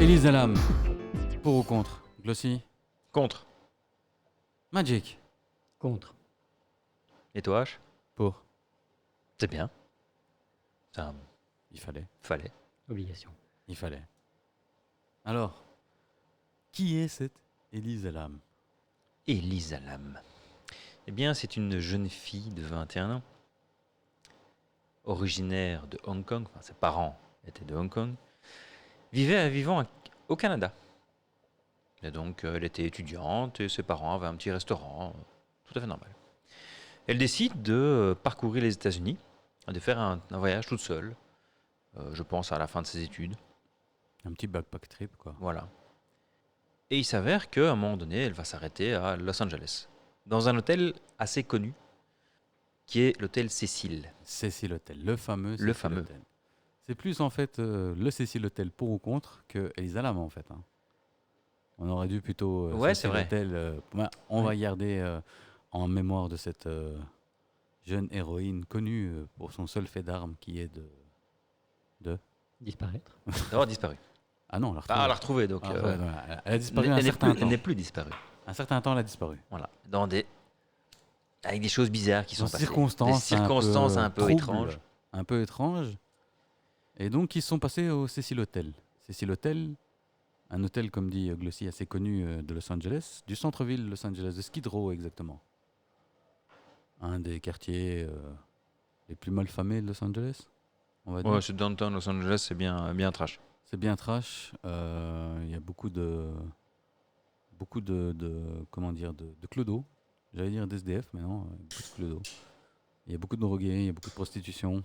Elisa Lam, pour ou contre? Glossy? Contre. Magic? Contre. Et toi, H? Pour. C'est bien. Ça Il fallait. fallait. Obligation. Il fallait. Alors, qui est cette Elisa Lam? Elisa Lam. Eh bien, c'est une jeune fille de 21 ans, originaire de Hong Kong, enfin ses parents étaient de Hong Kong, vivant au Canada. Et donc, elle était étudiante et ses parents avaient un petit restaurant, tout à fait normal. Elle décide de parcourir les États-Unis, de faire un voyage toute seule, je pense à la fin de ses études. Un petit backpack trip, quoi. Voilà. Et il s'avère qu'à un moment donné, elle va s'arrêter à Los Angeles, dans un hôtel assez connu, qui est l'hôtel Cecil. Cecil Hotel, le fameux Le Cecil fameux. Hotel. C'est plus en fait le Cecil Hotel pour ou contre que Elisa Lam en fait. Hein. On aurait dû plutôt Ouais, Cecil c'est vrai. Hotel. On Ouais. va garder en mémoire de cette jeune héroïne connue pour son seul fait d'arme qui est de... Disparaître. D'avoir disparu. Ah non, on l'a retrouvée. Ah, elle l'a retrouvée, donc. Ah, ouais, non, elle a disparu un elle n'est certain plus, temps. elle n'est plus disparue. Un certain temps, elle a disparu. Voilà. Avec des choses bizarres qui sont Dans passées. circonstances, Des circonstances un peu troubles, étranges. Un peu étranges. Et donc, ils sont passés au Cecil Hotel. Cecil Hotel, un hôtel, comme dit Glossy, assez connu de Los Angeles, du centre-ville de Los Angeles, de Skid Row exactement. Un des quartiers les plus malfamés de Los Angeles, on va dire. Ouais, c'est downtown Los Angeles, c'est bien trash. C'est bien trash. Il y a beaucoup de comment dire, de clodo. J'allais dire d'SDF, mais non, beaucoup de clodo. Il y a beaucoup de drogués, il y a beaucoup de prostitution.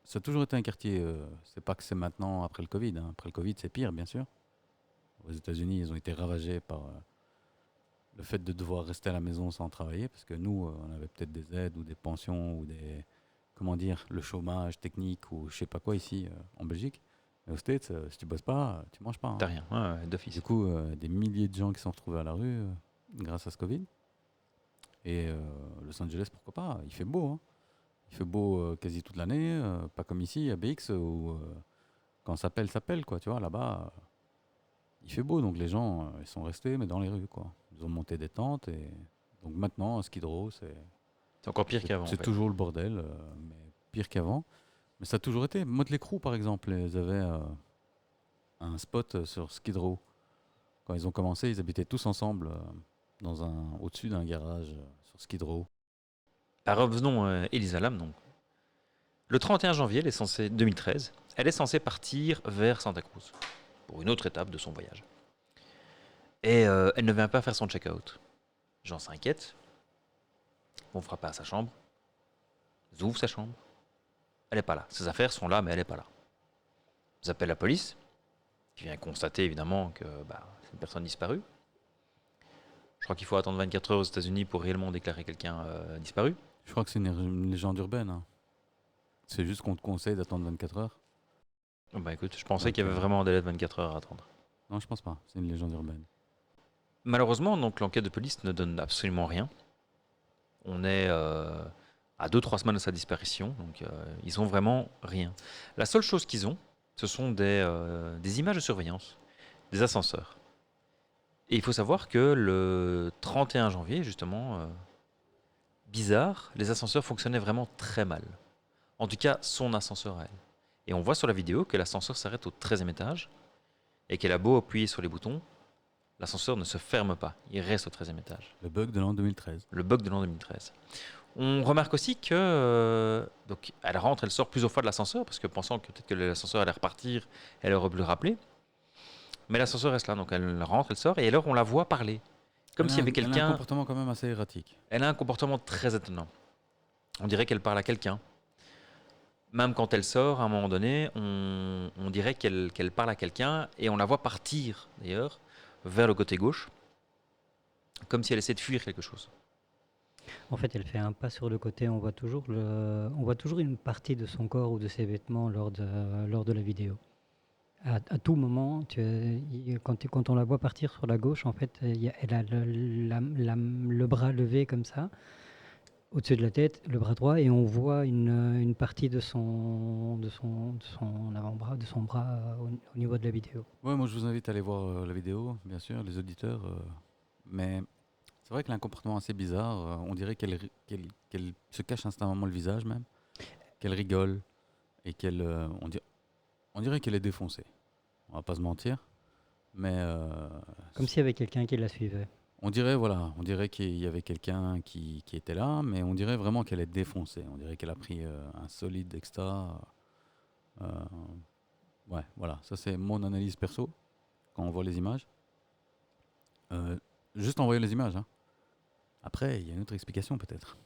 Ça a toujours été un quartier, c'est pas que c'est maintenant après le Covid. Hein. Après le Covid, c'est pire, bien sûr. Aux États-Unis, ils ont été ravagés par le fait de devoir rester à la maison sans travailler, parce que nous, on avait peut-être des aides ou des pensions ou des, comment dire, le chômage technique ou je sais pas quoi ici en Belgique. Mais aux States, si tu bosses pas, tu manges pas. Hein. T'as rien, ouais, d'office. Du coup, des milliers de gens qui sont retrouvés à la rue grâce à ce Covid. Et Los Angeles, pourquoi pas? Il fait beau. Hein. Il fait beau quasi toute l'année, pas comme ici à BX où quand ça pèle, quoi. Tu vois, là-bas, il fait beau, donc les gens, ils sont restés, mais dans les rues, quoi. Ils ont monté des tentes et donc maintenant, à Skid Row, C'est encore pire qu'avant. c'est En fait. toujours le bordel, mais pire qu'avant. Mais ça a toujours été. Motley Crue, par exemple, ils avaient un spot sur Skid Row. Quand ils ont commencé, ils habitaient tous ensemble au-dessus d'un garage sur Skid Row. Revenons Elisa Lam, donc. Le 31 janvier 2013, elle est censée partir vers Santa Cruz pour une autre étape de son voyage. Et elle ne vient pas faire son check-out. Jean s'inquiète. Vont frapper à sa chambre. Ils ouvrent sa chambre. Elle n'est pas là. Ses affaires sont là, mais elle n'est pas là. Ils appellent la police, qui vient constater évidemment que c'est une personne disparue. Je crois qu'il faut attendre 24 heures aux États-Unis pour réellement déclarer quelqu'un disparu. Je crois que c'est une légende urbaine. Hein. C'est juste qu'on te conseille d'attendre 24 heures. Oh, écoute, je pensais Ok. qu'il y avait vraiment un délai de 24 heures à attendre. Non, je pense pas. C'est une légende urbaine. Malheureusement, donc l'enquête de police ne donne absolument rien. On est à 2-3 semaines de sa disparition, donc ils ont vraiment rien. La seule chose qu'ils ont, ce sont des images de surveillance, des ascenseurs. Et il faut savoir que le 31 janvier, justement, bizarre, les ascenseurs fonctionnaient vraiment très mal. En tout cas, son ascenseur à elle. Et on voit sur la vidéo que l'ascenseur s'arrête au 13e étage et qu'elle a beau appuyer sur les boutons, l'ascenseur ne se ferme pas, il reste au 13e étage. Le bug de l'an 2013. Le bug de l'an 2013. On remarque aussi que donc elle rentre, elle sort plusieurs fois de l'ascenseur parce que pensant que peut-être que l'ascenseur allait repartir, elle aurait pu le rappeler. Mais l'ascenseur reste là, donc elle rentre, elle sort et alors on la voit parler. Comme s'il y avait Elle a un quelqu'un. comportement quand même assez erratique. Elle a un comportement très étonnant. On dirait qu'elle parle à quelqu'un. Même quand elle sort, à un moment donné, on dirait qu'elle parle à quelqu'un et on la voit partir d'ailleurs vers le côté gauche, comme si elle essaie de fuir quelque chose. En fait, elle fait un pas sur le côté. On voit toujours une partie de son corps ou de ses vêtements lors de la vidéo. À tout moment, quand on la voit partir sur la gauche, en fait, elle a le bras levé comme ça. au-dessus de la tête, le bras droit, et on voit une partie de son avant-bras, de son bras au niveau de la vidéo. Ouais, moi je vous invite à aller voir la vidéo, bien sûr, les auditeurs. Mais c'est vrai qu'elle a un comportement assez bizarre. On dirait qu'elle se cache instantanément le visage même, qu'elle rigole et on dirait qu'elle est défoncée. On va pas se mentir, mais Comme s'il y avait quelqu'un qui la suivait. on dirait qu'il y avait quelqu'un qui était là, mais on dirait vraiment qu'elle est défoncée. On dirait qu'elle a pris un solide extra. Euh, ouais, voilà, ça c'est mon analyse perso quand on voit les images. Euh, Juste en voyant les images, hein. Après, il y a une autre explication peut-être.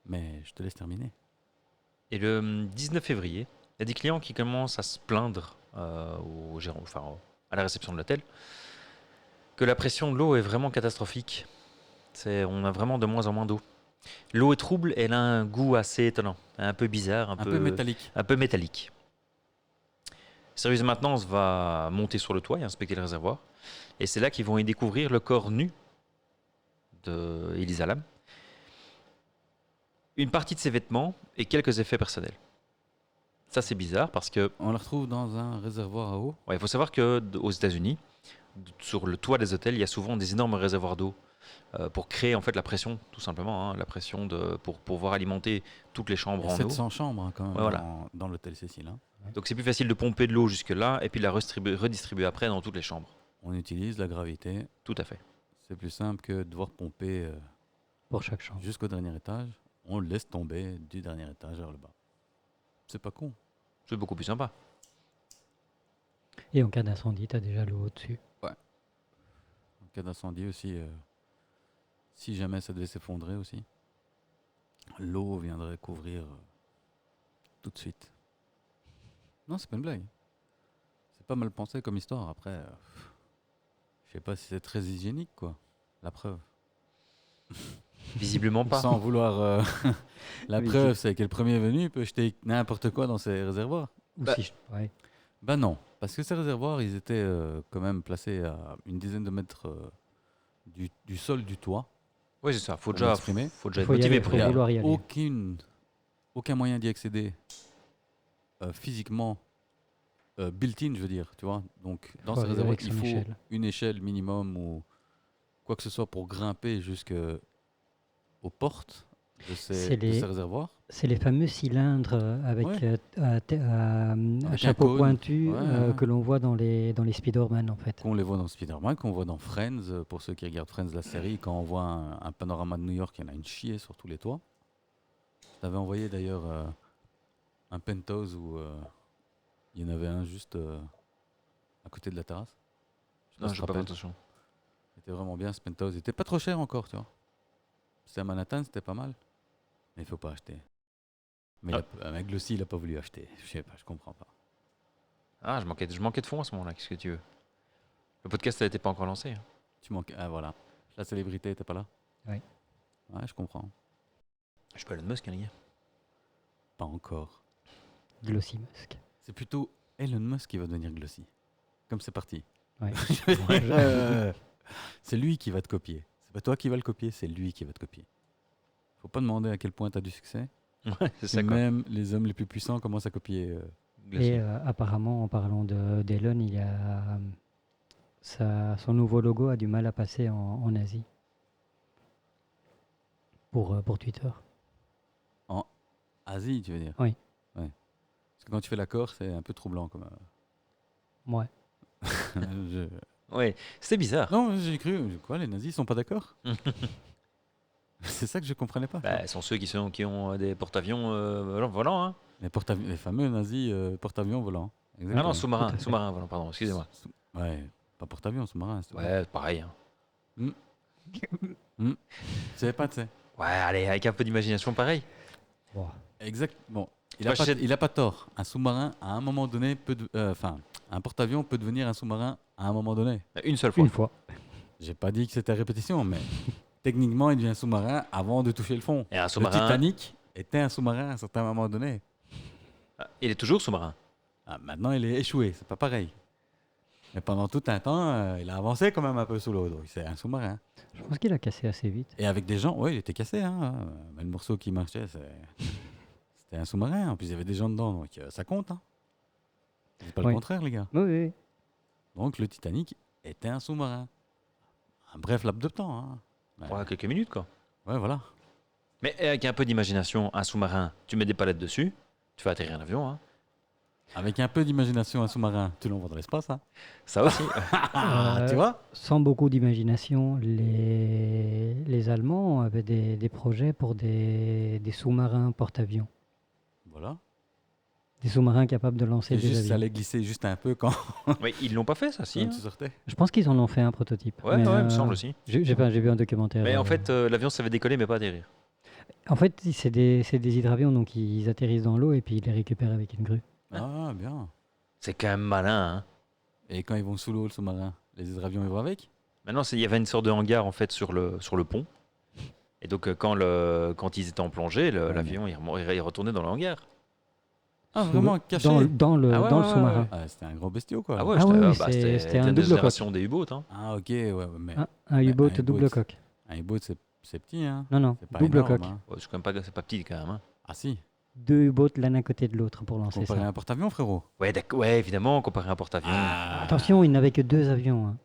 Mais je te laisse terminer. Et le 19 février, il y a des clients qui commencent à se plaindre au gérant, à la réception de l'hôtel, que la pression de l'eau est vraiment catastrophique. On a vraiment de moins en moins d'eau. L'eau est trouble, elle a un goût assez étonnant, un peu bizarre, Un peu métallique. un peu métallique. Le service de maintenance va monter sur le toit et inspecter le réservoir. Et c'est là qu'ils vont y découvrir le corps nu de Elisa Lam, une partie de ses vêtements et quelques effets personnels. Ça, c'est bizarre parce que, On la retrouve dans un réservoir à eau. ouais, il faut savoir qu'aux États-Unis, sur le toit des hôtels, il y a souvent des énormes réservoirs d'eau pour créer en fait la pression, tout simplement, hein, la pression pour pouvoir alimenter toutes les Il chambres y a en eau. 700 chambres hein, quand même Ouais, voilà. dans l'hôtel Cécile, hein. Donc c'est plus facile de pomper de l'eau jusque-là et puis de la redistribuer après dans toutes les chambres. On utilise la gravité. Tout à fait. C'est plus simple que de devoir pomper Pour chaque chambre. jusqu'au dernier étage. On le laisse tomber du dernier étage vers le bas. C'est pas con. C'est beaucoup plus sympa. Et en cas d'incendie, tu as déjà l'eau au-dessus. En cas d'incendie aussi, si jamais ça devait s'effondrer aussi, l'eau viendrait couvrir tout de suite. Non, c'est pas une blague. C'est pas mal pensé comme histoire. Après, je sais pas si c'est très hygiénique, quoi. La preuve. Visiblement pas. Sans vouloir. La Oui, preuve, c'est que le premier venu peut jeter n'importe quoi dans ses réservoirs. Ou Bah, ouais. Ben non, parce que ces réservoirs, ils étaient quand même placés à une dizaine de mètres du sol du toit. Oui, c'est ça. Faut Pour déjà, m'exprimer. faut déjà être Faut y motivé aller, pour faut y Il y aller. a vouloir y aller. aucun moyen d'y accéder physiquement, built-in, je veux dire, tu vois. Donc, dans Faut ces arriver réservoirs, avec il son faut échelle. une échelle minimum ou quoi que ce soit pour grimper jusqu'aux portes de C'est ces les, réservoirs. c'est les fameux cylindres avec Ouais. un un chapeau cône. pointu Ouais, ouais. que l'on voit dans les Spider-Man en fait. Qu'on les voit dans Spider-Man, qu'on voit dans Friends, pour ceux qui regardent Friends, la série, quand on voit un panorama de New York, il y en a une chier sur tous les toits. Je t'avais envoyé d'ailleurs un penthouse où il y en avait un juste à côté de la terrasse. Je sais pas Non, si je tu te pas fait rappelles. attention. C'était vraiment bien ce penthouse. Il était pas trop cher encore, tu vois. C'était à Manhattan, c'était pas mal. Mais il faut pas acheter. Mais avec Glossy, il a pas voulu acheter. Je sais pas, je comprends pas. Ah, je manquais de fond à ce moment-là. Qu'est-ce que tu veux? Le podcast n'était pas encore lancé, hein. Tu manques. Ah voilà. La célébrité était pas là. Oui. Ouais, je comprends. Je suis pas Elon Musk, hein, les gars. Pas encore. Glossy Musk. C'est plutôt Elon Musk qui va devenir Glossy. Comme c'est parti. Ouais. C'est lui qui va te copier. C'est pas toi qui vas le copier, c'est lui qui va te copier. Faut pas demander à quel point tu as du succès. Ouais, c'est Et ça, quoi. même les hommes les plus puissants commencent à copier. Glacier. Et apparemment, en parlant d'Elon, il y a son nouveau logo a du mal à passer en Asie pour Twitter. En Asie, tu veux dire. Oui. Ouais. Parce que quand tu fais l'accord, c'est un peu troublant. Comme, Ouais. je- Ouais, c'était bizarre. Non, j'ai cru. Quoi, les nazis sont pas d'accord. C'est ça que je comprenais pas. Bah, ce sont ceux qui ont des porte-avions volants, hein. Les fameux nazis porte-avions volants. Ah non, Exactement. Tout à fait. sous-marin volant, pardon, excusez-moi. Ouais, pas porte-avions, sous-marin. s'il te plaît. Ouais, pareil, hein. Tu savais pas, tu sais. Ouais, allez, avec un peu d'imagination, pareil. Wow. Exact. Bon, Moi, je sais- il a pas tort. Un sous-marin, à un moment donné, un porte-avions peut devenir un sous-marin à un moment donné. Une seule fois. Une fois. J'ai pas dit que c'était à répétition, mais techniquement, il devient sous-marin avant de toucher le fond. Et un Le sous-marin, Titanic était un sous-marin à un certain moment donné. il est toujours sous-marin. Ah, maintenant, il est échoué. C'est pas pareil. Mais pendant tout un temps, il a avancé quand même un peu sous l'eau. Donc c'est un sous-marin. Je pense qu'il a cassé assez vite. Et avec des gens, oui, il était cassé. Hein. Mais le morceau qui marchait, c'était un sous-marin. En plus, il y avait des gens dedans. Donc ça compte. Hein. C'est pas le Oui. contraire, les gars. Oui, oui. Donc le Titanic était un sous-marin. Un bref laps de temps. Hein. Mais- Ouais, quelques minutes, quoi. ouais, voilà. Mais avec un peu d'imagination, un sous-marin, tu mets des palettes dessus, tu fais atterrir un avion. Hein. Avec un peu d'imagination, un sous-marin, tu l'envoies dans l'espace. Hein. Ça aussi. Ah, tu vois Sans beaucoup d'imagination, les Allemands avaient des projets pour des sous-marins porte-avions. Voilà. Des sous-marins capables de lancer C'est des juste, ça avions. allait glisser juste un peu quand, Mais ils l'ont pas fait, ça, si. quand Hein. tu sortais. Je pense qu'ils en ont fait un prototype. Ouais, mais, ouais, il me semble aussi. J'ai vu un documentaire. Mais en fait, l'avion savait décoller, mais pas atterrir. En fait, c'est des hydravions, donc ils atterrissent dans l'eau et puis ils les récupèrent avec une grue. Ah, bien. C'est quand même malin. Hein. Et quand ils vont sous l'eau, le sous-marin, les hydravions, ils vont avec. Maintenant, il y avait une sorte de hangar en fait sur le pont. Et donc, quand ils étaient en plongée, Ouais, l'avion il retournait dans le hangar. Ah, Sous vraiment l'eau, caché. dans le Ah ouais, dans ouais, le ouais, sous-marin. ouais. Ah, c'était un gros bestiau, quoi. Ah ouais, Ah c'était oui, c'était un une double des générations des U-boats. Hein. Ah, ok, ouais, mais Un U-boat un double U-boat. coque. un U-boat, c'est petit, hein. Non, non, C'est pas double énorme, coque. hein. Ouais, c'est pas petit quand même. Hein. Ah, si. 2 U-boats l'un à côté de l'autre pour lancer Comparé à ça. un porte-avions, frérot. Ouais, ouais, évidemment, comparé à un porte-avions. Ah. Attention, ils n'avaient que 2 avions. Hein.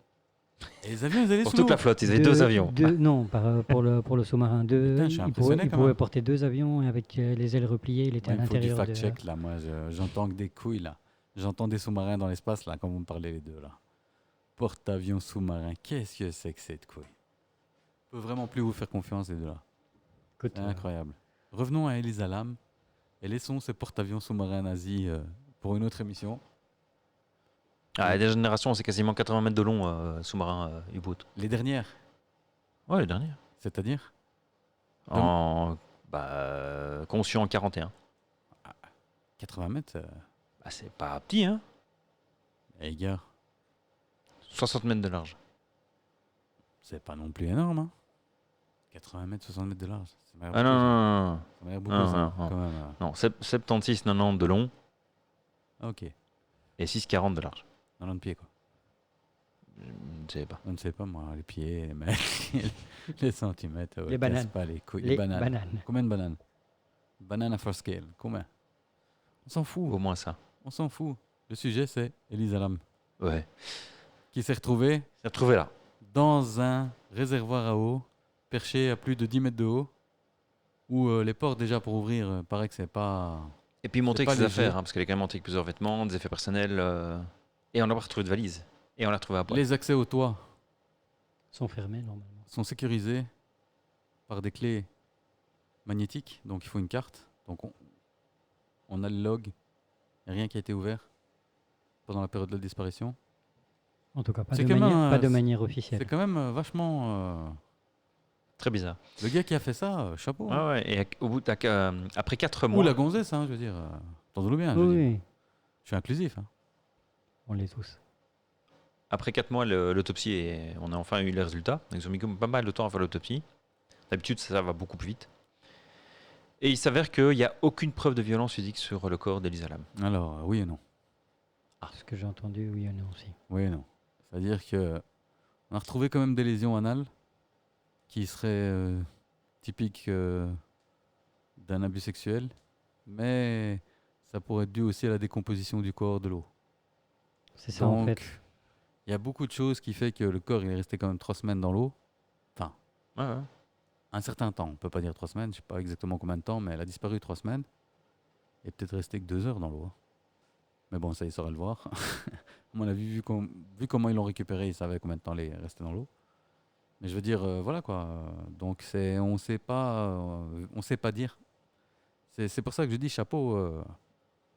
Et les avions, ils allaient Pour sous toute l'eau. la flotte, ils avaient 2 avions. Non, pour le sous-marin. Putain, je suis Ils impressionné quand pouvaient même. porter 2 avions et avec les ailes repliées, il était Ouais, à il me faut du l'intérieur de... fact-check, là. Moi, j'entends que des couilles, là. J'entends des sous-marins dans l'espace, là, quand vous me parlez les deux, là. Porte-avions sous-marin. Qu'est-ce que c'est que cette couille? Je peux vraiment plus vous faire confiance, les deux, là. Écoute, C'est incroyable. Revenons à Elisa Lam et laissons ce porte-avions sous-marin nazi pour une autre émission. Ah, des générations, c'est quasiment 80 mètres de long, sous-marin U-boat. Les dernières, Ouais, les dernières. c'est-à-dire Conçu en 41. 80 mètres, Bah, c'est pas petit, hein. les gars, 60 mètres de large. c'est pas non plus énorme. Hein. 80 mètres, 60 mètres de large. Ça m'a l'air Ah non, beaucoup, ça. non, non, non. Ça m'a l'air beaucoup, Non, ça, non, non. quand même. Non, 76-90 de long Ok, et 6-40 de large. 90 pieds, quoi. Je sais pas. On ne sait pas, moi, les pieds, les mètres, les centimètres. ouais, Les bananes. casse pas les couilles. les bananes. bananes. Combien de bananes? Banana for scale, combien? On s'en fout, Au moins ça. on s'en fout. Le sujet, c'est Elisa Lam, Ouais. qui s'est retrouvée C'est retrouvé là. dans un réservoir à eau, perché à plus de 10 mètres de haut, où les portes déjà pour ouvrir, paraît que c'est pas... Et puis monter C'est pas avec ses léger. affaires, hein, parce qu'elle est quand même montée avec plusieurs vêtements, des effets personnels. Et on n'a pas retrouvé de valise. Et on l'a retrouvé à poil. Les accès au toit Sont fermés normalement. sont sécurisés par des clés magnétiques, donc il faut une carte. Donc on a le log, il n'y a rien qui a été ouvert pendant la période de la disparition. En tout cas, C'est quand même pas de un- manière C'est officielle. quand même vachement... Très bizarre. le gars qui a fait ça, chapeau. hein. Ouais, ouais. Et au bout après 4 Ou mois. la gonzesse, hein, je veux dire. T'entends bien, je veux Oui, dire. oui, Je suis inclusif. Hein. on l'est tous. Après 4 mois, l'autopsie, on a enfin eu les résultats. Ils ont mis pas mal de temps à faire l'autopsie. D'habitude, ça va beaucoup plus vite. Et il s'avère qu'il n'y a aucune preuve de violence physique sur le corps d'Elisa Lam. Alors, oui et non. Ce que j'ai entendu, oui et non aussi. Oui et non. C'est-à-dire que on a retrouvé quand même des lésions anales qui seraient typiques d'un abus sexuel, mais ça pourrait être dû aussi à la décomposition du corps de l'eau. C'est ça en Donc, fait. il y a beaucoup de choses qui fait que le corps il est resté quand même 3 semaines dans l'eau. Enfin, Ouais, ouais. un certain temps. On peut pas dire 3 semaines, je sais pas exactement combien de temps, mais elle a disparu 3 semaines. Et peut-être resté que 2 heures dans l'eau. Hein. Mais bon, ça, il saurait le voir. À mon avis, vu comment ils l'ont récupéré, ils savaient combien de temps elle est restée dans l'eau. Mais je veux dire, voilà quoi. Donc, on sait pas dire. C'est pour ça que je dis chapeau,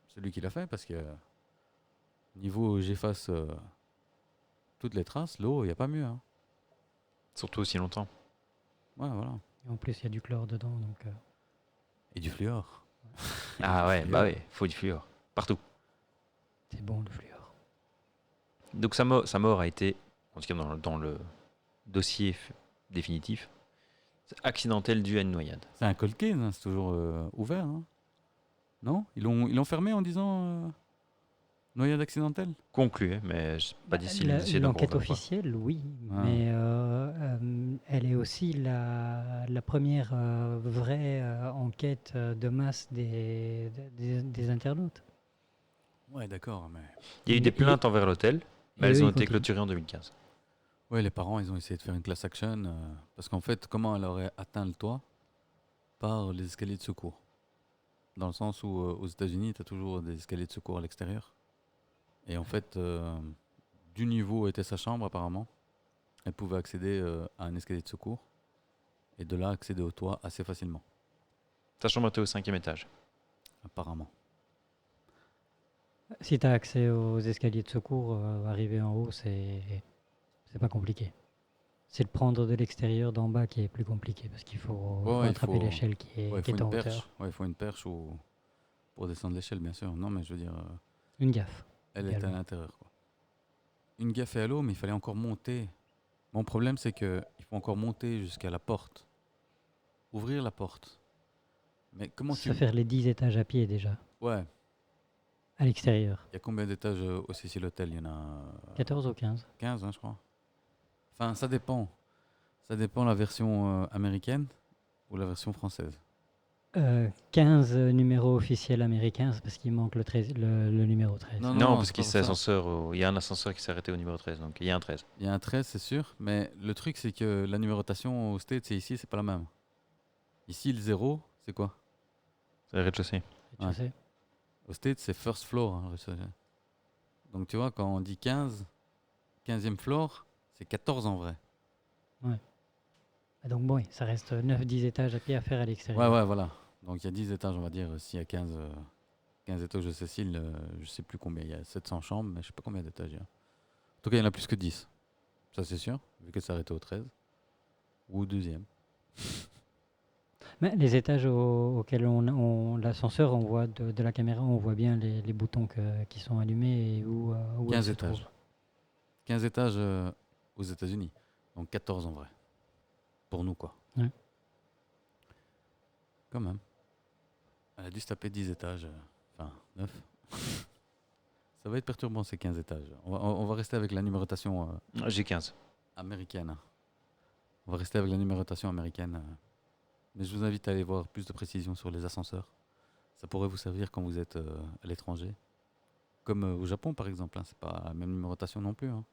celui qui l'a fait, parce que niveau j'efface toutes les traces, l'eau, il n'y a pas mieux. Hein. Surtout aussi longtemps. Ouais, voilà. Et en plus, il y a du chlore dedans, donc Et du fluor. Ah ouais, fluor. bah ouais, faut du fluor. Partout. c'est bon le fluor. Donc sa mort a été, en tout cas dans le dossier définitif, c'est accidentel dû à une noyade. C'est un cold case, hein, c'est toujours ouvert. Hein. Non, ils l'ont fermé en disant Noyade accidentelle? Conclu, mais pas difficile d'essayer d'en L'enquête refaire, quoi. officielle, oui, Ah. mais elle est aussi la première vraie enquête de masse des internautes. Ouais, d'accord, mais... Il y a eu des plaintes envers l'hôtel, mais et elles eux, ont ils été continuent. clôturées en 2015. Ouais, les parents, ils ont essayé de faire une class action, parce qu'en fait, comment elle aurait atteint le toit? Par les escaliers de secours. Dans le sens où, aux États-Unis, tu as toujours des escaliers de secours à l'extérieur. Et en fait, du niveau où était sa chambre, apparemment, elle pouvait accéder à un escalier de secours. Et de là, accéder au toit assez facilement, Sa chambre était au 5e étage. apparemment. Si tu as accès aux escaliers de secours, arriver en haut, c'est pas compliqué. C'est de prendre de l'extérieur d'en bas qui est plus compliqué parce qu'il faut, Ouais, faut ouais, il attraper faut, l'échelle qui ouais, il est faut une en perche. hauteur. Ouais, il faut une perche pour descendre l'échelle, bien sûr. Non, mais je veux dire, Une gaffe. elle était à Également. l'intérieur, quoi. Une gaffe à l'eau, mais il fallait encore monter. Mon problème, c'est que il faut encore monter jusqu'à la porte. Ouvrir la porte. Mais comment Ça faire les 10 étages à pied déjà, Ouais, à l'extérieur. il y a combien d'étages au Cecil Hotel? Il y en a 14 ou 15. 15, hein, je crois. Enfin, ça dépend. Ça dépend la version américaine ou la version française. 15 numéros officiels américains, c'est parce qu'il manque le numéro 13. Non, Non, non, parce c'est qu'il pas s'est pour ça. ascenseur, il y a un ascenseur qui s'est arrêté au numéro 13, donc il y a un 13. Il y a un 13, c'est sûr, mais le truc, c'est que la numérotation au States et ici, c'est pas la même. Ici, le 0, c'est quoi? C'est le rez-de-chaussée. Tu Ouais. sais. Au States, c'est first floor, hein, le rez-de-chaussée. Donc, tu vois, quand on dit 15, 15e floor, c'est 14 en vrai. Ah, donc bon, oui, ça reste 9-10 étages à pied à faire à Ouais, l'extérieur. ouais, voilà. Donc, il y a 10 étages, on va dire. S'il y a 15 étages de Cécile, je sais plus combien. Il y a 700 chambres, mais je sais pas combien d'étages il y a. En tout cas, il y en a plus que 10. Ça, c'est sûr, vu que ça arrêté au 13. Ou au deuxième. Mais les étages auxquels l'ascenseur, on voit de la caméra, on voit bien les boutons qui sont allumés et où 15 elles se étages. trouvent. 15 étages aux États-Unis. Donc 14 en vrai. Pour nous, quoi. Ouais. Quand même. Elle a dû se taper 10 étages. Enfin, 9. Ça va être perturbant, ces 15 étages. On va rester avec la numérotation J'ai 15. américaine. On va rester avec la numérotation américaine. Mais je vous invite à aller voir plus de précisions sur les ascenseurs. Ça pourrait vous servir quand vous êtes à l'étranger. Comme au Japon, par exemple. Hein. C'est pas la même numérotation non plus. Hein.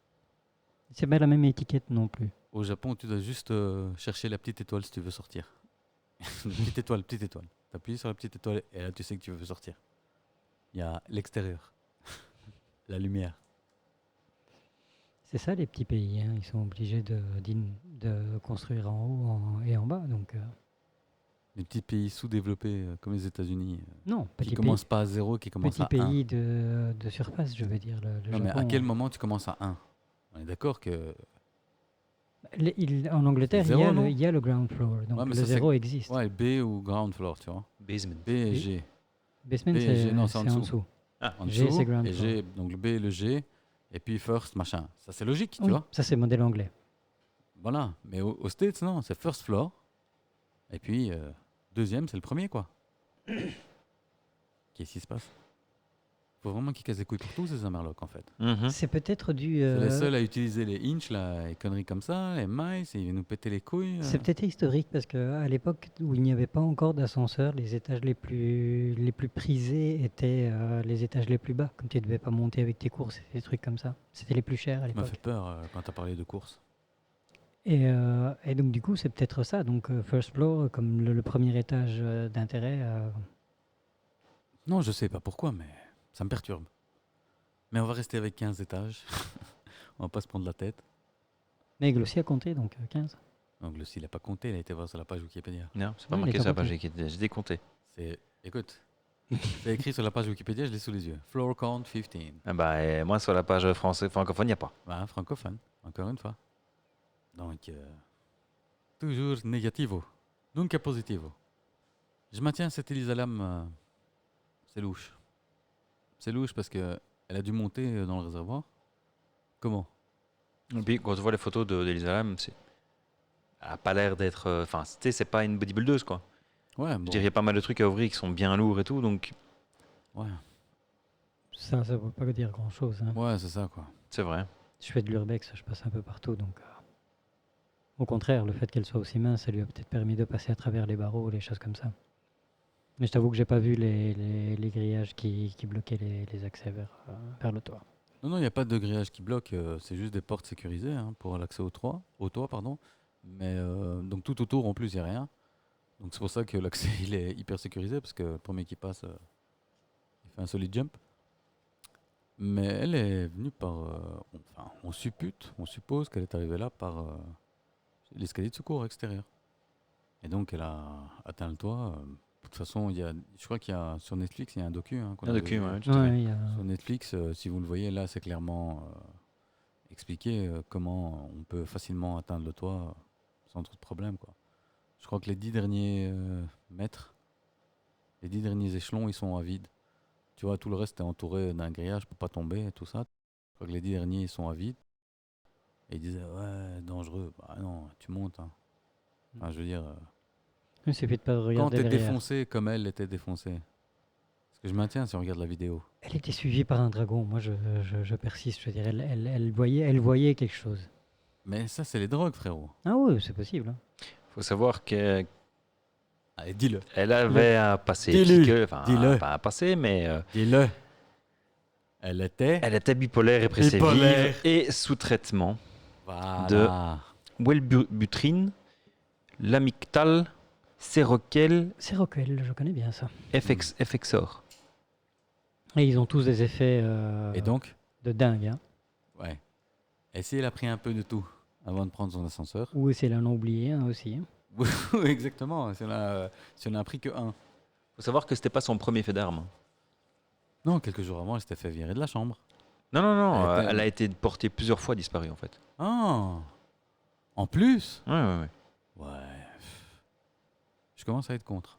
C'est pas la même étiquette non plus. Au Japon, tu dois juste chercher la petite étoile si tu veux sortir. Petite étoile, petite étoile. Tu appuies sur la petite étoile et là tu sais que tu veux sortir. Il y a l'extérieur, la lumière. C'est ça les petits pays, hein. Ils sont obligés de construire en haut et en bas. Donc, Les petits pays sous-développés comme les États-Unis, non, qui petit pays, commencent pas à 0, qui commencent petit à 1. pays de surface, je veux dire. Le Non, mais à Japon, quel moment tu commences à 1? On est d'accord que. en Angleterre, C'est zéro, non? il y a le ground floor. Donc Ouais, mais le ça, c'est- zéro existe. Ouais, B ou ground floor, tu vois. Basement. B et G. Basement, B et G, non, c'est en dessous. Ah, En G, dessous, c'est ground et floor. G, donc le B et le G, et puis first, machin. Ça, c'est logique, tu Oui, vois. ça c'est modèle anglais. Voilà. Mais aux States, non, c'est first floor. Et puis, deuxième, c'est le premier, quoi. Qu'est-ce qui se passe? Faut vraiment qu'ils cassent les couilles pour tous, ces Amerlocs, en fait. mhm. C'est peut-être dû. C'est les seuls à utiliser les inch, là, les conneries comme ça, les miles, ils viennent nous péter les couilles. C'est peut-être historique parce qu'à l'époque où il n'y avait pas encore d'ascenseur, les étages les plus prisés étaient les étages les plus bas. Comme tu ne devais pas monter avec tes courses et des trucs comme ça. C'était les plus chers à Ça m'a fait l'époque. peur quand t'as parlé de course. Et donc du coup, c'est peut-être ça. Donc first floor, comme le premier étage d'intérêt. Non, je sais pas pourquoi, mais ça me perturbe. Mais on va rester avec 15 étages. On va pas se prendre la tête. Mais Glossy a compté, donc 15. Donc le s'il a pas compté, il a été voir sur la page Wikipédia. Non, c'est pas Oui, il marqué est sur la pas page Wikipédia. J'ai décompté. Écoute, c'est écrit sur la page Wikipédia, je l'ai sous les yeux. Floor count 15. Ah bah, et moi, sur la page français francophone, il n'y a pas. Bah, francophone, encore une fois. Donc, toujours négativo, nunca positivo. Je maintiens cette Elisa Lam, c'est louche. C'est louche parce que elle a dû monter dans le réservoir. Comment? Et puis, quand tu vois les photos d'Elisa Lam, elle n'a pas l'air d'être. Enfin, tu sais, c'est pas une bodybuildeuse, quoi. Ouais, Je bon, dirais, il y a pas mal de trucs à ouvrir qui sont bien lourds et tout, donc ouais. Ça ne veut pas dire grand-chose, hein. Ouais, c'est ça, quoi. C'est vrai. Je fais de l'urbex, je passe un peu partout, donc au contraire, le fait qu'elle soit aussi mince, ça lui a peut-être permis de passer à travers les barreaux, les choses comme ça. Mais je t'avoue que j'ai pas vu les grillages qui bloquaient les accès vers le toit. Non, non, il n'y a pas de grillage qui bloque, c'est juste des portes sécurisées hein, pour l'accès au toit, pardon. Mais donc tout autour, en plus, il n'y a rien. Donc c'est pour ça que l'accès il est hyper sécurisé parce que le premier qui passe, il fait un solid jump. Mais elle est venue par, enfin, on suppose qu'elle est arrivée là par l'escalier de secours extérieur. Et donc elle a atteint le toit. De toute façon, je crois qu'il y a sur Netflix, il y a un docu hein, qu'on Un avait docu, vu. ouais, tout à fait. Ouais, il y a- Sur Netflix, si vous le voyez là, c'est clairement expliqué comment on peut facilement atteindre le toit sans trop de problème, quoi. Je crois que les 10 derniers mètres, les 10 derniers échelons, ils sont à vide. Tu vois, tout le reste est entouré d'un grillage pour pas tomber et tout ça. Je crois que les 10 derniers, ils sont à vide. Et ils disaient, ouais, dangereux. Bah non, tu montes, hein. Enfin, je veux dire, Il suffit de pas quand regarder t'es derrière. défoncé comme elle était défoncée. Parce que je maintiens si on regarde la vidéo. Elle était suivie par un dragon. Moi, je persiste. Je veux dire, elle voyait quelque chose. Mais ça, c'est les drogues, frérot. Ah oui, c'est possible, hein. Faut savoir qu'elle Allez, dis-le. avait un passé Dis-le. piqueux, enfin, Dis-le. pas un passé, mais Dis-le. Elle était. elle était bipolaire et pressée Bipolaire. vive et sous traitement. Voilà. Wellbutrin, Lamictal, Seroquel, C'est Rockwell, je connais bien ça. Effexor. Et ils ont tous des effets Et donc, de dingue, hein. ouais. Et si elle a pris un peu de tout avant de prendre son ascenseur. Ou c'est l'un oublié hein, aussi, hein. Exactement. Si on a pris que un. Faut savoir que c'était pas son premier fait d'armes. Non, quelques jours avant, elle s'était fait virer de la chambre. Non, non, non, Elle était- elle a été portée plusieurs fois disparue en fait. Ah. En plus. Ouais, ouais, ouais. Ouais. Je commence à être contre.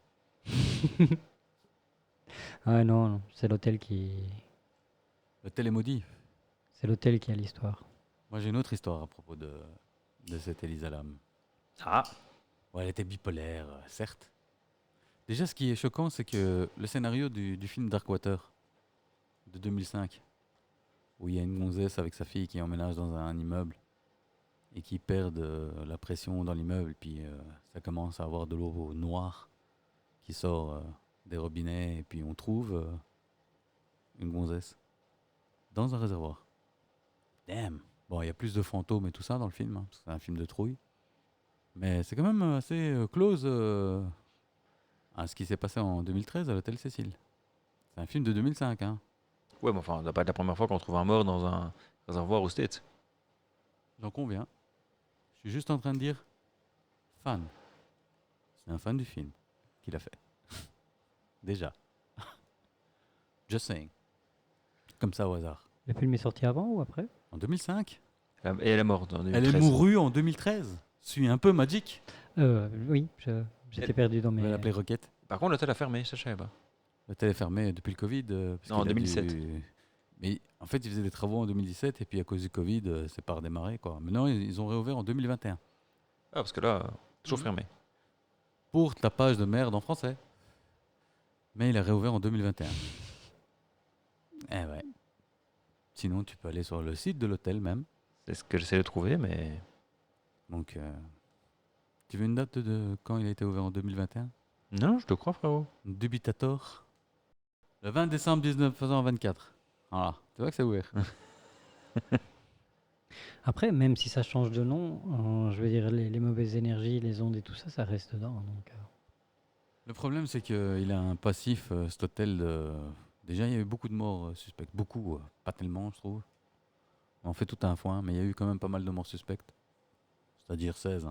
Ah non, non, c'est l'hôtel qui Le télémaudit. c'est l'hôtel qui a l'histoire. Moi, j'ai une autre histoire à propos de cette Elisa Lam. Ah, Ouais, elle était bipolaire, certes. Déjà, ce qui est choquant, c'est que le scénario du film Darkwater de 2005, où il y a une gonzesse avec sa fille qui emménage dans un immeuble et qui perd la pression dans l'immeuble, puis ça commence à avoir de l'eau noire qui sort des robinets, et puis on trouve une gonzesse dans un réservoir. Damn! Bon, il y a plus de fantômes et tout ça dans le film, hein, parce que c'est un film de trouille. Mais c'est quand même assez close à ce qui s'est passé en 2013 à l'hôtel Cécile. C'est un film de 2005, hein. ouais, mais enfin, ça doit pas être la première fois qu'on trouve un mort dans un réservoir aux States. J'en conviens. Je suis juste en train de dire fan. C'est un fan du film qu'il a fait. Déjà. Just saying. Comme ça au hasard. Le film est sorti avant ou après? En 2005. Et elle est morte en Elle 2013. est mourue en 2013. Suis un peu magique. Oui, j'étais perdu dans On va mes. l'appeler Rocket. Par contre, l'hôtel a fermé, ça je savais pas. L'hôtel est fermé depuis le Covid. Parce Non, en qu'il a 2017. Mais en fait, ils faisaient des travaux en 2017 et puis à cause du Covid, c'est pas redémarré, quoi. Maintenant, ils ont réouvert en 2021. Ah, parce que là, toujours Mhm. fermé. Pour tapage de merde en français. Mais il a réouvert en 2021. Eh ouais. Sinon, tu peux aller sur le site de l'hôtel même. C'est ce que j'essaie de trouver, mais. Donc, tu veux une date de quand il a été ouvert en 2021? Non, je te crois, frérot. Dubitator. Le 20 décembre 1924. Voilà. Tu vois que c'est ouvert. Après, même si ça change de nom, je veux dire, les mauvaises énergies, les ondes et tout ça, ça reste dedans. Donc, Le problème, c'est qu'il a un passif, cet hôtel. Déjà, il y a eu beaucoup de morts suspectes. Beaucoup, pas tellement, je trouve. On fait tout un foin, mais il y a eu quand même pas mal de morts suspectes. C'est-à-dire 16.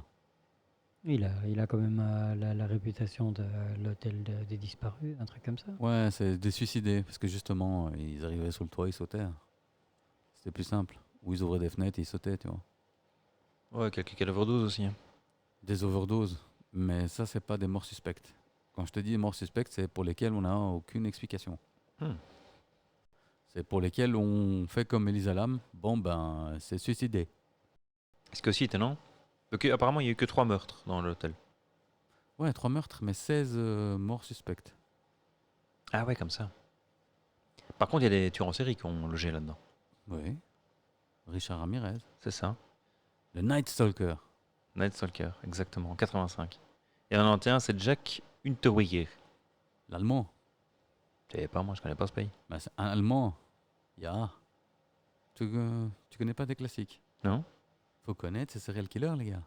il a quand même la réputation de l'hôtel des disparus, un truc comme ça. Ouais, c'est des suicidés, parce que justement, ils arrivaient sur le toit, ils sautaient. C'était plus simple. Ou ils ouvraient des fenêtres et ils sautaient, tu vois. Ouais, quelques cas d'overdose aussi. Hein. Des overdoses. Mais ça, c'est pas des morts suspectes. Quand je te dis morts suspectes, c'est pour lesquelles on n'a aucune explication. Hmm. C'est pour lesquelles on fait comme Elisa Lam. Bon, ben, c'est suicidé. Ce qui est aussi étonnant, donc, apparemment, il n'y a eu que 3 meurtres dans l'hôtel. Ouais, 3 meurtres, mais 16 morts suspectes. Ah ouais, comme ça. Par contre, il y a des tueurs en série qui ont logé là-dedans. Oui. Richard Ramirez. C'est ça. Le Night Stalker. Night Stalker, exactement, en 85. Et en 91, c'est Jack Unterweger. L'allemand. Je savais pas, moi, je connais pas ce pays. Bah, c'est un allemand. Ya. Tu connais pas des classiques? Non? Faut connaître ces serial killers, les gars.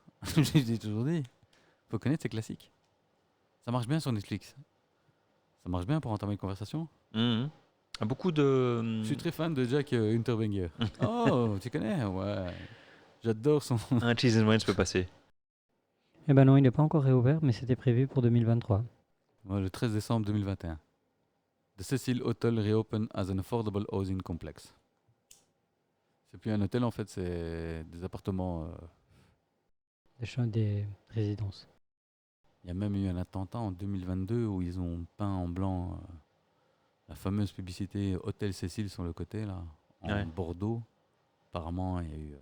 J'ai toujours dit. Faut connaître ces classiques. Ça marche bien sur Netflix. Ça marche bien pour entamer une conversation. Mhm. Beaucoup de. Je suis très fan de Jack Unterweger. Oh, tu connais? Ouais. J'adore son. Un cheese and wine peut passer. Eh ben non, il n'est pas encore réouvert, mais c'était prévu pour 2023. Ouais, le 13 décembre 2021. The Cecil Hotel reopen as an affordable housing complex. C'est plus un hôtel en fait, c'est des appartements. Des résidences. Il y a même eu un attentat en 2022 où ils ont peint en blanc la fameuse publicité Hôtel Cécile sur le côté là, en Ouais. Bordeaux. Apparemment, il y a eu.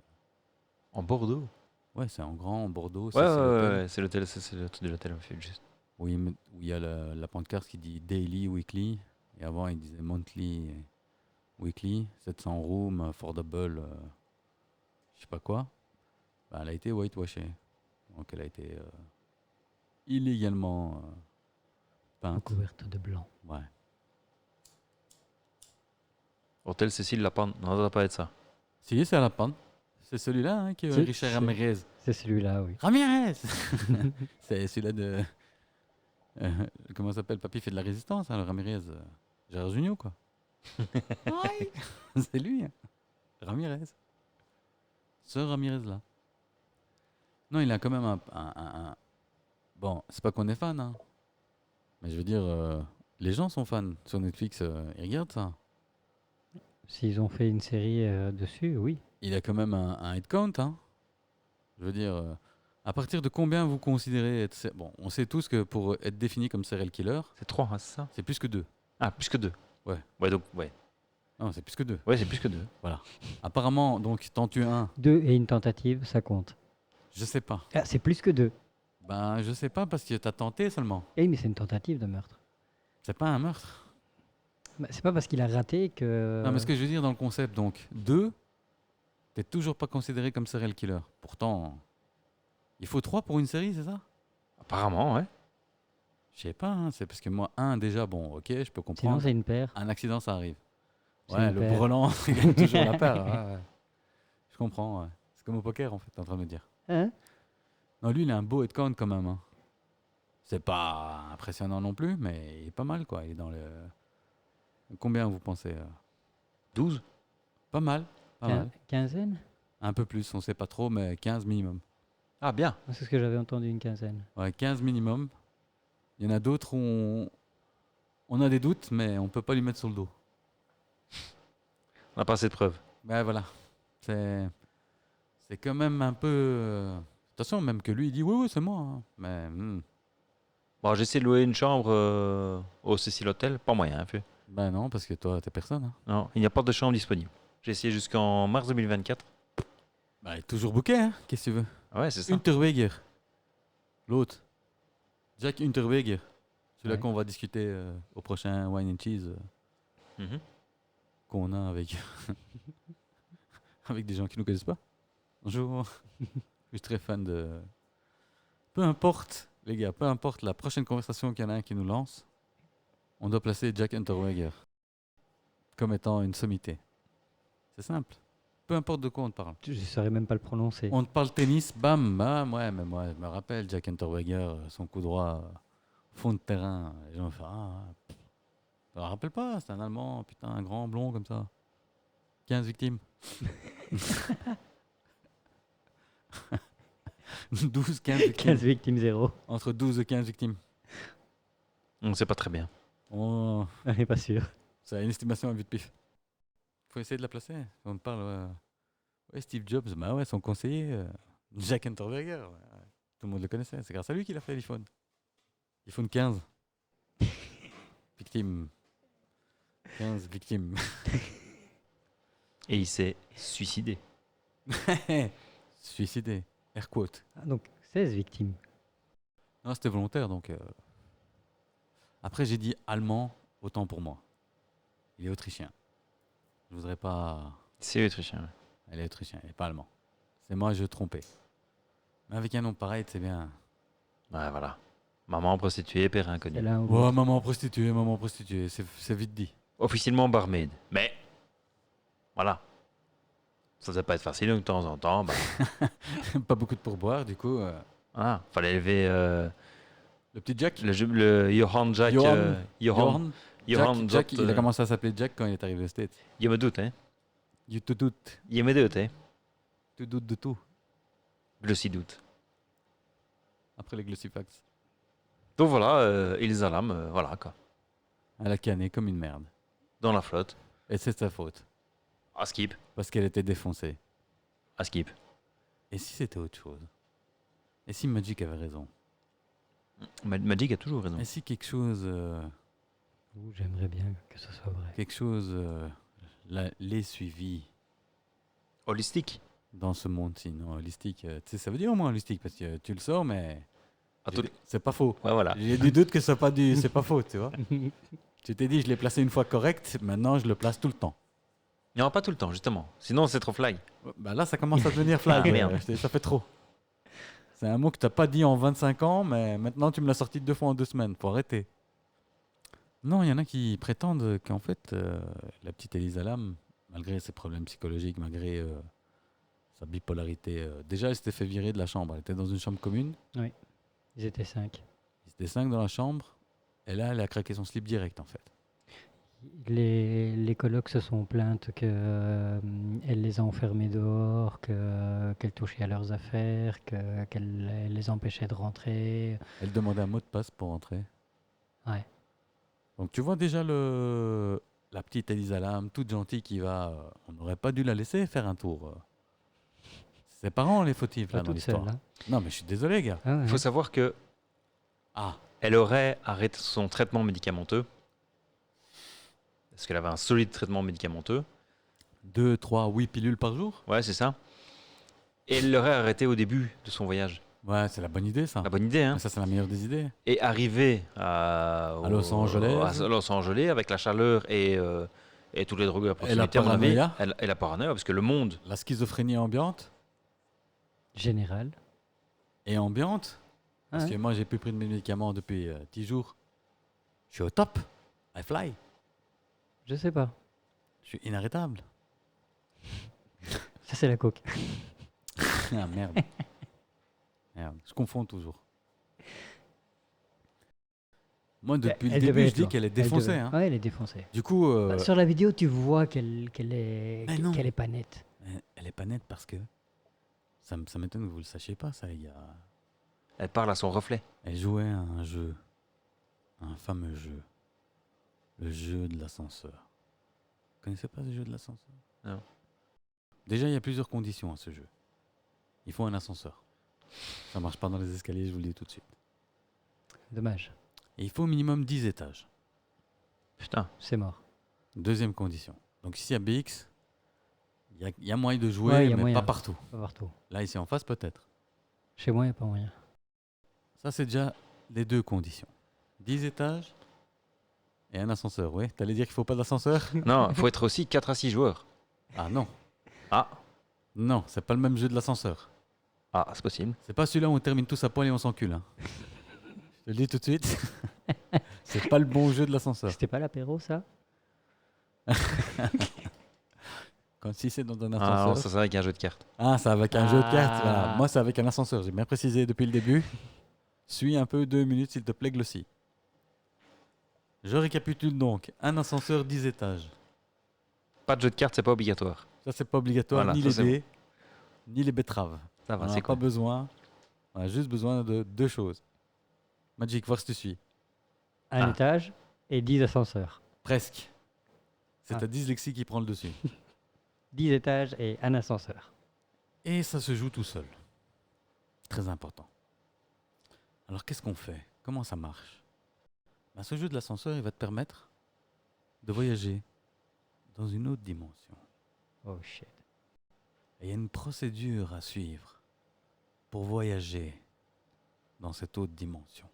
En Bordeaux? Ouais, c'est en grand en Bordeaux. Ouais, Cecil Hotel. ouais, c'est l'hôtel, c'est le truc de l'hôtel, fait juste. Où il y a la pancarte qui dit daily, weekly. Et avant, il disait monthly, weekly, 700 rooms, affordable, je sais pas quoi. Ben, elle a été whitewashée. Donc elle a été illégalement peinte. Recouverte de blanc. Ouais. Hôtel Cécile Lapin, non, ça doit pas être ça. Si, c'est à la pente. C'est celui-là hein, qui est C'est- Richard c'est- Ramirez. C'est celui-là, oui. Ramirez C'est celui-là de. Comment ça s'appelle? Papy fait de la résistance, hein, le Ramirez. Gérard Jugnot, quoi. Ouais. C'est lui, hein. Ramirez. Ce Ramirez-là. Non, il a quand même Bon, c'est pas qu'on est fan, hein. Mais je veux dire, les gens sont fans. Sur Netflix, ils regardent ça. S'ils ont fait une série dessus, oui. Il a quand même un head count, hein. Je veux dire, à partir de combien vous considérez être. Bon, on sait tous que pour être défini comme serial killer, C'est 3, hein, c'est ça? c'est plus que 2. Ah, plus que 2. Ouais. Ouais, donc, ouais. Non, c'est plus que 2. Ouais, c'est plus que 2. Apparemment, donc, t'en tues un, 2 et une tentative, ça compte. je sais pas. Ah, c'est plus que 2. Ben, je sais pas parce que t'as tenté seulement. Eh, mais c'est une tentative de meurtre. C'est pas un meurtre. Bah, c'est pas parce qu'il a raté que. Non, mais ce que je veux dire dans le concept, donc, 2, t'es toujours pas considéré comme serial killer. Pourtant, il faut 3 pour une série, c'est ça? Apparemment, ouais. Je sais pas, hein, c'est parce que moi, un déjà, bon, ok, je peux Sinon, comprendre. c'est une paire. Un accident, ça arrive. C'est Ouais, une le paire. brelan, il gagne toujours la paire. Ouais, ouais. Je comprends, ouais. C'est comme au poker, en fait, t'es en train de me dire. Hein? Non, lui, il a un beau headcount quand même. Hein. C'est pas impressionnant non plus, mais il est pas mal, quoi. Il est dans le. Combien vous pensez 12? Pas mal, pas mal. Quinzaine? Un peu plus, on sait pas trop, mais 15 minimum. Ah, bien. Ah, c'est ce que j'avais entendu, une quinzaine. Ouais, 15 minimum. Il y en a d'autres où on a des doutes, mais on peut pas lui mettre sur le dos. On n'a pas assez de preuves. Ben voilà. C'est quand même un peu. Attention, même que lui, il dit oui, oui, c'est moi. Hein. Mais. Bon, j'ai essayé de louer une chambre au Cécile Hotel. Pas moyen, hein, fait. Ben non, parce que toi, t'es personne. Hein. Non, il n'y a pas de chambre disponible. J'ai essayé jusqu'en mars 2024. Ben, il est toujours booké, hein. Qu'est-ce que tu veux? Ah ouais, c'est ça. Unterweger. L'autre. Jack Unterweger. Celui-là Ouais. qu'on va discuter au prochain Wine and Cheese Mhm. qu'on a avec, avec des gens qui nous connaissent pas. Bonjour. Je suis très fan de. Peu importe, les gars, peu importe la prochaine conversation qu'il y en a un qui nous lance, on doit placer Jack Unterweger comme étant une sommité. C'est simple. Peu importe de quoi on te parle. Je ne saurais même pas le prononcer. On te parle tennis, bam, bam, ouais, mais moi, je me rappelle Jack Unterweger, son coup droit, fond de terrain. Les gens me font je me rappelle pas, c'est un Allemand, putain, un grand blond comme ça. 15 victimes. 12, 15 victimes. 15 victimes, 0. Entre 12 et 15 victimes. On ne sait pas très bien. Oh, On n'est pas sûr. c'est une estimation à vue de pif. Faut essayer de la placer. On te parle, ouais, Steve Jobs, bah ouais, son conseiller, Jack Unterweger. Ouais. Tout le monde le connaissait. C'est grâce à lui qu'il a fait l'iPhone. iPhone 15. Victime. 15 victimes. Et il s'est suicidé. Suicidé. Air quote. Ah, donc 16 victimes. Non, c'était volontaire, donc. Après, j'ai dit allemand, autant pour moi. Il est autrichien. Je voudrais pas. C'est autrichien. Il est autrichien, il n'est pas allemand. C'est moi, je trompais. Mais avec un nom pareil, c'est bien. Ouais, voilà. Maman prostituée, père C'est inconnu. l'un ou Ouais, l'autre. maman prostituée, c'est vite dit. Officiellement barmaid. Mais, voilà. Ça ne devait pas être facile, donc de temps en temps, bah, Pas beaucoup de pourboire, du coup. voilà, fallait élever Le petit Jack. le Johan Jack. Johan. Johan Jack, Jot, il a commencé à s'appeler Jack quand il est arrivé au States. Je me doute, hein. You te doutes. Je me doute, hein. Tu doutes de tout. Je aussi doute. Après les Glossifax. Donc voilà, Ilse Alam, voilà quoi. Elle a canné comme une merde. Dans la flotte. Et c'est sa faute. À skip. Parce qu'elle était défoncée. À skip. Et si c'était autre chose? Et si Magic avait raison? Magic a toujours raison. Et si quelque chose, Ouh, j'aimerais bien que ce soit vrai. l'ait suivi Holistique. dans ce monde-ci? Non, holistique, tu sais, ça veut dire au moins holistique, parce que tu le sors, mais À tout- c'est pas faux. Ouais, voilà. J'ai des doutes que c'est pas faux, tu vois. Tu t'es dit, je l'ai placé une fois correct, maintenant je le place tout le temps. Non, pas tout le temps, justement. Sinon, c'est trop fly. Bah là, ça commence à devenir flag. Ah, merde. Ça fait trop. C'est un mot que t'as pas dit en 25 ans, mais maintenant tu me l'as sorti 2 fois en 2 semaines. Faut arrêter. Non, il y en a qui prétendent qu'en fait, la petite Elisa Lam, malgré ses problèmes psychologiques, malgré sa bipolarité, déjà elle s'était fait virer de la chambre. Elle était dans une chambre commune. Ils étaient 5. Ils étaient 5 dans la chambre. Et là, elle a craqué son slip direct, en fait. Les colocs se sont plaintes que elle les a enfermés dehors, qu'elle touchait à leurs affaires, qu'elle les empêchait de rentrer. Elle demandait un mot de passe pour entrer. Ouais. Donc tu vois déjà la petite Elisa Lam, toute gentille qui va... on n'aurait pas dû la laisser faire un tour. C'est ses parents les fautifs Pas là dans toute seule. l'histoire. Hein. Non mais je suis désolé gars. Ah ouais. Il faut savoir que Ah, elle aurait arrêté son traitement médicamenteux. Parce qu'elle avait un solide traitement médicamenteux. 2, 3, 8 pilules par jour? Ouais, c'est ça. Et elle l'aurait arrêté au début de son voyage. Ouais, c'est la bonne idée ça. La bonne idée, hein. Mais ça c'est la meilleure des idées. Et arrivé à Los Angeles. à Los Angeles, avec la chaleur et tous les drogues à proximité, à mon avis, paranoïa. et la paranoïa, parce que le monde, La schizophrénie ambiante Général. et ambiante. Parce Ah que ouais. moi j'ai plus pris de mes médicaments depuis 10 jours. Je suis au top. I fly. Je sais pas. Je suis inarrêtable. Ça, c'est la coke. Ah merde. Merde, je confonds toujours. Moi, depuis le Elle début, devait je être dis là. qu'elle est Elle défoncée. devait- Hein. Ouais, elle est défoncée. Du coup, Bah, sur la vidéo, tu vois qu'elle Mais non. est pas nette. elle est pas nette parce que ça m'étonne que vous le sachiez pas. Ça, elle parle à son reflet. elle jouait à un jeu, un fameux jeu, le jeu de l'ascenseur. Vous connaissez pas ce jeu de l'ascenseur? Non. Déjà, il y a plusieurs conditions à ce jeu. Il faut un ascenseur. Ça marche pas dans les escaliers, je vous le dis tout de suite. Dommage. Et il faut au minimum 10 étages. Putain. C'est mort. Deuxième condition. Donc ici à BX, il y a moyen de jouer, Ouais, il y a mais moyen. pas partout. Pas partout. Là, ici en face, peut-être. Chez moi, il n'y a pas moyen. Ça, c'est déjà les deux conditions. 10 étages et un ascenseur. Oui, t'allais dire qu'il faut pas d'ascenseur? Non, il faut être aussi 4 à 6 joueurs. Ah non. Ah, Non, c'est pas le même jeu de l'ascenseur. ah, c'est possible. C'est pas celui-là où on termine tous à poil et on s'encule. Hein. Je te le dis tout de suite. C'est pas le bon jeu de l'ascenseur. C'était pas l'apéro, ça? Quand si c'est dans un Ah, ascenseur. non, ça c'est avec un jeu de cartes. Ah, c'est avec un jeu de cartes. Voilà. Ah. Moi, c'est avec un ascenseur. J'ai bien précisé depuis le début. Suis un peu 2 minutes, s'il te plaît, Glossy. Je récapitule donc. Un ascenseur, 10 étages. Pas de jeu de cartes, c'est pas obligatoire. Ça, c'est pas obligatoire, Voilà, ni ça, les c'est dés, ni les betteraves. Ça On va, n'en c'est a pas quoi besoin. On a juste besoin de 2 choses. Magic, voir si tu suis. Un Ah. étage et 10 ascenseurs. Presque. C'est Ah. ta dyslexie qui prend le dessus. 10 étages et un ascenseur. Et ça se joue tout seul. Très important. Alors, qu'est-ce qu'on fait? Comment ça marche? Ben, ce jeu de l'ascenseur, il va te permettre de voyager dans une autre dimension. Oh shit. Et il y a une procédure à suivre pour voyager dans cette autre dimension.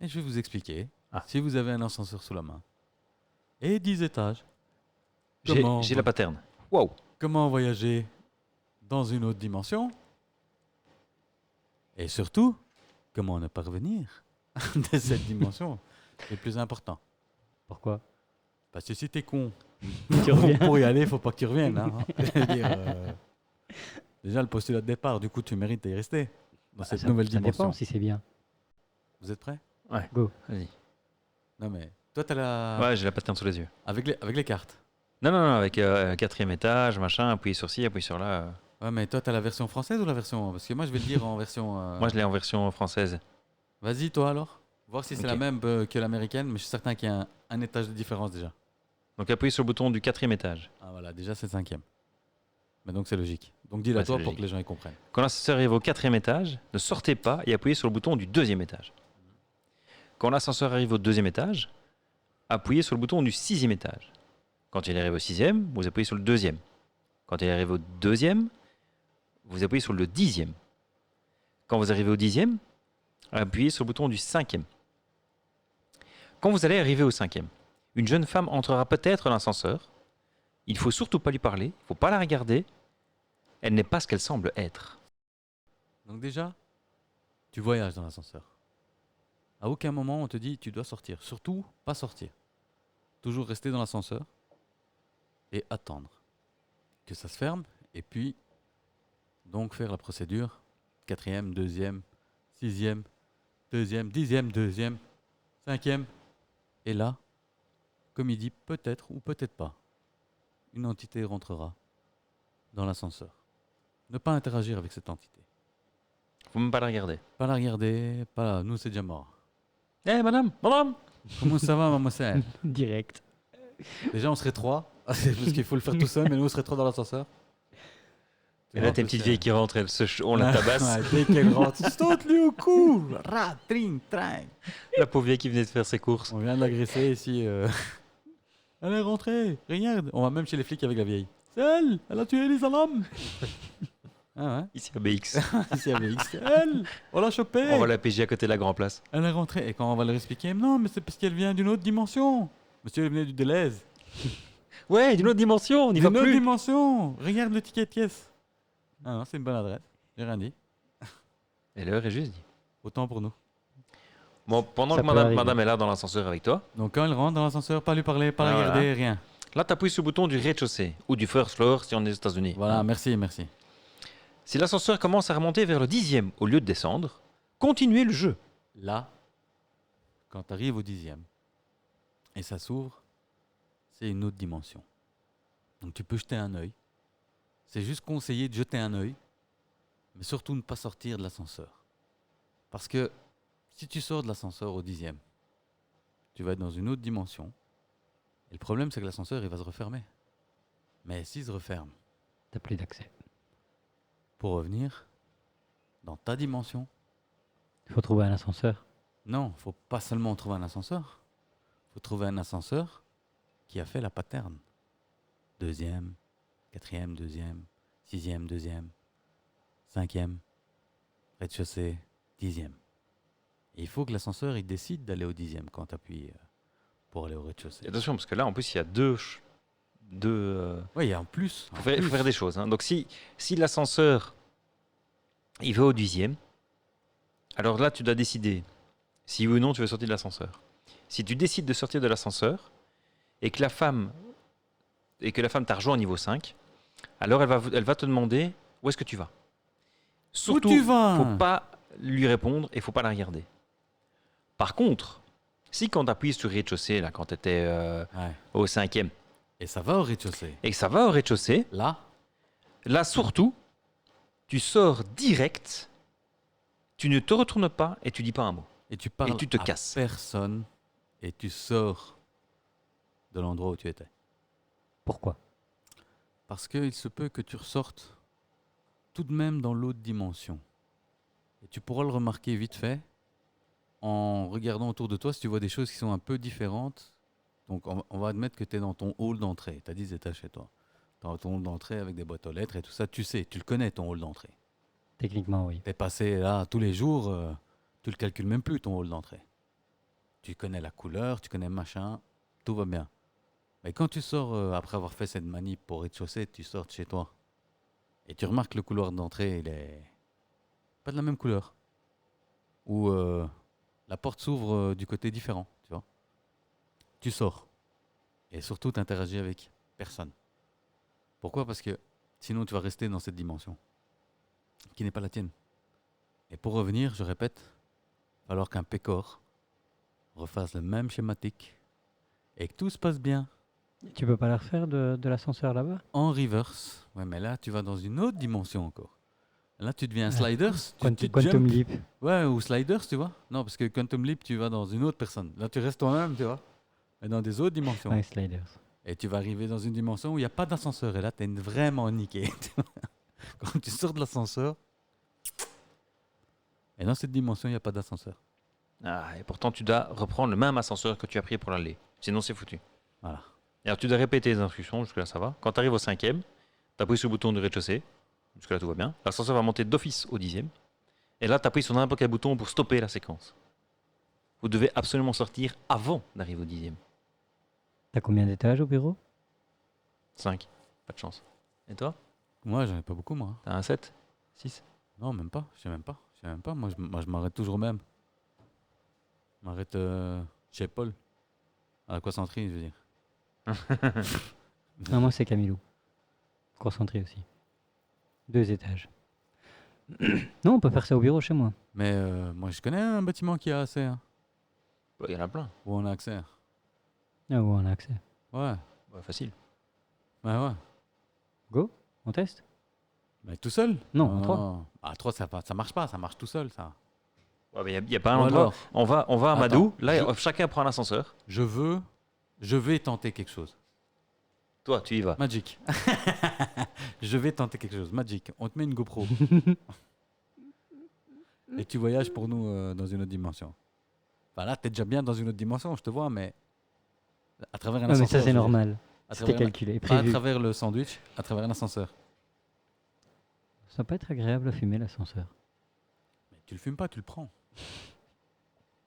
Et je vais vous expliquer. Ah. Si vous avez un ascenseur sous la main, et 10 étages. J'ai Comment, j'ai la paterne. Waouh. comment voyager dans une autre dimension? Et surtout, comment ne pas revenir de cette dimension? C'est le plus important. Pourquoi? Parce que si t'es con, Tu reviens. pour y aller, faut pas que tu reviennes. Hein. Je veux dire, déjà, le postulat de départ, du coup, tu mérites d'y rester dans cette nouvelle Ça dimension. dépend si c'est bien. Vous êtes prêts? Go. Vas-y. Non, mais toi, t'as la. Ouais, j'ai la paterne sous les yeux. Avec les cartes. Non, avec 4e étage, machin, appuyer sur ci, appuyer sur là. Ouais, mais toi, t'as la version française ou la version. Parce que moi, je vais le dire en version. Moi, je l'ai en version française. Vas-y, toi alors. Voir si c'est Ok. la même que l'américaine, mais je suis certain qu'il y a un étage de différence déjà. Donc, appuyer sur le bouton du 4e étage. Ah voilà, déjà c'est le 5e. Mais donc c'est logique. Donc dis-le Ouais, toi c'est pour logique. que les gens y comprennent. Quand l'ascenseur arrive au 4e étage, ne sortez pas et appuyez sur le bouton du 2e étage. Quand l'ascenseur arrive au 2e étage, appuyez sur le bouton du 6e étage. Quand il arrive au 6e, vous appuyez sur le 2e. Quand il arrive au 2e, vous appuyez sur le 10e. Quand vous arrivez au 10e, appuyez sur le bouton du 5e. Quand vous allez arriver au 5e, une jeune femme entrera peut-être dans l'ascenseur. Il ne faut surtout pas lui parler, il ne faut pas la regarder. Elle n'est pas ce qu'elle semble être. Donc déjà, tu voyages dans l'ascenseur. À aucun moment on te dit tu dois sortir. Surtout pas sortir. Toujours rester dans l'ascenseur et attendre que ça se ferme et puis donc faire la procédure 4e, 2e, 6e, 2e, 10e, 2e, 5e. Et là, comme il dit, peut-être ou peut-être pas, une entité rentrera dans l'ascenseur. Ne pas interagir avec cette entité. Faut même pas la regarder. Pas la regarder, pas la... Nous, c'est déjà mort. Eh madame, Comment ça va, mademoiselle? Direct. Déjà, on serait trois. Parce qu'il faut le faire tout seul, mais nous, on serait trois dans l'ascenseur. Et là, t'as une petite vieille qui rentre, on la tabasse. Ouais, dès qu'elle rentre, saute-lui au cou. Rat, tring, tring. La pauvre vieille qui venait de faire ses courses. On vient de l'agresser ici. Elle est rentrée, regarde. On va même chez les flics avec la vieille. C'est elle, elle a tué les alarmes. Ah Ici à BX. ouais, ici avec X. Elle, on l'a chopée. On va la PJ à côté de la Grand Place. Elle est rentrée. Et quand on va leur expliquer, non, mais c'est parce qu'elle vient d'une autre dimension. Monsieur, elle venait du Deleuze. Ouais, d'une autre dimension, on n'y va D'une autre plus. dimension. Regarde le ticket de caisse. Ah non, c'est une bonne adresse. J'ai rien dit. Et l'heure est juste dit. Autant pour nous. Bon, pendant Ça que peut arriver. madame est là dans l'ascenseur avec toi, Donc quand elle rentre dans l'ascenseur, pas lui parler, pas la Ah, voilà. regarder, rien. là, tu appuies sur le bouton du rez-de-chaussée ou du first floor si on est aux États-Unis. Voilà, merci, merci. Si l'ascenseur commence à remonter vers le 10e au lieu de descendre, continuez le jeu. Là, quand tu arrives au 10e et ça s'ouvre, c'est une autre dimension. Donc tu peux jeter un œil. C'est juste conseillé de jeter un œil, mais surtout ne pas sortir de l'ascenseur. Parce que si tu sors de l'ascenseur au 10e, tu vas être dans une autre dimension. Et le problème, c'est que l'ascenseur, il va se refermer. Mais s'il se referme, T'as plus d'accès. pour revenir dans ta dimension, Il faut trouver un ascenseur. non, faut pas seulement trouver un ascenseur. Faut trouver un ascenseur qui a fait la pattern. 2e, 4e, 2e, 6e, 2e, 5e, rez-de-chaussée, 10e. Et il faut que l'ascenseur il décide d'aller au 10e quand tu appuies pour aller au rez-de-chaussée. Et attention, parce que là, en plus, il y a deux. Oui, il y a en plus. Faut faire des choses. Hein. Donc, si l'ascenseur il va au 10e, alors là, tu dois décider si oui ou non tu veux sortir de l'ascenseur. Si tu décides de sortir de l'ascenseur et que la femme t'a rejoint au niveau 5, alors elle va te demander où est-ce que tu vas. Surtout, Où tu vas? faut pas lui répondre et faut pas la regarder. Par contre, si quand tu appuies sur rez-de-chaussée, là, quand tu étais Ouais. au 5e, Et ça va au rez-de-chaussée. et que ça va au rez-de-chaussée, là surtout, tu sors direct, tu ne te retournes pas et tu dis pas un mot. Et tu parles tu te à casses. personne et tu sors de l'endroit où tu étais. Pourquoi? Parce qu'il se peut que tu ressortes tout de même dans l'autre dimension. Et tu pourras le remarquer vite fait en regardant autour de toi si tu vois des choses qui sont un peu différentes. Donc on va admettre que tu es dans ton hall d'entrée. Tu as 10 étages chez toi. Tu as ton hall d'entrée avec des boîtes aux lettres et tout ça. Tu sais, tu le connais ton hall d'entrée. Techniquement, oui. Tu es passé là tous les jours, tu le calcules même plus ton hall d'entrée. Tu connais la couleur, tu connais machin, tout va bien. Mais quand tu sors, après avoir fait cette manip pour rez-de-chaussée, tu sors de chez toi. Et tu remarques que le couloir d'entrée, il est pas de la même couleur. Ou la porte s'ouvre du côté différent, tu vois. Tu sors. Et surtout, tu interagis avec personne. Pourquoi? Parce que sinon, tu vas rester dans cette dimension qui n'est pas la tienne. Et pour revenir, je répète, il va falloir qu'un pécor refasse le même schématique et que tout se passe bien Tu peux pas la refaire de l'ascenseur là-bas? en reverse. Ouais, mais là, tu vas dans une autre dimension encore. Là, tu deviens Ah, sliders, tu Quantum jump. Leap. Ouais, ou sliders, tu vois. Non, parce que Quantum Leap, tu vas dans une autre personne. Là, tu restes toi-même, tu vois. Et dans des autres dimensions. Ouais, Sliders. Et tu vas arriver dans une dimension où il n'y a pas d'ascenseur. Et là, tu es vraiment niqué. Quand tu sors de l'ascenseur, et dans cette dimension, il n'y a pas d'ascenseur. Ah, et pourtant, tu dois reprendre le même ascenseur que tu as pris pour l'aller. Sinon, c'est foutu. Voilà. Et alors, tu dois répéter les instructions. Jusque-là, ça va. Quand tu arrives au 5e, tu appuies sur le bouton du rez-de-chaussée. Jusque-là, tout va bien. L'ascenseur va monter d'office au 10e. Et là, tu appuies sur n'importe quel bouton pour stopper la séquence. Vous devez absolument sortir avant d'arriver au 10e. T'as combien d'étages au bureau? 5. Pas de chance. Et toi? Moi, j'en ai pas beaucoup, moi. T'as un 7? 6? Non, même pas. Je sais même pas. Je sais même pas. Moi, je m'arrête toujours au même. Je m'arrête chez Paul. À la Coissanterie, je veux dire. Non, moi c'est Camilou. Concentré aussi. 2 étages. Non, on peut faire ça au bureau chez moi. Mais moi, je connais un bâtiment qui a accès. Hein, Il y en a plein. où on a accès. Ah, où on a accès. Ouais. Ouais, facile. Ouais. Go, on teste? Mais tout seul? Non, à 3. À 3, ça marche pas. Ça marche tout seul, ça. Ouais, mais il y a pas un Ou endroit. alors, On va à Attends, Madou. Là, chacun prend l'ascenseur. je vais tenter quelque chose. Toi, tu y vas. Magic. Je vais tenter quelque chose. Magic. On te met une GoPro. Et tu voyages pour nous dans une autre dimension. Enfin là, t'es déjà bien dans une autre dimension, je te vois, mais à travers un Non, mais ascenseur. ça c'est je veux dire. normal. À C'était travers un- calculé, Pas à prévu. travers le sandwich, à travers un ascenseur. Ça va pas être agréable à fumer l'ascenseur. Mais tu le fumes pas, tu le prends.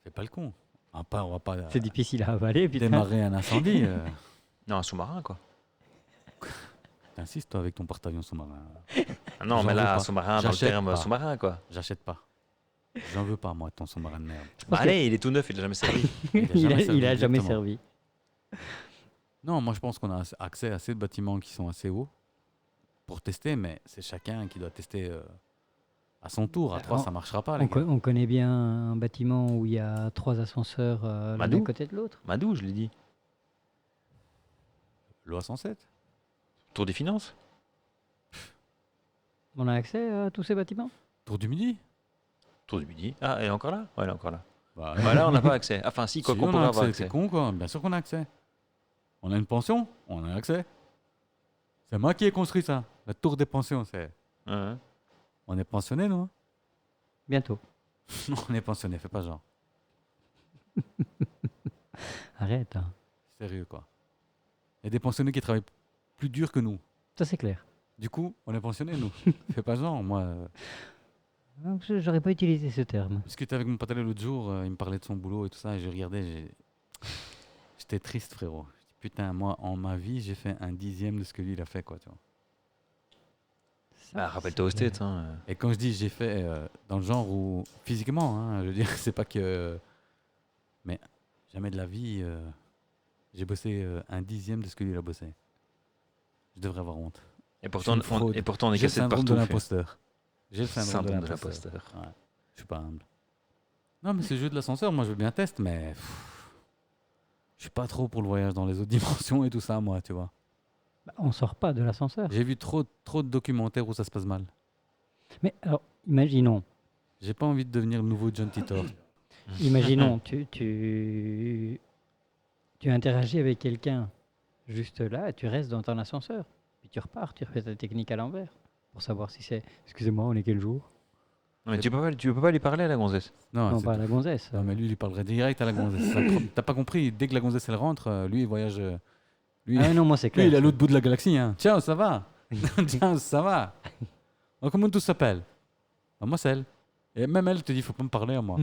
Fais pas le con. On va pas C'est difficile à avaler, putain. démarrer un incendie. Non, un sous-marin, quoi. T'insistes, toi, avec ton porte-avions sous-marin. Ah non, J'en mais veux là, pas. un sous-marin, dans le J'achète terme pas. sous-marin, quoi. J'achète pas. J'en veux pas, moi, ton sous-marin de merde. Je pense Allez, il est tout neuf, il n'a jamais servi. il a jamais exactement. servi. Non, moi, je pense qu'on a accès à assez de bâtiments qui sont assez hauts pour tester, mais c'est chacun qui doit tester à son tour. À 3, ça marchera pas, les gars. On connaît bien un bâtiment où il y a 3 ascenseurs l'un Madou. à côté de l'autre. Madou, je l'ai dit. Loi 107. Tour des finances. On a accès à tous ces bâtiments? Tour du Midi. Tour du midi. Ah, elle est encore là? Ouais, elle est encore là. Bah, Ouais, là, on n'a pas accès. Enfin, si, quoi si, qu'on on pourrait a avoir accès. accès. C'est con, quoi. Bien sûr qu'on a accès. On a une pension, on a accès. C'est moi qui ai construit ça. La tour des pensions, c'est. Ouais. On est pensionné, nous. Hein. Bientôt. Non, on est pensionné, fais pas genre. Arrête. Hein. Sérieux, quoi. Il y a des pensionnés qui travaillent plus dur que nous. Ça c'est clair. Du coup, on est pensionné, nous. Fais pas genre, moi. J'aurais pas utilisé ce terme. Je discutais avec mon patron l'autre jour, il me parlait de son boulot et tout ça, et je regardais, j'étais triste, frérot. Je dis, putain, moi, en ma vie, j'ai fait un 10e de ce que lui, il a fait, quoi, tu vois. Bah, rappelle-toi au States, hein. Et quand je dis j'ai fait, dans le genre où, physiquement, hein, je veux dire, c'est pas que... mais jamais de la vie, j'ai bossé un 10e de ce que lui, il a bossé. Je devrais avoir honte. Et pourtant, une fraude. on est J'ai le cassé de syndrome de partout. l'imposteur. J'ai le syndrome de Syndrome de l'imposteur. l'imposteur. Ouais. Je suis pas humble. Non, mais c'est le jeu de l'ascenseur, moi je veux bien tester, mais je suis pas trop pour le voyage dans les autres dimensions et tout ça, moi, tu vois. Bah, on sort pas de l'ascenseur. J'ai vu trop de documentaires où ça se passe mal. Mais alors, imaginons. J'ai pas envie de devenir le nouveau John Titor. Imaginons, tu interagis avec quelqu'un juste là, tu restes dans ton ascenseur, puis tu repars, tu refais ta technique à l'envers pour savoir si c'est. Excusez-moi, on est quel jour? Non, mais tu peux pas lui parler à la gonzesse. Non, Non, c'est- pas à la gonzesse. non, mais lui, il lui parlerait direct à la gonzesse. T'as pas compris, dès que la gonzesse elle rentre, lui il voyage. Lui, Ah non, moi c'est lui, clair. il est à l'autre bout de la galaxie. Hein. Ciao, ça va? Ciao, ça va? Oh, comment tout s'appelle? Ah, moi, c'est elle. Et même elle te dit, faut pas me parler à moi.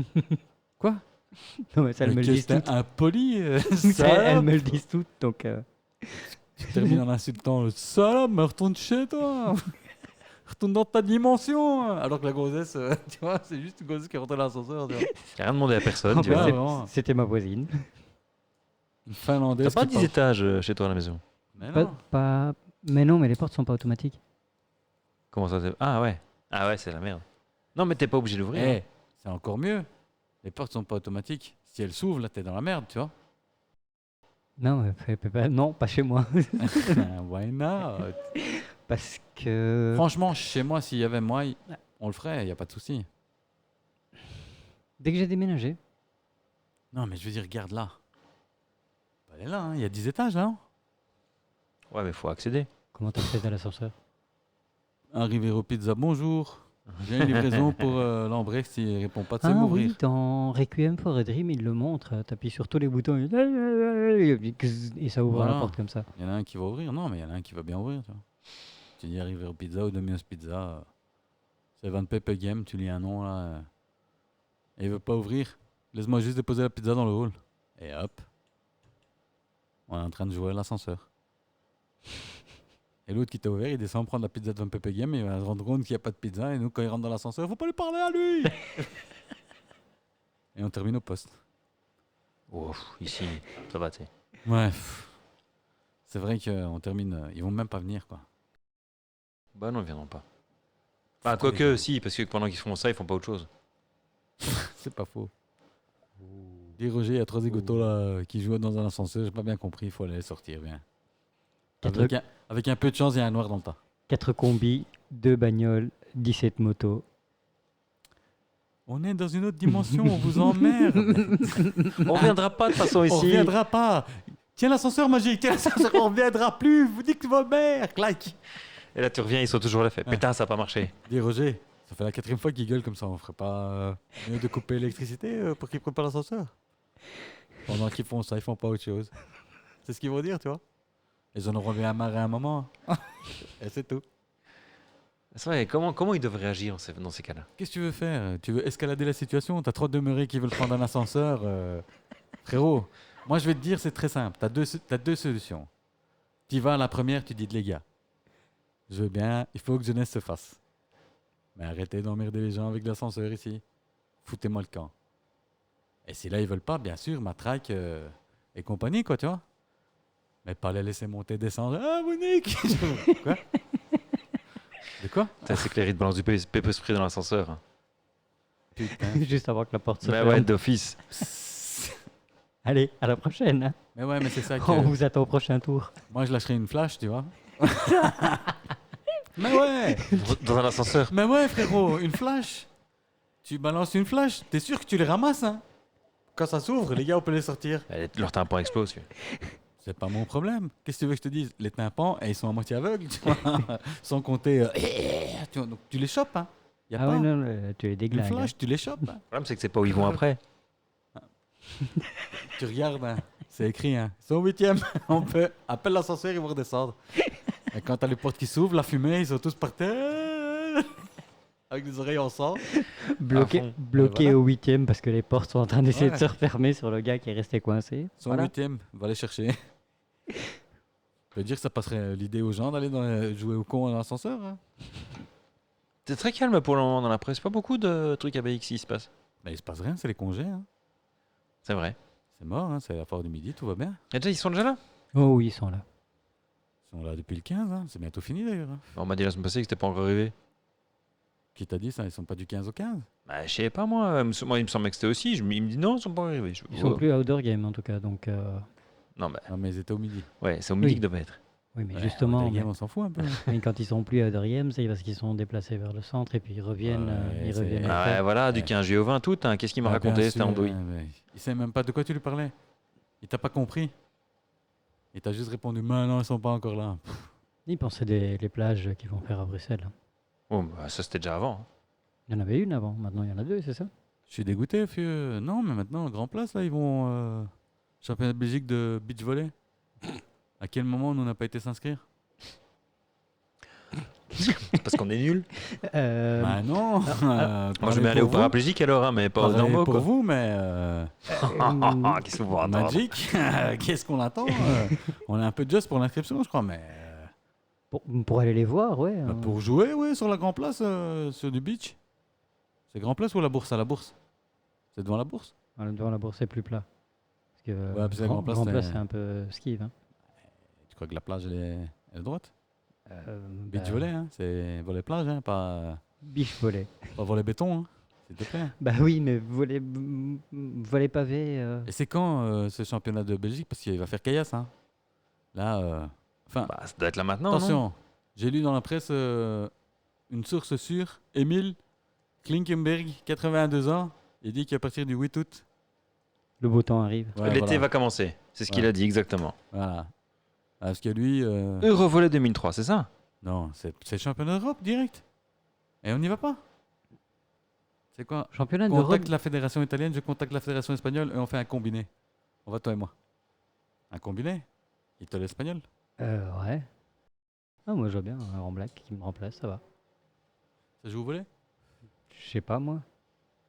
Quoi? Non, mais ça, elles me le disent C'était toutes. impoli. Ça, elles me le disent toutes, donc. Tu termines en insultant le salope, mais retourne chez toi. Retourne dans ta dimension. Alors que la grossesse, tu vois, c'est juste une grossesse qui rentre dans l'ascenseur. Tu vois. J'ai rien demandé à personne, tu Ouais, vois. vraiment. C'était ma voisine. Une finlandaise. T'as pas qui 10 étages chez toi à la maison? Mais Pas, non. mais non, mais les portes sont pas automatiques. Comment ça Ah ouais. Ah ouais, c'est la merde. Non, mais t'es pas obligé d'ouvrir. Eh, hein. c'est encore mieux. Les portes sont pas automatiques. Si elles s'ouvrent, là, t'es dans la merde, tu vois. Non, non, pas chez moi. Why not? Parce que Franchement, chez moi, s'il y avait moi, on le ferait, il n'y a pas de souci. dès que j'ai déménagé, Non, mais je veux dire, regarde là. Elle est là, hein, il y a 10 étages là. Hein. Ouais, mais faut accéder. comment t'accèdes à l'ascenseur? Arrivé au pizza, bonjour. J'ai une livraison pour l'Ambrecht, s'il répond pas, de Ah m'ouvrir. oui, dans Requiem for a Dream, il le montre. T'appuies sur tous les boutons et ça ouvre Voilà. la porte comme ça. Il y en a un qui va ouvrir. Non, mais il y en a un qui va bien ouvrir. Tu vois. Tu dis arrivé au pizza ou Domino's Pizza. C'est Van Pepe Game, tu lis un nom là. Et il veut pas ouvrir. Laisse-moi juste déposer la pizza dans le hall. Et hop. On est en train de jouer à l'ascenseur. Et l'autre qui t'a ouvert, il descend prendre la pizza de Van Pepe Game et il va se rendre compte qu'il n'y a pas de pizza. Et nous, quand il rentre dans l'ascenseur, faut pas lui parler à lui. Et on termine au poste. Ouf, ici, ça va, tu sais. Bref. C'est vrai qu'on termine. Ils vont même pas venir, quoi. Bah non, ils viendront pas. Bah, Putain, quoique, si, parce que pendant qu'ils font ça, ils font pas autre chose. C'est pas faux. Dis Roger, il y a 3 zigotos là qui jouent dans un ascenseur. J'ai pas bien compris. Il faut aller les sortir, bien. Avec un peu de chance, il y a un noir dans le tas. 4 combis, 2 bagnoles, 17 motos. On est dans une autre dimension, on vous emmerde. On reviendra pas de toute façon On ici. reviendra pas. Tiens l'ascenseur magique, tiens l'ascenseur, on reviendra plus. Vous dites que vos mères, clac. Et là, tu reviens, ils sont toujours là. Fait, Ouais. putain, ça a pas marché. Dis Roger, ça fait la 4e fois qu'ils gueulent comme ça. On ferait pas mieux de couper l'électricité pour qu'ils prennent pas l'ascenseur. Pendant qu'ils font ça, ils font pas autre chose. C'est ce qu'ils vont dire, tu vois. Ils en auront bien marre à un moment. Et c'est tout. C'est vrai, comment ils doivent réagir dans ces cas-là? Qu'est-ce que tu veux faire? Tu veux escalader la situation? T'as 3 demeurés qui veulent prendre un ascenseur. Frérot, moi je vais te dire, c'est très simple. T'as deux solutions. Tu vas à la première, tu dis les gars, je veux bien, il faut que jeunesse se fasse. Mais arrêtez d'emmerder les gens avec l'ascenseur ici. Foutez-moi le camp. Et si là ils veulent pas, bien sûr, matraque et compagnie, quoi, tu vois. Mais pas les laisser monter, descendre. Ah, vous nique! Quoi? De quoi? Putain, c'est que les rides balancent du pepper spray dans l'ascenseur. Putain. Juste avant que la porte se Bah ferme. ouais, d'office. Allez, à la prochaine. Hein. Mais ouais, mais c'est ça que... On vous attend au prochain tour. Moi, je lâcherais une flash, tu vois. Mais ouais! Dans un ascenseur. Mais ouais, frérot, une flash. Tu balances une flash, t'es sûr que tu les ramasses, hein? Quand ça s'ouvre, les gars, on peut les sortir. Leur tympan explose. C'est pas mon problème. Qu'est-ce que tu veux que je te dise? Les tympans, ils sont à moitié aveugles, tu vois. Sans compter... tu vois, donc tu les chopes, hein? Y a Ah pas ouais, non, tu es une déglingue. flash, tu les chopes. Hein? Le problème, c'est que c'est pas où ils vont après. Tu regardes, hein? C'est écrit, hein? Ils sont au 8e. On peut... Appelle l'ascenseur, ils vont redescendre. Et quand t'as les portes qui s'ouvrent, la fumée, ils sont tous par terre. Avec des oreilles en sang. Bloqué, À fond. bloqué Voilà. au 8e parce que les portes sont en train d'essayer Ouais. de se refermer sur le gars qui est resté coincé. Ils sont Voilà. au 8e, va les chercher. Je veux dire que ça passerait l'idée aux gens d'aller jouer au con dans l'ascenseur. Hein? C'est très calme pour le moment dans la presse. Pas beaucoup de trucs à BX qui se passent. Mais il se passe rien, c'est les congés. Hein? C'est vrai. C'est mort, hein? C'est la foire du midi, tout va bien. Et déjà, ils sont déjà là. Oh oui, ils sont là. Ils sont là depuis le 15, hein? C'est bientôt fini d'ailleurs. Hein? On m'a dit la semaine passée que c'était pas encore arrivé. Qui t'a dit ça? Ils sont pas du 15 au 15? Bah, je sais pas, moi. Moi, il me semblait que c'était aussi. Il me dit non, ils sont pas arrivés. Ils sont Oh. plus outdoor game en tout cas. Donc, Non, bah, Non, mais ils étaient au midi. ouais, c'est au midi Oui. qu'ils doivent être. oui, mais Ouais, justement, les gars, on s'en fout un peu. mais quand ils sont plus outdoor game, c'est parce qu'ils sont déplacés vers le centre et puis ils reviennent. Ouais, ils c'est- reviennent Ah après. ouais, voilà, du Ouais. 15 juillet au 20 août. Hein. Qu'est-ce qu'il m'a Ah, raconté, bien c'était sûr, andouille. hein, mais il sait même pas de quoi tu lui parlais. Il t'a pas compris. Il t'a juste répondu, mais non, ils sont pas encore là. Ils pensaient les plages qu'ils vont faire à Bruxelles. Oh, bah, ça, c'était déjà avant. Hein. Il y en avait une avant, maintenant il y en a deux, c'est ça? Je suis dégoûté, vieux. Non, mais maintenant, Grand Place, là, ils vont... championnat de Belgique de beach volley. À quel moment nous, on n'a pas été s'inscrire? C'est parce qu'on est nul. Bah non. Moi, je vais aller au paraplégique alors, hein, mais pas au normaux. pour Quoi. vous, mais Qu'est-ce qu'on va entendre? Magic, qu'est-ce qu'on attend On a un peu de just pour l'inscription, je crois, mais Pour aller les voir, ouais. bah, pour jouer, ouais, sur la Grand Place, sur du beach. C'est Grand Place ou la Bourse? À la Bourse. C'est devant la Bourse? Devant la bourse, c'est plus plat. Parce que Ouais, parce que la Grand Place, c'est un peu skive. Hein. Tu crois que la plage, elle est droite? Beach Bah, volley, hein, c'est volley plage, hein, Beach volley. pas volley béton, hein, s'il te plaît. Bah oui, mais volley pavé. Et c'est quand ce championnat de Belgique? Parce qu'il va faire caillasse, hein. Là, enfin, Bah, ça doit être là maintenant, non? attention, j'ai lu dans la presse une source sûre, Emile Klinkenberg, 82 ans, il dit qu'à partir du 8 août, Le beau temps arrive. ouais, L'été voilà, va commencer. C'est ce qu'il Ouais. a dit exactement. voilà. Parce que lui, Eurovolley 2003, c'est ça? non, c'est le championnat d'Europe direct. Et on n'y va pas. C'est quoi? Championnat d'Europe. Contacte la fédération italienne, je contacte la fédération espagnole et on fait un combiné. On va toi et moi. Un combiné? Il te l'espagnol? Ouais. Ah, moi, je vois bien un en black qui me remplace, ça va. Ça joue au volley? Je sais pas, moi.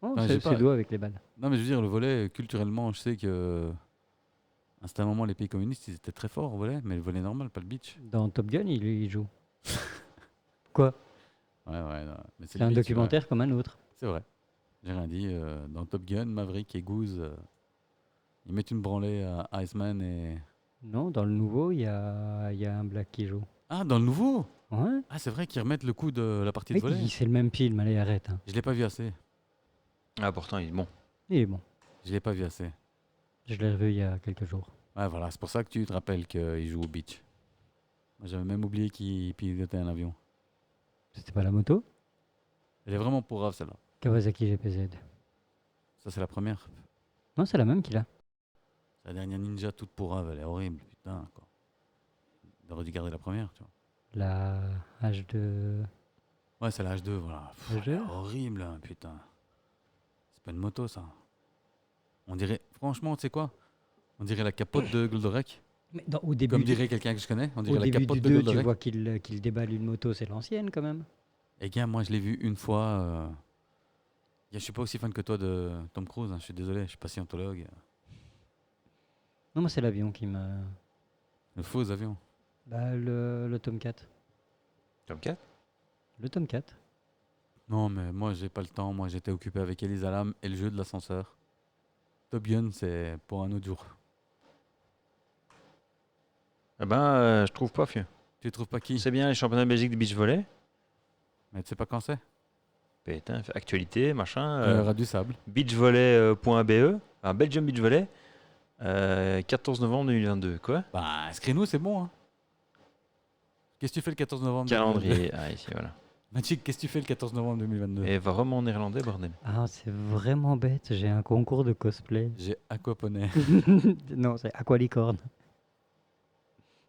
Oh, Enfin, je sais c'est pas. doigt avec les balles. Non, mais je veux dire, le volley, culturellement, je sais que. À un certain moment, les pays communistes, ils étaient très forts au volley, mais le volley normal, pas le beach. Dans Top Gun, il joue. Quoi? Ouais, ouais, non, mais C'est le un beach, documentaire comme un autre. ouais. C'est vrai. J'ai rien dit. Dans Top Gun, Maverick et Goose, ils mettent une branlée à Iceman et. Non, dans le nouveau, il y a un black qui joue. Ah, dans le nouveau? Ouais. Ah, c'est vrai qu'ils remettent le coup de la partie de Mec, volley. c'est le même film, allez, arrête. Hein. Je l'ai pas vu assez. Ah, pourtant, il est bon. Il est bon. Je l'ai pas vu assez. Je l'ai revu il y a quelques jours. Ouais, voilà, c'est pour ça que tu te rappelles qu'il joue au beach. Moi, j'avais même oublié qu'il pilotait un avion. C'était pas la moto? Elle est vraiment pourrave, celle-là. Kawasaki GPZ. Ça, c'est la première. Non, c'est la même qu'il a. La dernière Ninja, toute pourrave, elle est horrible, putain, quoi. Il aurait dû garder la première, tu vois. La H2. Ouais, c'est la H2, voilà. Pff, H2? elle est horrible, hein, putain. C'est pas une moto, ça. On dirait, franchement, tu sais quoi? On dirait la capote de Goldorak. Mais au début, Comme dirait quelqu'un que je connais, on au dirait la début capote du de 2, tu Goldorak. vois qu'il déballe une moto, c'est l'ancienne quand même. Et gars, moi, je l'ai vu une fois. Je suis pas aussi fan que toi de Tom Cruise, hein, je suis désolé, je suis pas scientologue. Non, moi, c'est l'avion qui me. Le faux avion. Bah, le Tomcat. Tom 4? Le Tomcat. Non, mais moi, j'ai pas le temps. Moi, j'étais occupé avec Elisa Lam et le jeu de l'ascenseur. Top Gun, c'est pour un autre jour. Eh ben, je trouve pas, fieu. Tu trouves pas qui? C'est bien les championnats de Belgique de beach volley. Mais tu sais pas quand c'est? Putain, actualité, machin. Il y aura du sable. Beachvolley.be, Belgium Beach Volley, 14 novembre 2022. Quoi? Bah, inscris-nous, c'est bon. Hein. Qu'est-ce que tu fais le 14 novembre 2022? Calendrier. Ah, ici, voilà. Magic, qu'est-ce que tu fais le 14 novembre 2022? Et vraiment en néerlandais, bordel. Ah, c'est vraiment bête, j'ai un concours de cosplay. J'ai aquaponé. Non, c'est Aqualicorne.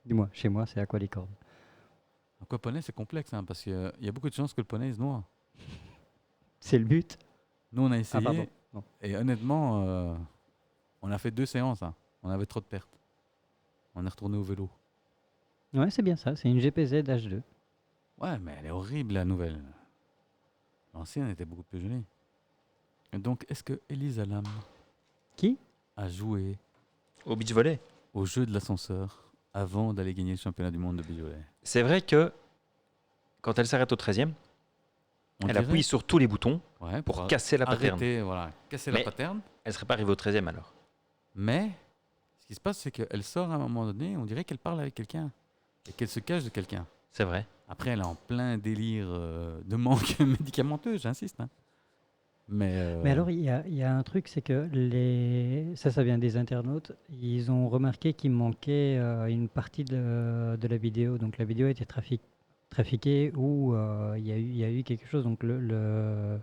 Dis-moi, chez moi, c'est Aqualicorne. Aquaponé, c'est complexe, hein, parce qu'il y a beaucoup de chances que le poney il se noie. C'est le but. Nous, on a essayé, pardon. Non. et honnêtement, on a fait 2 séances. Hein. On avait trop de pertes. On est retourné au vélo. Ouais, c'est bien ça, c'est une GPZ H2. Ouais, mais elle est horrible, la nouvelle. L'ancienne était beaucoup plus jolie. Et donc, est-ce que Elisa Lam Qui? a joué Au beach volley. au jeu de l'ascenseur avant d'aller gagner le championnat du monde de beach volley? C'est vrai que quand elle s'arrête au 13e, On elle dirait- appuie sur tous les boutons Ouais, pour casser la pattern. arrêter, voilà, casser Mais- la pattern. Elle serait pas arrivée au 13e alors. Mais ce qui se passe, c'est qu'elle sort à un moment donné, on dirait qu'elle parle avec quelqu'un et qu'elle se cache de quelqu'un. C'est vrai. Après, elle est en plein délire de manque médicamenteux, j'insiste. Hein. Mais alors, il y a un truc, c'est que ça vient des internautes. Ils ont remarqué qu'il manquait une partie de la vidéo. Donc la vidéo a été trafiquée ou il y a eu quelque chose. Donc le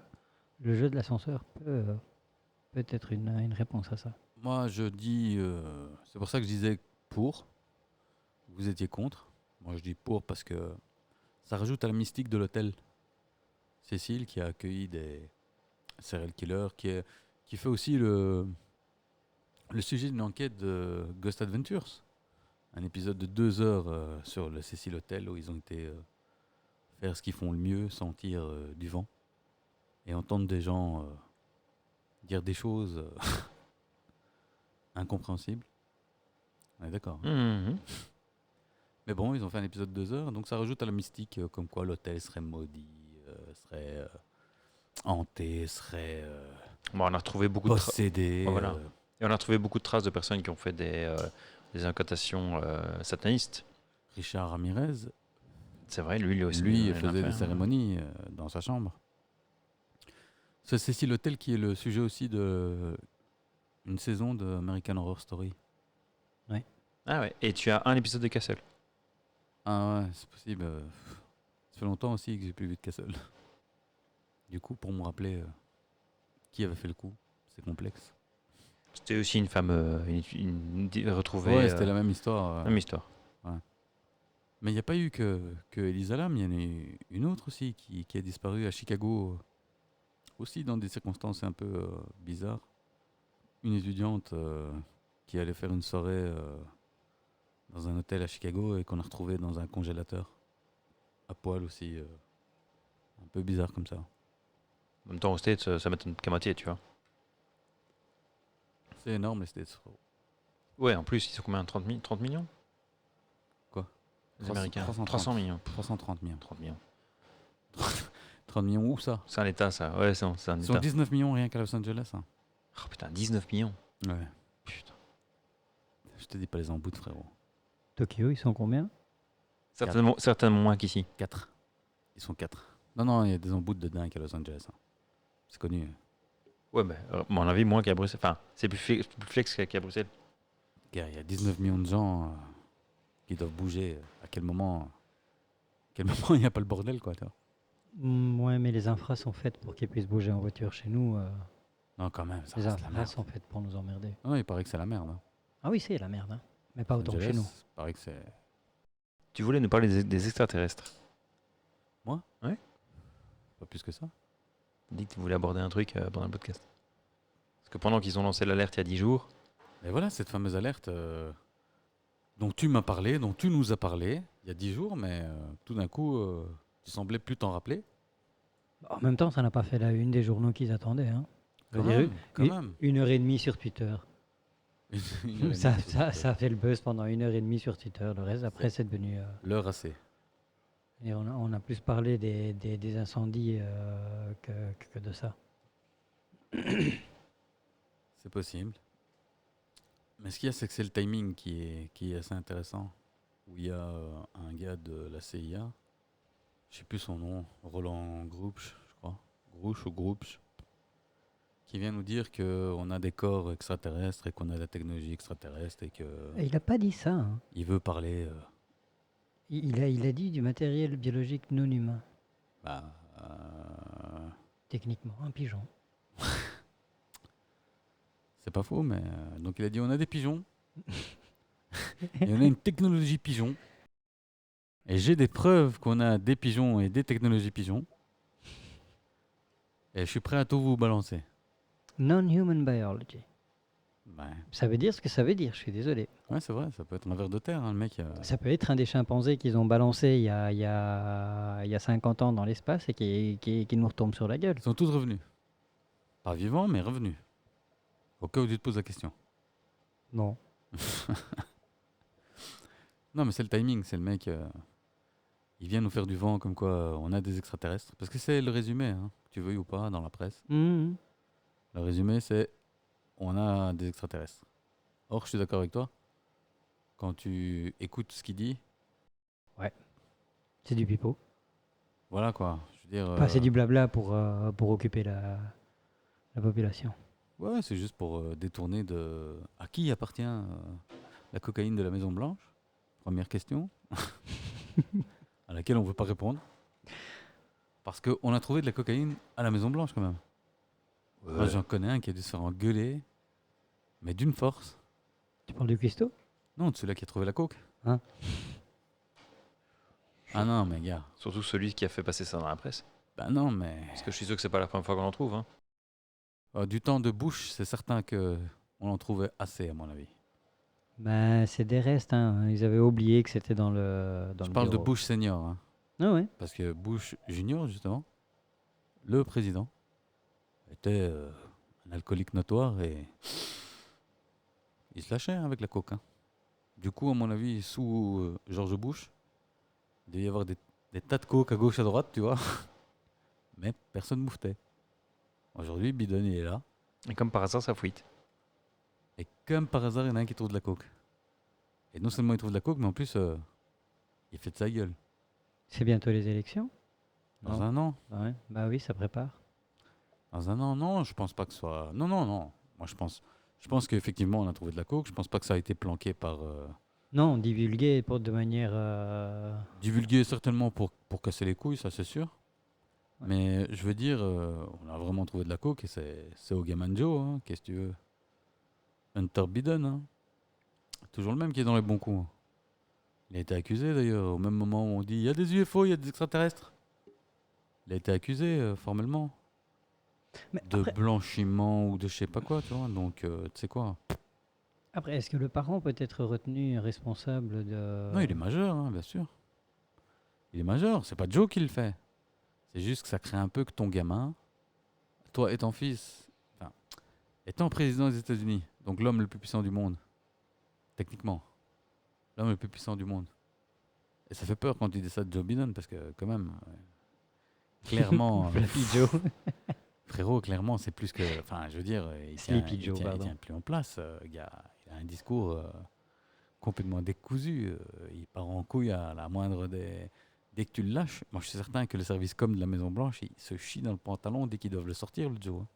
jeu de l'ascenseur peut être une réponse à ça. moi, je dis, c'est pour ça que je disais pour. Vous étiez contre. Moi, je dis pour parce que ça rajoute à la mystique de l'hôtel. Cécile, qui a accueilli des serial killers, qui fait aussi le sujet d'une enquête de Ghost Adventures. Un épisode de 2 heures sur le Cécile Hotel où ils ont été faire ce qu'ils font le mieux, sentir du vent et entendre des gens dire des choses incompréhensibles. On est d'accord, hein. Mhm. Mais bon, ils ont fait un épisode de 2 heures, donc ça rajoute à la mystique, comme quoi l'hôtel serait maudit, serait hanté, serait Bon, on a retrouvé beaucoup de possédé. Voilà. Et on a retrouvé beaucoup de traces de personnes qui ont fait des incantations satanistes. Richard Ramirez, C'est vrai, lui aussi. lui, il en a faisait fait des un. cérémonies dans sa chambre. C'est Cécile Hotel qui est le sujet aussi de une saison de American Horror Story. Ah ouais. Et tu as un épisode de Castle. Ah ouais, c'est possible. Ça fait longtemps aussi que j'ai plus vu de Castle. Du coup, pour me rappeler qui avait fait le coup, c'est complexe. C'était aussi une femme retrouvée. Ouais, c'était la même histoire. Même histoire. Mais il n'y a pas eu que Elisa Lam, il y en a eu une autre aussi qui a disparu à Chicago, aussi dans des circonstances un peu bizarres. Une étudiante qui allait faire une soirée dans un hôtel à Chicago et qu'on a retrouvée dans un congélateur, à poil aussi, un peu bizarre comme ça. En même temps, au States, ça m'étonne qu'à moitié, tu vois. C'est énorme les States. Ouais, en plus, ils sont combien 30 millions Quoi Les 300, Américains 330. 300 millions. 330 millions. 30 millions. 30 millions où ça? C'est un état, ça. Ouais, c'est un Ils sont état. 19 millions rien qu'à Los Angeles. Hein. Oh putain, 19 millions. Ouais. Putain. Je te dis pas les embouts, frérot. Tokyo, ils sont combien? Certainement moins qu'ici. 4. Ils sont 4. Non, il y a des embouts de dingue à Los Angeles. Hein. C'est connu. Ouais, mais à mon avis, moins qu'à Bruxelles. Enfin, c'est plus flex qu'à Bruxelles. Gars, il y a 19 millions de gens qui doivent bouger. À quel moment il n'y a pas le bordel, quoi, tu vois. Ouais, mais les infras sont faites pour qu'ils puissent bouger en voiture chez nous. Non, quand même, ça Les reste la infras merde. sont faites pour nous emmerder. Non, il paraît que c'est la merde. Hein. Ah oui, c'est la merde, hein. Mais pas Los autant que Angeles, chez nous. il paraît que c'est... Tu voulais nous parler des extraterrestres. Pas plus que ça. Tu dis que tu voulais aborder un truc pendant le podcast. Parce que pendant qu'ils ont lancé l'alerte il y a 10 jours, Et voilà, cette fameuse alerte dont tu m'as parlé, dont tu nous as parlé, il y a 10 jours, mais tout d'un coup, tu semblais plus t'en rappeler. En même temps, ça n'a pas fait la une des journaux qu'ils attendaient, hein. Quand Je veux dire, même, quand même. 1 heure et demie sur Twitter. Une heure et demie, Ça, c'est- ça a fait le buzz pendant 1 heure et demie sur Twitter. Le reste, après, c'est devenu. L'heure assez. Et on a plus parlé des incendies que de ça. C'est possible. Mais ce qu'il y a, c'est que c'est le timing qui est assez intéressant. Où il y a un gars de la CIA, je sais plus son nom, Roland Grouch, je crois. Grouch ou Grouch, qui vient nous dire qu'on a des corps extraterrestres et qu'on a de la technologie extraterrestre et qu'il Et il n'a pas dit ça, hein. veut parler. Il a dit du matériel biologique non humain, Bah, techniquement, un pigeon. c'est pas faux, mais donc il a dit on a des pigeons et on a une technologie pigeon. Et j'ai des preuves qu'on a des pigeons et des technologies pigeons. Et je suis prêt à tout vous balancer. Non-human biology. Ouais, Ça veut dire ce que ça veut dire, je suis désolé. ouais c'est vrai, ça peut être un verre de terre, hein, le mec. Ça peut être un des chimpanzés qu'ils ont balancé il y a 50 ans dans l'espace et qui nous retombe sur la gueule. Ils sont tous revenus. Pas vivants, mais revenus. Au cas où tu te poses la question. Non. Non, mais c'est le timing, c'est le mec. Il vient nous faire du vent comme quoi on a des extraterrestres. Parce que c'est le résumé, hein, que tu veuilles ou pas, dans la presse. Mhm. Le résumé, c'est on a des extraterrestres. Or, je suis d'accord avec toi. Quand tu écoutes ce qu'il dit, C'est du pipeau. voilà quoi. Je veux dire. Enfin, c'est du blabla pour occuper la population. Ouais, c'est juste pour détourner de. À qui appartient la cocaïne de la Maison Blanche? Première question. À laquelle on ne veut pas répondre. Parce qu'on a trouvé de la cocaïne à la Maison Blanche quand même. Moi, j'en connais un qui a dû se faire engueuler, mais d'une force. Tu parles de cuistot? Non, de celui-là qui a trouvé la coke. Hein? Ah non, mais gars. surtout celui qui a fait passer ça dans la presse. Bah non, mais. Parce que je suis sûr que c'est pas la première fois qu'on en trouve. Hein. Du temps de Bush, c'est certain que on en trouvait assez, à mon avis. Ben, c'est des restes, hein. Ils avaient oublié que c'était dans le Je parle de bureau. Bush senior. Hein. Ah ouais. Parce que Bush Junior, justement, le président, était un alcoolique notoire et il se lâchait avec la coke, hein. Du coup, à mon avis, sous George Bush, il devait y avoir des tas de coke à gauche, à droite, tu vois. Mais personne ne mouftait. Aujourd'hui, Biden, il est là. Et comme par hasard, ça fuite. Et comme par hasard, il y en a un qui trouve de la coke. Et non seulement il trouve de la coke, mais en plus, il fait de sa gueule. C'est bientôt les élections? Dans Non. un an. Ouais. Bah oui, ça prépare. Dans un an, non, je pense pas que ce soit. Non, non, non. Moi, je pense qu'effectivement, on a trouvé de la coke. Je pense pas que ça a été planqué par. Non, divulguer de manière. Divulgué certainement pour casser les couilles, ça c'est sûr. Ouais. Mais je veux dire, on a vraiment trouvé de la coke et c'est au Gaman Joe, hein, qu'est-ce que tu veux. Hunter Biden, hein. Toujours le même qui est dans les bons coups. Il a été accusé d'ailleurs, au même moment où on dit il y a des UFO, il y a des extraterrestres. Il a été accusé formellement Mais de après, blanchiment ou de je sais pas quoi, tu vois. Donc, tu sais quoi. est-ce que le parent peut être retenu responsable de. Non, il est majeur, hein, bien sûr. Il est majeur, c'est pas Joe qui le fait. C'est juste que ça crée un peu que ton gamin, toi et ton fils, enfin, étant président des États-Unis, donc l'homme le plus puissant du monde, techniquement, l'homme le plus puissant du monde. Et ça fait peur quand tu dis ça de Joe Biden, parce que quand même, clairement, Fluffy Joe. frérot, clairement, c'est plus que, enfin, je veux dire, Sleepy Joe, il pardon. tient plus en place. Il a un discours complètement décousu. Il part en couille à la moindre des. Dès que tu le lâches, moi je suis certain que le service com de la Maison Blanche, il se chie dans le pantalon dès qu'ils doivent le sortir, le Joe, hein.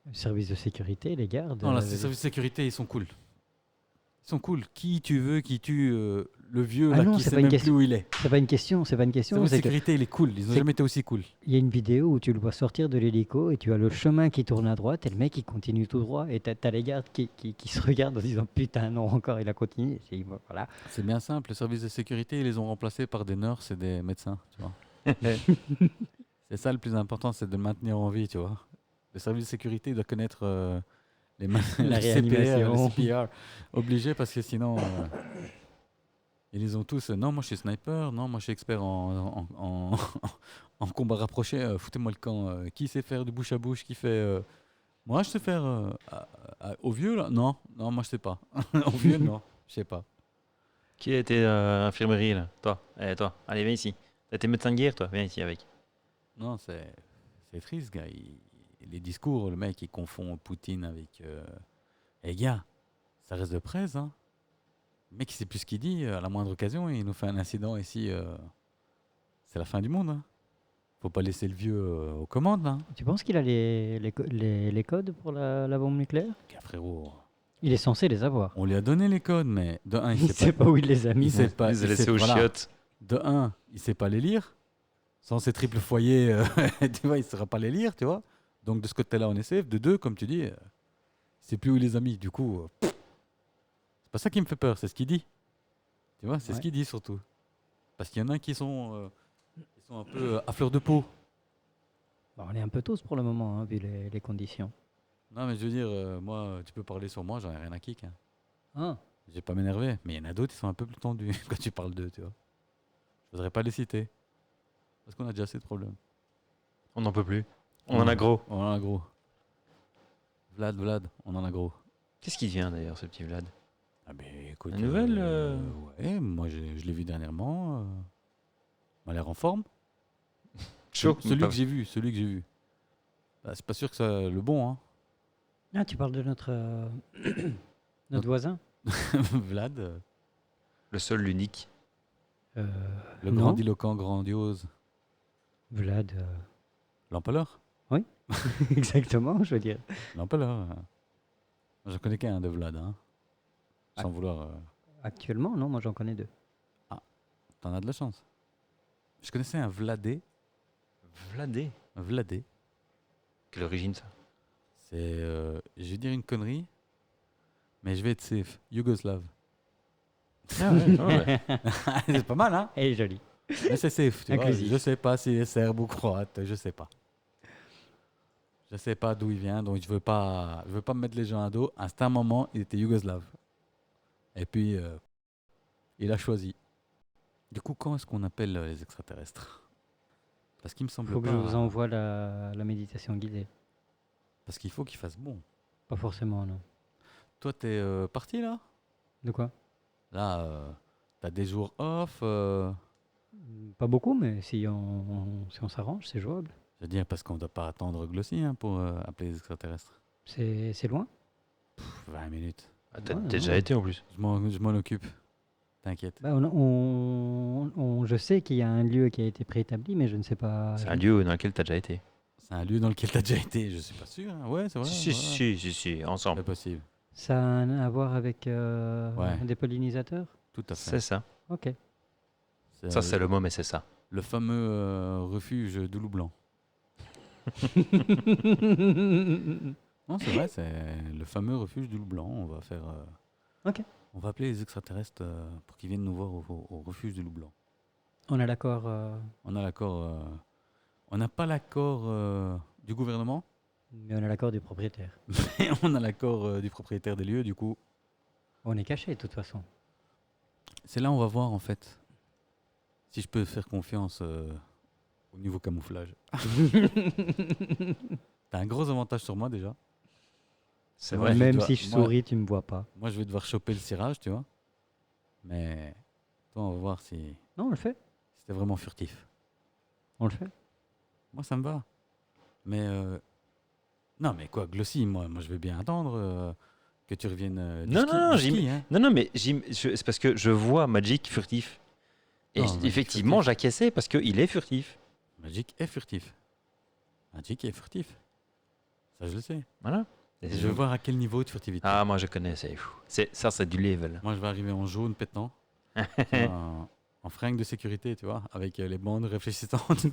Le service de sécurité, les gardes. Non, là, ces services de sécurité, ils sont cool. Ils sont cool. Qui tu veux qui tue le vieux Ah là non, qui c'est sait pas une même plus question. où il est. C'est pas une question, c'est pas une Le question. service de C'est que sécurité, il est cool. Ils n'ont c'est jamais été aussi cool. il y a une vidéo où tu le vois sortir de l'hélico et tu as le chemin qui tourne à droite et le mec il continue tout droit et t'as les gardes qui se regardent en disant putain non encore il a continué. C'est- Voilà. C'est bien simple. Le service de sécurité, ils les ont remplacés par des nurses et des médecins. Tu vois. C'est ça le plus important, c'est de le maintenir en vie. Tu vois. Le service de sécurité, il doit connaître La le CPR, le réanimation. CPR. Obligé parce que sinon. Ils les ont tous. Non, moi je suis sniper. Non, moi je suis expert en combat rapproché. Foutez-moi le camp. Qui sait faire du bouche à bouche? Qui fait. Moi je sais faire. Au vieux là? Non, non, moi je sais pas. Au vieux, non, je sais pas. Qui a été infirmerie là? Toi. Toi. Allez, viens ici. T'as été médecin de guerre, toi. Viens ici avec. Non, c'est triste, gars. Les discours, le mec il confond Poutine avec. Eh gars, ça reste de presse, hein. Le mec il sait plus ce qu'il dit. À la moindre occasion, il nous fait un incident ici. C'est la fin du monde, hein. Faut pas laisser le vieux aux commandes, là. Tu penses qu'il a les codes pour la bombe nucléaire? Gars, frérot, Il est censé les avoir. on lui a donné les codes, mais de un, Il sait pas où il les a mis. il sait pas, Ils les il a sait- laissés aux voilà. chiottes. De un, il sait pas les lire. Sans ses triples foyers, tu vois, il saura pas les lire, tu vois. Donc de ce côté-là, on est safe. De deux, comme tu dis, il sait plus où il les a mis. Du coup, c'est pas ça qui me fait peur, c'est ce qu'il dit. Tu vois, c'est ce Ouais. qu'il dit surtout. Parce qu'il y en a qui sont un peu à fleur de peau. Bon, on est un peu tous pour le moment, hein, vu les conditions. Non, mais je veux dire, moi, tu peux parler sur moi, j'en ai rien à kick, hein. Ah, Je vais pas m'énerver. Mais il y en a d'autres qui sont un peu plus tendus quand tu parles d'eux, tu vois. Je voudrais pas les citer. Parce qu'on a déjà assez de problèmes. On n'en peut plus. On en a gros. On en a gros. Vlad, on en a gros. Qu'est-ce qui vient d'ailleurs, ce petit Vlad? Ah ben écoute. La nouvelle, Ouais, moi je l'ai vu dernièrement. Il a l'air en forme. Chaud. Celui Pas- que j'ai vu, celui que j'ai vu. Bah, c'est pas sûr que c'est le bon, hein. ah, tu parles de notre notre voisin? Vlad, Le seul, l'unique. le Non. grandiloquent, grandiose. Vlad. L'empaleur. Exactement, je veux dire. L'empaleur. Je connais qu'un de Vlad, hein. Sans vouloir. Actuellement, non, moi j'en connais deux. T'en as de la chance. Je connaissais un Vladé. Vladé. Un Vladé. Quelle origine ça? C'est. Je vais dire une connerie. Mais je vais être safe. Yougoslave. Ah ouais. C'est pas mal, hein? Elle est jolie. Mais c'est safe, tu vois. Inclusif. Je sais pas s'il est serbe ou croate, je sais pas. Je sais pas d'où il vient, donc je veux pas me mettre les gens à dos. À un moment, il était yougoslave. Et puis, il a choisi. Du coup, quand est-ce qu'on appelle les extraterrestres? Parce qu'il me Il semble faut que je pas. vous envoie la méditation guidée. Parce qu'il faut qu'il fasse bon. Pas forcément, non. Toi, t'es parti là? De quoi? Là, t'as des jours off. Pas beaucoup, mais si on s'arrange, c'est jouable. Je veux dire, parce qu'on doit pas attendre Glossy hein, pour appeler les extraterrestres. C'est loin? 20 minutes. Ah, t'as Ouais, déjà ouais. été en plus. Je m'en occupe. T'inquiète. Bah, je sais qu'il y a un lieu qui a été préétabli, mais je ne sais pas. C'est un lieu dans lequel t'as déjà été. C'est un lieu dans lequel t'as déjà été, je suis pas sûr. Hein. Ouais, c'est vrai. Si, ensemble. C'est possible. Ça a à voir avec Ouais. des pollinisateurs? Tout à C'est fait. ça. Ok. Ça, c'est le mot, mais c'est ça. le fameux refuge de loup blanc. Non, c'est vrai, c'est le fameux refuge du loup blanc. On va faire. Ok. On va appeler les extraterrestres pour qu'ils viennent nous voir au refuge du loup blanc. On a l'accord. On a l'accord. On n'a pas l'accord du gouvernement, Mais on a l'accord du propriétaire. mais on a l'accord du propriétaire des lieux. Du coup, On est caché, de toute façon. c'est là où on va voir en fait si je peux faire confiance au niveau camouflage. T'as un gros avantage sur moi déjà. C'est Ouais, vrai. je Même dois- si je moi- souris, tu me vois pas. Moi, je vais devoir choper le cirage, tu vois. Mais toi, on va voir si Non, on le fait. c'était vraiment furtif. On le fait. Moi, ça me va. Mais non, mais quoi, Glossy, moi, je vais bien attendre que tu reviennes du Non, ski. non, Du j'im- ski, hein. Non, mais c'est parce que je vois Magic furtif. Et Non, Magic effectivement, furtif. j'acquiesçais parce qu'il est furtif. Magic est furtif. Magic est furtif. Ça, je le sais. Voilà. Et Je veux voir à quel niveau de furtivité. Ah, moi je connais, c'est du level. Moi, je vais arriver en jaune pétant, tu vois, en fringue de sécurité, tu vois, avec les bandes réfléchissantes.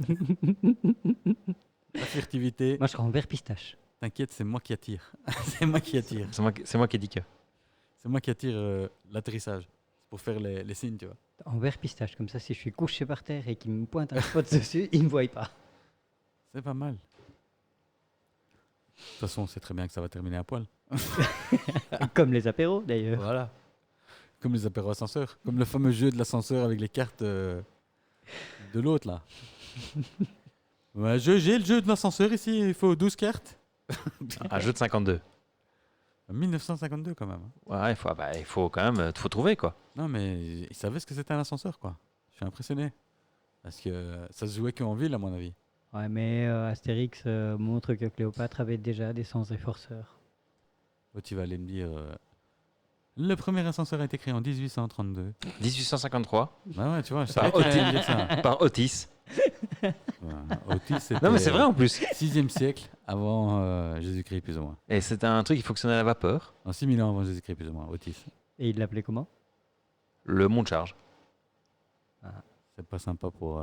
La furtivité, Moi, je serai en vert pistache. t'inquiète, c'est moi qui attire. C'est moi qui attire. C'est moi qui ai dit que. C'est moi qui attire l'atterrissage. C'est pour faire les signes, tu vois. En vert pistache, comme ça, si je suis couché par terre et qu'il me pointe un spot dessus, il ne me voit pas. C'est pas mal. De toute façon, on sait très bien que ça va terminer à poil. Comme les apéros, d'ailleurs. Voilà. Comme les apéros ascenseurs. Comme le fameux jeu de l'ascenseur avec les cartes de l'autre, là. Ouais, j'ai le jeu de l'ascenseur ici, il faut 12 cartes. Un jeu de 52. 1952 quand même. Ouais, il faut quand même. Faut trouver quoi. Non, mais ils savaient ce que c'était un ascenseur, quoi. Je suis impressionné. Parce que ça se jouait qu'en ville, à mon avis. Ouais, mais Astérix montre que Cléopâtre avait déjà des sens réforceurs. Oh, tu vas aller me dire. Le premier ascenseur a été créé en 1832. 1853 Bah ouais, tu vois, je Par savais qu'il allait me dire ça. par Otis. Ouais, Otis, c'était Non, mais c'est vrai en plus. 6e siècle avant Jésus-Christ, plus ou moins. Et c'était un truc qui fonctionnait à la vapeur. En 6000 ans avant Jésus-Christ, plus ou moins. Otis. Et il l'appelait comment? Le mont de charge. C'est pas sympa pour.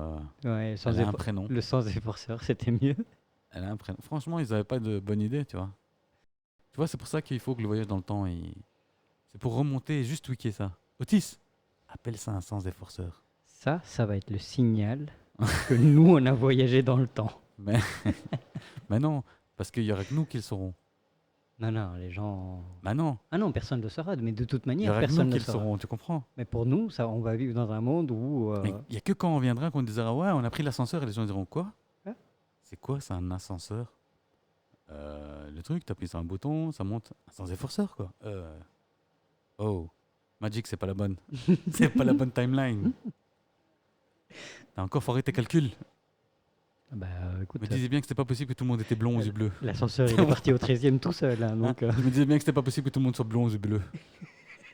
Ouais, Elle a un prénom. le sens réforceur, c'était mieux. Elle a un prénom. Franchement, ils avaient pas de bonne idée, tu vois. Tu vois, c'est pour ça qu'il faut que le voyage dans le temps, c'est pour remonter et juste tweaker ça. Otis, appelle ça un sens des forceurs. Ça va être le signal que nous, on a voyagé dans le temps. Mais non, parce qu'il y aura que nous qui le saurons. Non, les gens... Bah non, Ah non, personne ne le saura, mais de toute il y manière, aura que nous personne qui ne le le saura. saurons, tu comprends? Mais pour nous, ça, on va vivre dans un monde où... Mais il n'y a que quand on viendra qu'on dira ouais, on a pris l'ascenseur et les gens diront quoi? Hein? C'est quoi, c'est un ascenseur? Le truc, t'appuies sur un bouton, ça monte. Un sens des forceurs, quoi. Oh, Magic, c'est pas la bonne. C'est pas la bonne timeline. T'as encore foiré tes calculs. Bah écoute, Je me disais bien que c'était pas possible que tout le monde était blond aux yeux bleus. l'ascenseur, il est parti au 13e tout seul. Hein, donc, Je me disais bien que c'était pas possible que tout le monde soit blond aux yeux bleus.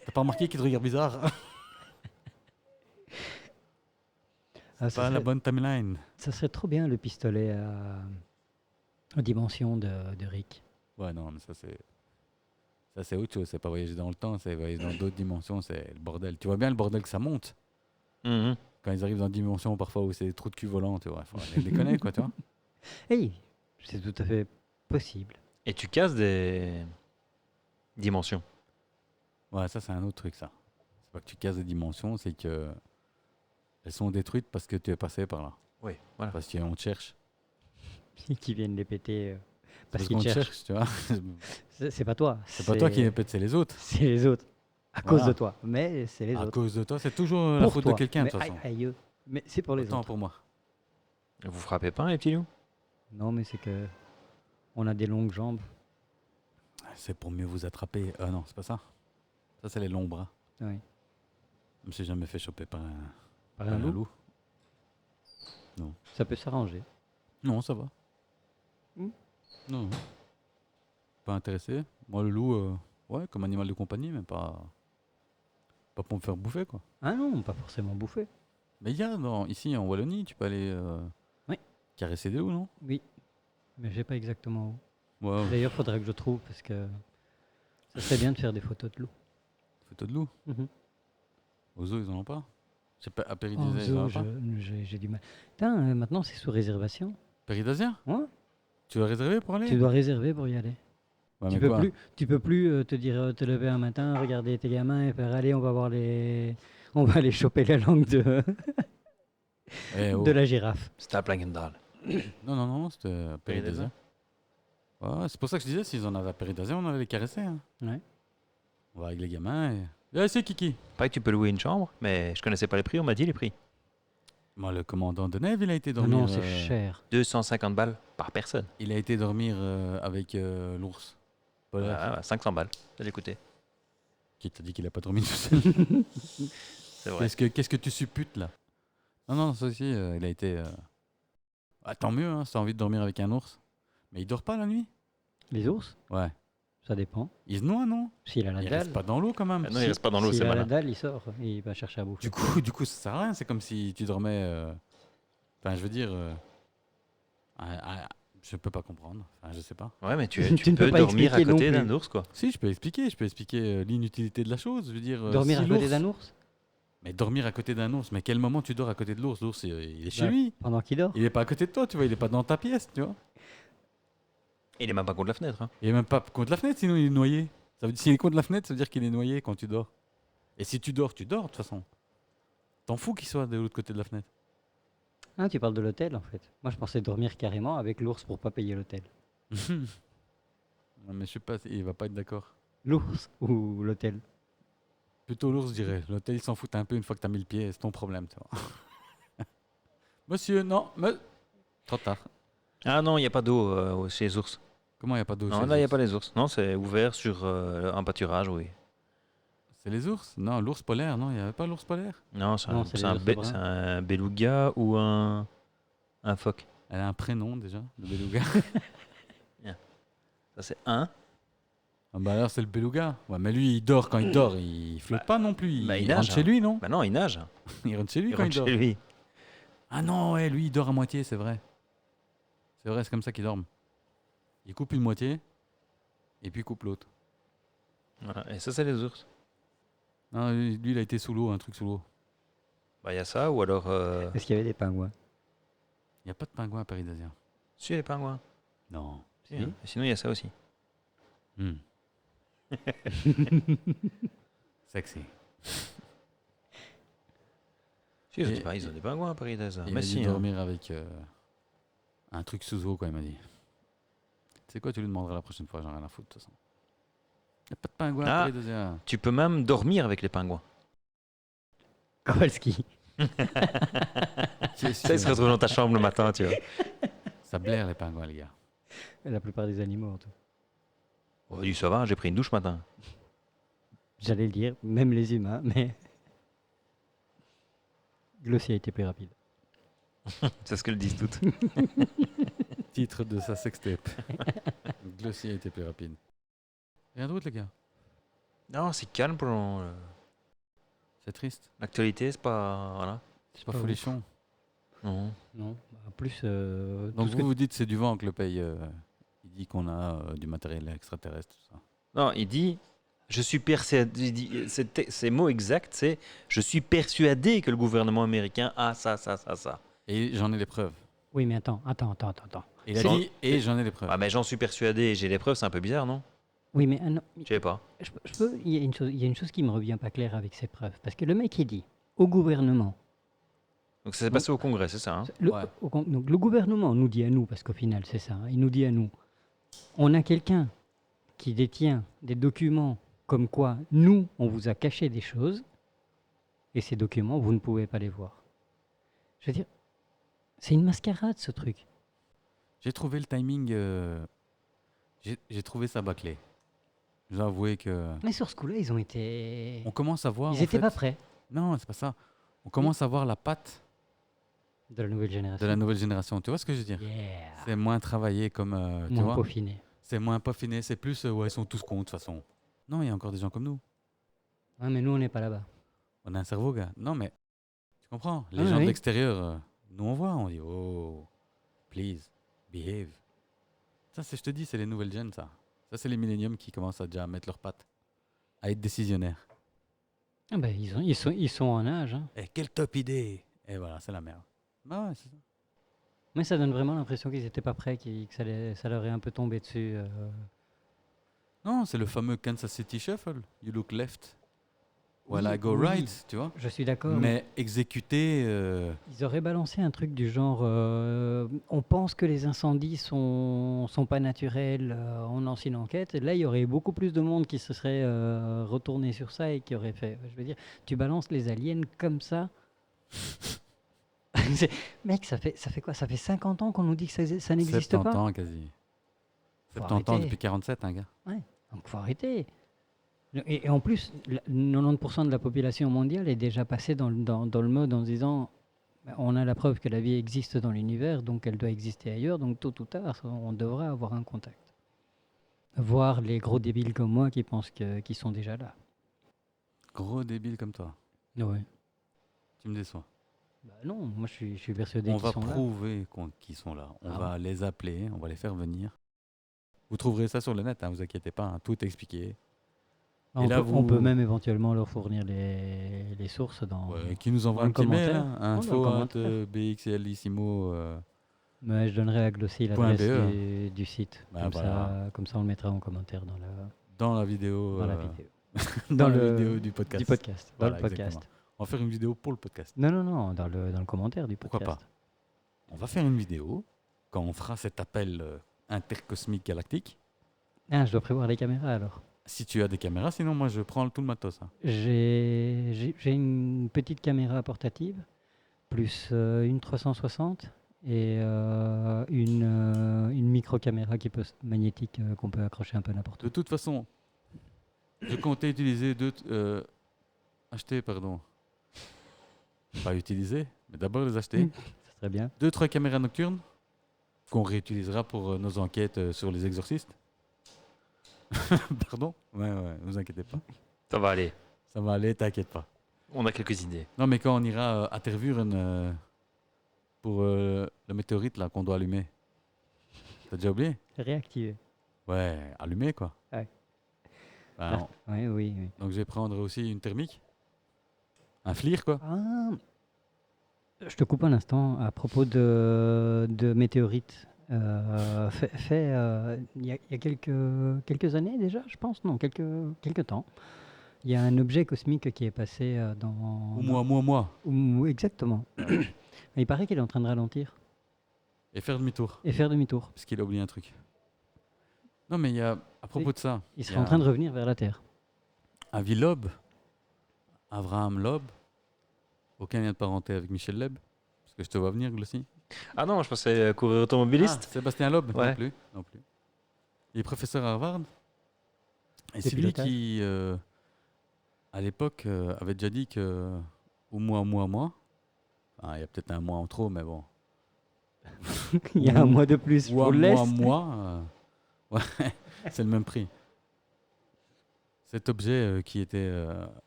T'as pas remarqué qu'il te regarde bizarre? ah, Pas la bonne timeline. ça serait trop bien le pistolet aux dimensions de Rick. Ouais, non, mais ça c'est autre chose. C'est pas voyager dans le temps, c'est voyager dans d'autres dimensions. C'est le bordel. Tu vois bien le bordel que ça monte Mhm. quand ils arrivent dans des dimensions parfois où c'est des trous de cul volants. Tu vois, faut les déconner, quoi, tu vois. Hey, c'est tout à fait possible. Et tu casses des dimensions. Ouais, ça c'est un autre truc, ça. C'est pas que tu casses des dimensions, c'est que elles sont détruites parce que tu es passé par là. Oui, voilà. Parce qu'on te cherche. Qui viennent les péter parce Parce qu'ils qu'on te te cherchent. cherche, tu vois. C'est pas toi. C'est pas toi qui les pète, c'est les autres. C'est les autres. À cause Voilà. de toi. Mais c'est les À autres. cause de toi, c'est toujours la Pour faute toi. de quelqu'un, de Mais toute façon. aïe, aïe. Mais c'est pour les Autant autres. pour moi. Vous frappez pas, les petits loups? Non, mais c'est que on a des longues jambes. C'est pour mieux vous attraper. Non, c'est pas ça. Ça, c'est les longs bras. Oui. Je me suis jamais fait choper par Par par un loup, ça peut s'arranger. Non, ça va. Hmm. Non. Pas intéressé. Moi, le loup, ouais, comme animal de compagnie, mais pas pour me faire bouffer, quoi. Ah non, pas forcément bouffer. Mais il y a, ici, en Wallonie, tu peux aller Oui. caresser des loups, non? Oui. Mais je sais pas exactement où. Ouais, D'ailleurs, faudrait que je trouve parce que ça serait bien de faire des photos de loups. photo de loup. Mhm. Aux zoos, ils en ont pas. C'est pas à En Péridésien, ils en zoo, ont pas. j'ai du mal. Putain, maintenant c'est sous réservation. Péridésien? Ouais. Tu vas réserver pour aller? Tu dois réserver pour y aller. Ouais, Tu mais peux quoi? plus, tu peux plus te dire, te lever un matin, regarder tes gamins et faire allez, on va voir on va aller choper la langue Eh, oh. de la girafe. C'était à Plankendal. Non, non, non, c'était à Péridésien. Péridésien. Ouais, c'est pour ça que je disais, s'ils en avaient à Péridésien, on allait les caresser. Hein. Ouais. On va avec les gamins et... Eh, c'est Kiki. Pas que tu peux louer une chambre, mais je connaissais pas les prix, on m'a dit les prix. Moi, le commandant de Neve, il a été Non, dormir... non, c'est cher. 250 balles par personne. Il a été dormir avec l'ours polaire. Ah, 500 balles. Ça l'écouter. Qui t'a dit qu'il a pas dormi tout seul. C'est vrai. Qu'est-ce que tu supputes, là? Non, non, ça aussi, il a été... Ah, tant mieux, hein, si t'as envie de dormir avec un ours. Mais il dort pas la nuit? Les ours, Ouais. ça dépend. Il se noie, non? S'il a la Il dalle, reste pas dans l'eau, quand même. Ah non, il reste pas dans l'eau, s'il c'est a la malin. dalle, il sort, il va chercher à bouffer. Du coup, ça sert à rien. C'est comme si tu dormais. Enfin, je veux dire. Je peux pas comprendre. Enfin, je sais pas. Ouais, mais tu Tu ne peux peux pas dormir à expliquer non côté d'un plus. ours, quoi. Si, je peux expliquer. Je peux expliquer l'inutilité de la chose. Je veux dire. Dormir si à côté l'ours- d'un ours Mais dormir à côté d'un ours. Mais quel moment tu dors à côté de l'ours? L'ours, il est chez Bah, lui. pendant qu'il dort. Il est pas à côté de toi, tu vois. Il est pas dans ta pièce, tu vois. Il est même pas contre la fenêtre. Hein. Il est même pas contre la fenêtre, sinon il est noyé. Ça veut dire, s'il est contre la fenêtre, ça veut dire qu'il est noyé quand tu dors. Et si tu dors, de toute façon. T'en fous qu'il soit de l'autre côté de la fenêtre. Ah, tu parles de l'hôtel en fait. Moi je pensais dormir carrément avec l'ours pour pas payer l'hôtel. Non, mais je sais pas, il va pas être d'accord. L'ours ou l'hôtel? Plutôt l'ours, je dirais. L'hôtel, il s'en fout un peu une fois que t'as mis le pied, c'est ton problème, tu vois. Monsieur, non, trop tard. Ah non, il n'y a pas d'eau chez les ours. Comment il n'y a pas d'eau Non, chez là, il les n'y a ours? pas les ours. Non, c'est ouvert sur un pâturage, oui. C'est les ours? Non, l'ours polaire, non, il n'y avait pas l'ours polaire. Non, Non, c'est les ours bruns. c'est un beluga ou un phoque. Elle a un prénom déjà, le beluga. Ça, c'est un. Ah bah alors c'est le beluga. Ouais, mais lui, il dort quand il dort, il flotte pas non plus. Il, bah, il il nage, rentre chez hein. lui, non? Bah non, il nage. Il rentre chez lui Il quand il rentre dort. chez lui. Ah non, ouais, lui, il dort à moitié, c'est vrai. C'est vrai, c'est comme ça qu'il dort. Il coupe une moitié, et puis il coupe l'autre. Voilà. Et ça, c'est les ours. Non, lui, il a été sous l'eau, un truc sous l'eau. Bah, il y a ça, ou alors. Est-ce qu'il y avait des pingouins? Il n'y a pas de pingouin à Péridésien. Si, les pingouins. Non. Si, hein. Et sinon, il y a ça aussi. Hmm. Sexy. Si, je Et- dis pas, ils ont des pingouins à Paris. Il Mais m'a si, dit hein. dormir avec un truc sous eau, quoi, il m'a dit. Tu sais quoi, tu lui demanderas la prochaine fois, j'en ai rien à foutre, de toute façon. Il n'y a pas de pingouin à Ah. Péridésien. Tu peux même dormir avec les pingouins. Kowalski. Qui est Ça, ils se sûr? retrouvent dans ta chambre le matin, tu vois. Ça blaire les pingouins, les gars. La plupart des animaux en tout. Oh, dis, ça va, j'ai pris une douche ce matin. J'allais le dire, même les humains, mais. Glossy a été plus rapide. C'est ce que le disent toutes. Titre de sa sextape. Glossy a été plus rapide. Rien d'autre, les gars. Non, c'est calme pour C'est triste. l'actualité, c'est pas. Voilà. C'est pas pas folichon. Non. Non, en plus. Donc vous vous dites c'est du vent que le paye. Il dit qu'on a du matériel extraterrestre, tout ça. Non, il dit. Je suis persuadé. Ses mots exacts, c'est je suis persuadé que le gouvernement américain a ça. Et j'en ai les preuves. Oui, mais attends. Il a C'est- dit et j'en ai les preuves. Ah, mais j'en suis persuadé et j'ai les preuves, c'est un peu bizarre, non? Oui, mais non, Je sais pas. je peux. Il y a une chose qui me revient pas claire avec ces preuves. Parce que le mec, il dit au gouvernement. Donc ça s'est passé au Congrès, c'est ça, hein? Ouais. Donc le gouvernement nous dit à nous, parce qu'au final, c'est ça, hein, il nous dit à nous on a quelqu'un qui détient des documents comme quoi nous, on vous a caché des choses et ces documents, vous ne pouvez pas les voir. Je veux dire, c'est une mascarade ce truc. J'ai trouvé le timing. J'ai trouvé ça bâclé. Je dois avouer que. Mais sur ce coup-là, ils ont été. On commence à voir. Ils en n'étaient fait- pas prêts Non, c'est pas ça. On commence à voir la patte de la nouvelle de génération. la nouvelle génération. Tu vois ce que je veux dire? Yeah. C'est moins travaillé comme. Tu Moins vois? peaufiné. C'est moins peaufiné. C'est plus. Ouais, ils sont tous cons de toute façon. Non, il y a encore des gens comme nous. Ouais, mais nous, on n'est pas là-bas. On a un cerveau, gars. Non, mais. Tu comprends? Les Ah, gens de oui. l'extérieur, nous on voit, on dit oh, please, behave. Ça, je te dis, c'est les nouvelles jeunes, ça. Ça, c'est les milléniums qui commencent à déjà mettre leurs pattes, à être décisionnaires. Ah ben, ils sont en âge. Hein. Et quelle top idée! Et voilà, c'est la merde. Bah ouais, c'est ça. Mais ça donne vraiment l'impression qu'ils n'étaient pas prêts, que ça leur est un peu tombé dessus. Non, c'est le fameux Kansas City Shuffle. You look left while Oui, I go oui. right, tu vois. Je suis d'accord. Mais exécuté, Ils auraient balancé un truc du genre on pense que les incendies sont pas naturels, on lance une enquête. Et là, il y aurait beaucoup plus de monde qui se serait retourné sur ça et qui aurait fait. Je veux dire, tu balances les aliens comme ça. Mec, ça fait quoi? Ça fait 50 ans qu'on nous dit que ça n'existe 70 pas. ans quasi. Faut 70 ans arrêter. depuis 47, un gars. Donc, faut arrêter. Et en plus, 90% de la population mondiale est déjà passée dans le mode en se disant on a la preuve que la vie existe dans l'univers, donc elle doit exister ailleurs, donc tôt ou tard, on devra avoir un contact. Voir les gros débiles comme moi qui pensent qu'ils sont déjà là. Gros débile comme toi. Ouais. Tu me déçois. Bah non, moi je suis persuadé On qu'ils va sont là. prouver qu'ils sont là. On Ah va les appeler, on va les faire venir. Vous trouverez ça sur le net, hein, vous inquiétez pas, hein, tout est expliqué. On, là, on peut vous- même éventuellement leur fournir les sources dans. Ouais, qui nous envoie dans un le petit mail, commentaire. hein, Dans le info commentaire. bxlissimo. Mais je donnerai à Glossy Point l'adresse BE. du site. Bah, comme, voilà. comme ça, on le mettra en commentaire Dans la vidéo. dans la vidéo. dans la le- vidéo du podcast. Du podcast. Dans Voilà, le podcast. exactement. On va faire une vidéo pour le podcast. Non, dans le commentaire du Pourquoi podcast. pas? On va faire une vidéo quand on fera cet appel intercosmique galactique. Ah, je dois prévoir les caméras alors. Si tu as des caméras, sinon moi je prends tout le matos. Hein. J'ai une petite caméra portative, plus une 360 et une micro-caméra magnétique qu'on peut accrocher un peu n'importe De où. toute façon, je comptais utiliser acheter, pardon. Pas utiliser, mais d'abord les acheter. Ça serait bien. 2-3 caméras nocturnes qu'on réutilisera pour nos enquêtes sur les exorcistes. Pardon? Ouais, vous inquiétez pas. Ça va aller. Ça va aller, t'inquiète pas. On a quelques idées. Non, mais quand on ira à Tervuren pour le météorite là qu'on doit allumer. T'as déjà oublié? Réactivé. Ouais, allumer quoi. Ouais. Ben, Oui, oui. donc je vais prendre aussi une thermique. Un FLIR quoi. Ah, je te coupe un instant à propos de météorites. Il y a quelques années déjà, je pense, non, quelques temps. Il y a un objet cosmique qui est passé Ou moi. Exactement. Il paraît qu'il est en train de ralentir Et faire demi-tour. et faire demi-tour. Parce qu'il a oublié un truc. Non, mais il y a, à propos de ça, Il il y serait a en train de revenir vers la Terre. Avi Loeb, Abraham Loeb, aucun lien de parenté avec Michel Loeb. Parce que je te vois venir, Glossy. Ah non, je pensais coureur automobiliste. Ah, Sébastien Loeb, Ouais. non plus. Il est professeur à Harvard. Et De c'est lui pilotage. qui, à l'époque, avait déjà dit que, ou moi. Ah, il y a peut-être un mois en trop, mais bon. Il y a un mois de plus, je Ou vous un le laisse. mois, ouais, c'est le même prix. Cet objet qui était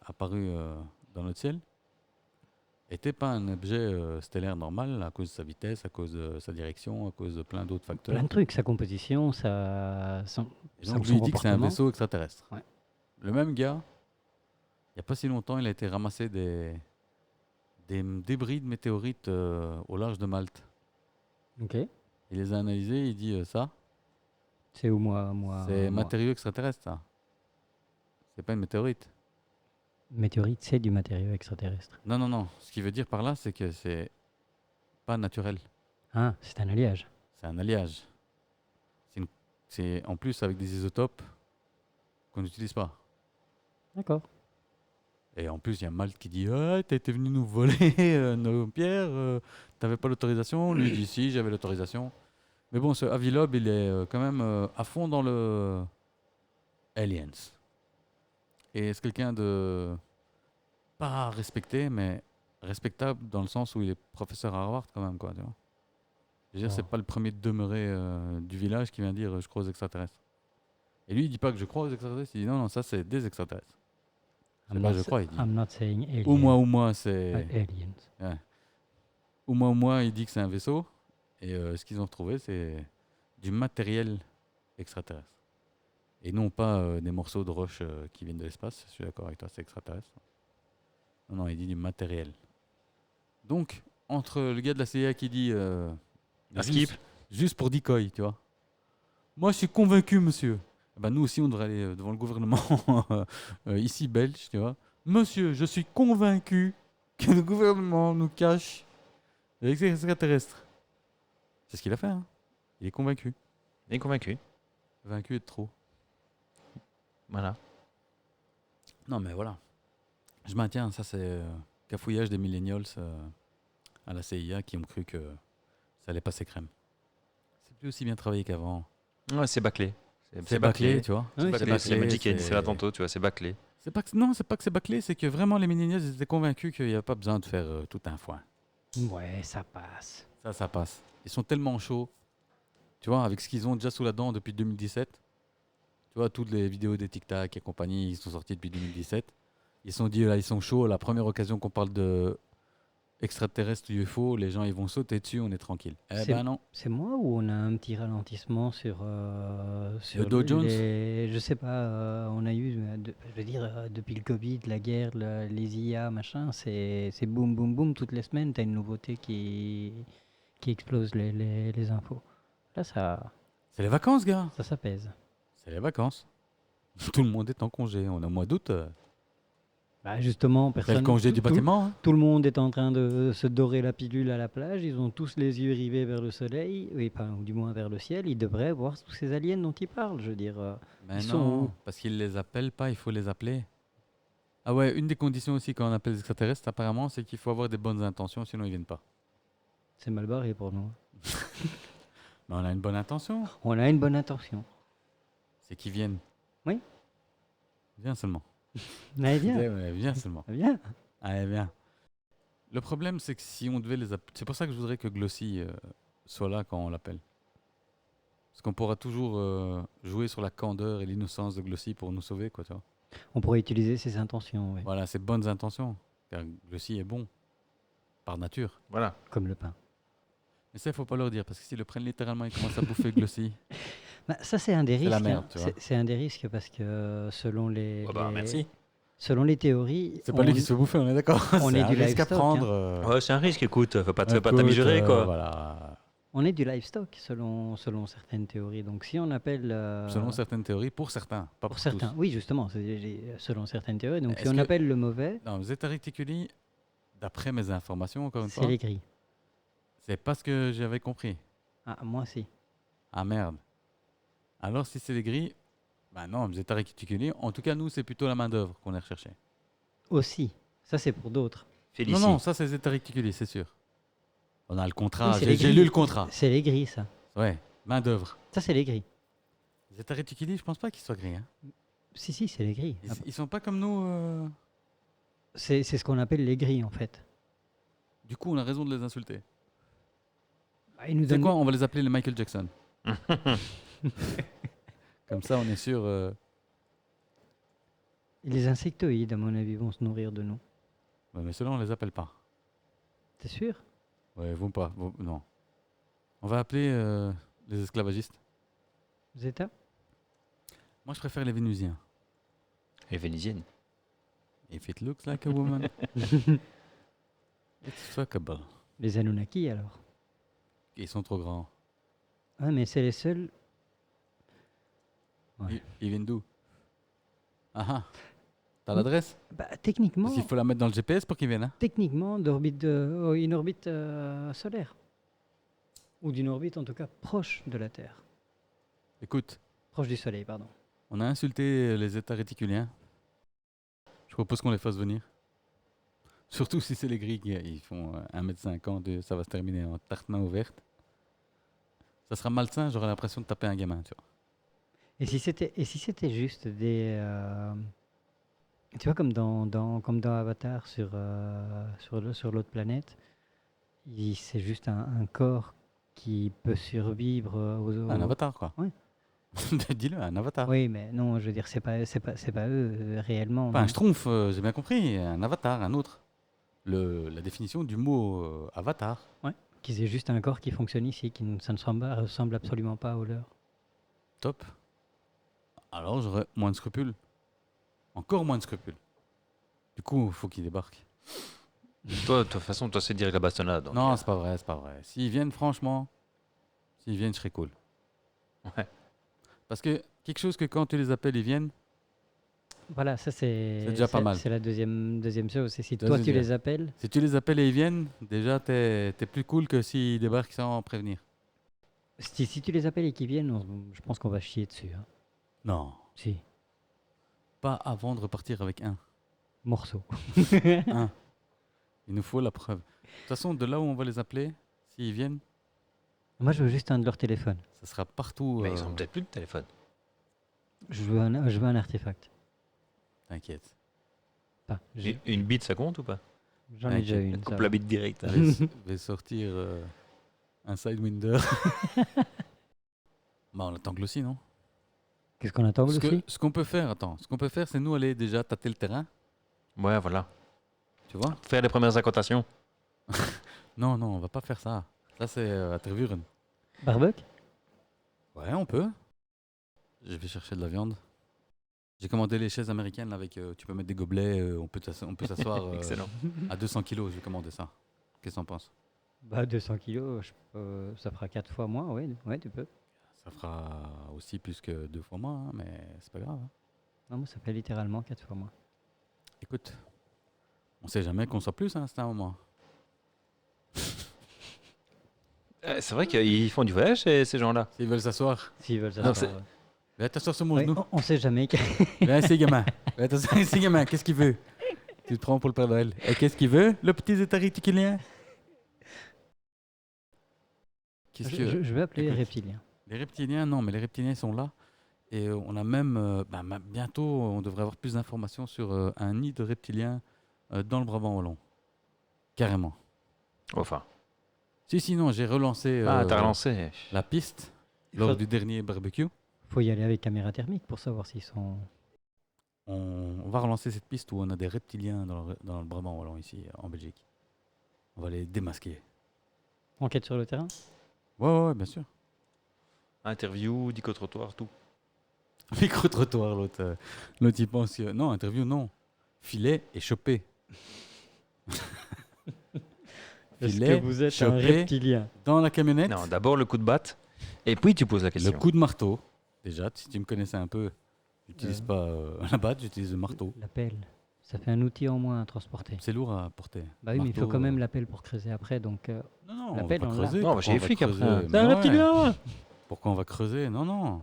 apparu dans notre ciel n'était pas un objet stellaire normal à cause de sa vitesse, à cause de sa direction, à cause de plein d'autres facteurs. Plein de trucs, sa composition, son Et donc, lui, il dit que c'est un comportement. vaisseau extraterrestre. Ouais. Le même gars, il n'y a pas si longtemps, il a été ramassé des débris de météorites au large de Malte. Ok. Il les a analysés, il dit ça, C'est où moi c'est matériau extraterrestre, ça. C'est pas une météorite. Météorite, c'est du matériau extraterrestre. Non. Ce qu'il veut dire par là, c'est que c'est pas naturel. Ah, c'est un alliage. C'est un alliage. C'est en plus avec des isotopes qu'on n'utilise pas. D'accord. Et en plus, il y a Malte qui dit ah, t'as été venu nous voler nos pierres, t'avais pas l'autorisation. Lui il dit si, j'avais l'autorisation. Mais bon, ce Avilob, il est quand même à fond dans le Aliens. Et c'est quelqu'un de pas respecté, mais respectable dans le sens où il est professeur à Harvard quand même, quoi. Tu vois. Je veux dire, c'est Oh. pas le premier demeuré du village qui vient dire je crois aux extraterrestres. Et lui, il dit pas que je crois aux extraterrestres, il dit non, non, ça c'est des extraterrestres. C'est pas je crois, il dit. I'm not saying Ou moi, c'est. aliens. Ouais. Ou moi, il dit que c'est un vaisseau. Et ce qu'ils ont retrouvé, c'est du matériel extraterrestre. Et non pas des morceaux de roche qui viennent de l'espace. Je suis d'accord avec toi, c'est extraterrestre. Non, non, il dit du matériel. Donc, entre le gars de la CIA qui dit. Un skip. Juste pour decoy, tu vois. Moi, je suis convaincu, monsieur. Eh ben, nous aussi, on devrait aller devant le gouvernement ici belge, tu vois. Monsieur, je suis convaincu que le gouvernement nous cache les extraterrestres. C'est ce qu'il a fait, hein. Il est convaincu. Il est convaincu. Vaincu est de trop. Voilà. Non, mais voilà. Je maintiens, ça c'est cafouillage des millennials à la CIA qui ont cru que ça allait passer crème. C'est plus aussi bien travaillé qu'avant. Ouais, c'est bâclé. C'est bâclé, tu vois. Oui, C'est bâclé, c'est la Magic c'est- Hand, c'est là tantôt, tu vois, c'est bâclé. C'est pas que, non, c'est pas que c'est bâclé, c'est que vraiment les millennials ils étaient convaincus qu'il n'y a pas besoin de faire tout un foin. Ouais, ça passe. Ça passe. Ils sont tellement chauds, tu vois, avec ce qu'ils ont déjà sous la dent depuis 2017. Tu vois, toutes les vidéos des Tic Tac et compagnie, ils sont sortis depuis 2017. Ils se sont dit, là, ils sont chauds. La première occasion qu'on parle de extraterrestres ou UFO, les gens, ils vont sauter dessus, on est tranquille. Eh C'est- ben non. C'est moi ou on a un petit ralentissement sur Dow Jones je sais pas, on a eu, je veux dire, depuis le Covid, la guerre, les IA, machin, c'est boum, boum, boum, toutes les semaines, t'as une nouveauté qui explose les infos. Là, C'est les vacances, gars. ça s'apaise. C'est les vacances. Tout le monde est en congé. On est au mois d'août. Bah, justement, C'est le personne, congé du tout, bâtiment. Hein. tout le monde est en train de se dorer la pilule à la plage, ils ont tous les yeux rivés vers le soleil, oui, ou du moins vers le ciel, ils devraient voir tous ces aliens dont ils parlent, je veux dire. Mais Ils non, sont où parce qu'ils les appellent pas, il faut les appeler. Ah ouais, une des conditions aussi quand on appelle les extraterrestres, apparemment, c'est qu'il faut avoir des bonnes intentions, sinon ils viennent pas. C'est mal barré pour nous. Mais on a une bonne intention, On a une bonne intention. c'est qu'ils viennent. Oui. Viens seulement. Allez, viens. Ouais, viens seulement. Viens. Allez, viens. Le problème, c'est que si on devait les appeler... C'est pour ça que je voudrais que Glossy soit là quand on l'appelle. Parce qu'on pourra toujours jouer sur la candeur et l'innocence de Glossy pour nous sauver, quoi, tu vois. On pourrait utiliser ses intentions, oui. Voilà, ses bonnes intentions. Car Glossy est bon, par nature. Voilà. Comme le pain. Mais ça, il faut pas leur dire, parce que s'ils le prennent littéralement, ils commencent à bouffer Glossy. Bah, ça, c'est un des C'est risques. la merde, hein. tu vois. C'est un des risques parce que selon Oh bah, merci. selon les théories, C'est pas lui qui se fait bouffer, on est d'accord. on C'est est un du risque à livestock, prendre. Ouais, c'est un risque, écoute, faut pas écoute, t'amuser, quoi. Voilà. on est du livestock selon certaines théories. Donc si on appelle Selon certaines théories, pour certains, pas pour pour certains, tous. oui justement, selon certaines théories. Donc si Est-ce on que- appelle le mauvais, Non, Zeta Reticuli, d'après mes informations, encore une c'est fois, les gris. c'est pas ce que j'avais compris. Ah, moi si. Ah merde. Alors si c'est les gris, ben non, Zeta Reticuli, en tout cas, nous, c'est plutôt la main-d'œuvre qu'on est recherché. Aussi. Ça c'est pour d'autres. Félicie. Non, non, ça c'est Zeta Reticuli, c'est sûr. On a le contrat, Oui, c'est les j'ai gris. lu le contrat. C'est les gris ça. Ouais, main-d'œuvre. Ça c'est les gris. Zeta Reticuli, je pense pas qu'ils soient gris. Hein. Si, c'est les gris. Ils sont pas comme nous. C'est ce qu'on appelle les gris en fait. Du coup, on a raison de les insulter. Bah, ils nous C'est donnent- quoi? On va les appeler les Michael Jackson. Comme ça, on est sûr. Les insectoïdes, à mon avis, vont se nourrir de nous. Ouais, mais ceux-là, on les appelle pas. T'es sûr? Ouais, vous pas. Non. On va appeler les esclavagistes. Zeta? Moi, je préfère les Vénusiens. Les Vénusiennes. If it looks like a woman, it's fuckable. Les Anunnaki alors? Ils sont trop grands. Ah, mais c'est les seuls. Ouais. Ils viennent d'où? Ah ah. T'as l'adresse? Bah, techniquement, Parce qu'il faut la mettre dans le GPS pour qu'ils viennent. Hein. techniquement une orbite solaire. Ou d'une orbite en tout cas proche de la Terre. Écoute, Proche du Soleil, pardon. on a insulté les États réticuliens. propose qu'on les fasse venir. Surtout si c'est les Grecs, ils font 1,50 m, ça va se terminer en tarte main ouverte. Ça sera malsain, j'aurai l'impression de taper un gamin, tu vois. Et si c'était juste des, tu vois, comme dans Avatar sur l'autre planète, c'est juste un corps qui peut survivre Un avatar, quoi. Ouais. Dis-le, un avatar. Oui, mais non, je veux dire, c'est pas eux réellement. Pas un non. schtroumpf, j'ai bien compris, un avatar, un autre. La définition du mot avatar. Qu'ils aient juste un corps qui fonctionne ici, ça ne ressemble absolument pas au leur. Top. Alors j'aurais moins de scrupules. Encore moins de scrupules. Du coup, il faut qu'ils débarquent. Toi, de toute façon, toi, c'est direct la bastonnade. Donc, Non, c'est pas vrai, c'est pas vrai. S'ils viennent, franchement, s'ils viennent, je serais cool. Ouais. Parce que quelque chose que quand tu les appelles, ils viennent, Voilà, ça c'est déjà pas mal. C'est la deuxième chose. C'est si toi tu Deuxième. les appelles, Si tu les appelles et ils viennent, déjà t'es plus cool que s'ils débarquent sans prévenir. si tu les appelles et qu'ils viennent, je pense qu'on va chier dessus. Hein. Non, Si, pas avant de repartir avec un. morceau. Un. Il nous faut la preuve. De toute façon, de là où on va les appeler, s'ils viennent, Moi, je veux juste un de leur téléphone. ça sera partout. Mais ils ont peut-être plus de téléphone. Je veux un artefact. T'inquiète. Enfin, Une bite, ça compte ou pas? j'en ai déjà une. ça Coupe va. la bite direct. Je vais sortir un Sidewinder. Bah, on attend aussi, non? Qu'est-ce qu'on attend aussi Ce qu'on peut faire, c'est nous aller déjà tâter le terrain, Ouais, voilà. tu vois? Faire les premières incantations. Non, on va pas faire ça. Ça, c'est à Tervuren. Barbecue Ouais, on peut. Je vais chercher de la viande. J'ai commandé les chaises américaines là, avec. Tu peux mettre des gobelets, on peut s'asseoir Excellent. à 200 kilos. J'ai commandé ça. Qu'est-ce que t'en penses? Bah, 200 kilos, ça fera 4 fois moins, ouais, tu peux. Ça fera aussi plus que 2 fois moins, hein, mais c'est pas grave. Hein. Non, moi, ça fait littéralement 4 fois moins. Écoute, on sait jamais qu'on soit plus, hein, c'est un moment. C'est vrai qu'ils font du voyage, ces gens-là. S'ils veulent s'asseoir, S'ils veulent Non, s'asseoir. viens t'asseoir sur mon Ouais, genou. on sait jamais. Viens ici, gamin. Viens t'asseoir ici, gamin. Qu'est-ce qu'il veut? Tu te prends pour le Père Noël. Et qu'est-ce qu'il veut, le petit zéta réticulien? Qu'est-ce que... Je vais appeler les Écoute. reptiliens. Les reptiliens, non, mais les reptiliens sont là. Et on a même, bientôt, on devrait avoir plus d'informations sur un nid de reptiliens dans le Brabant wallon. Carrément. Enfin. Si, non, j'ai relancé T'as relancé. la piste Il lors faut- du dernier barbecue. Faut y aller avec caméra thermique pour savoir s'ils sont. On va relancer cette piste où on a des reptiliens dans le Brabant wallon, ici, en Belgique. On va les démasquer. Enquête sur le terrain Ouais, bien sûr. Interview, dico-trottoir, tout. Micro-trottoir, l'autre il pense que... Non, interview, non. Filet et choper. Est-ce Filet, que vous êtes un chopé reptilien dans la camionnette. Non, d'abord le coup de batte, et puis tu poses la question. Le coup de marteau. Déjà, si tu me connaissais un peu, j'utilise pas la batte, j'utilise le marteau. La pelle. Ça fait un outil en moins à transporter. C'est lourd à porter. Bah oui, mais il faut Marteau, quand même la pelle pour creuser après, donc. Non, la on pelle, va pas on l'a. creuser. Non, Pourquoi chez on les va flics, après. creuser? C'est un Ouais. reptilien Pourquoi on va creuser? Non. Non,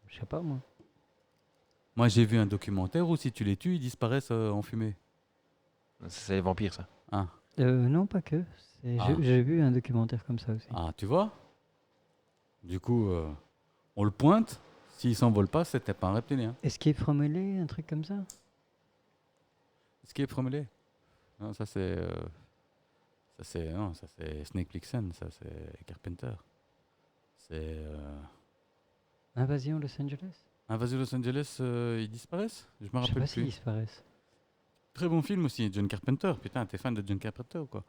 je sais pas moi. Moi, j'ai vu un documentaire où si tu les tues, ils disparaissent en fumée. C'est les vampires, ça. Ah, Non, pas que. Ah. J'ai vu un documentaire comme ça aussi. tu vois? Du coup, on le pointe. S'il s'envole pas, c'était pas un reptilien. Escape from LA, un truc comme ça Escape from LA. Non, ça c'est Snake Plissken, ça c'est Carpenter. C'est Invasion Los Angeles Invasion Los Angeles, ils disparaissent. Je me Je sais rappelle pas s'ils plus. disparaissent. Très bon film aussi, John Carpenter. Putain, t'es fan de John Carpenter ou quoi?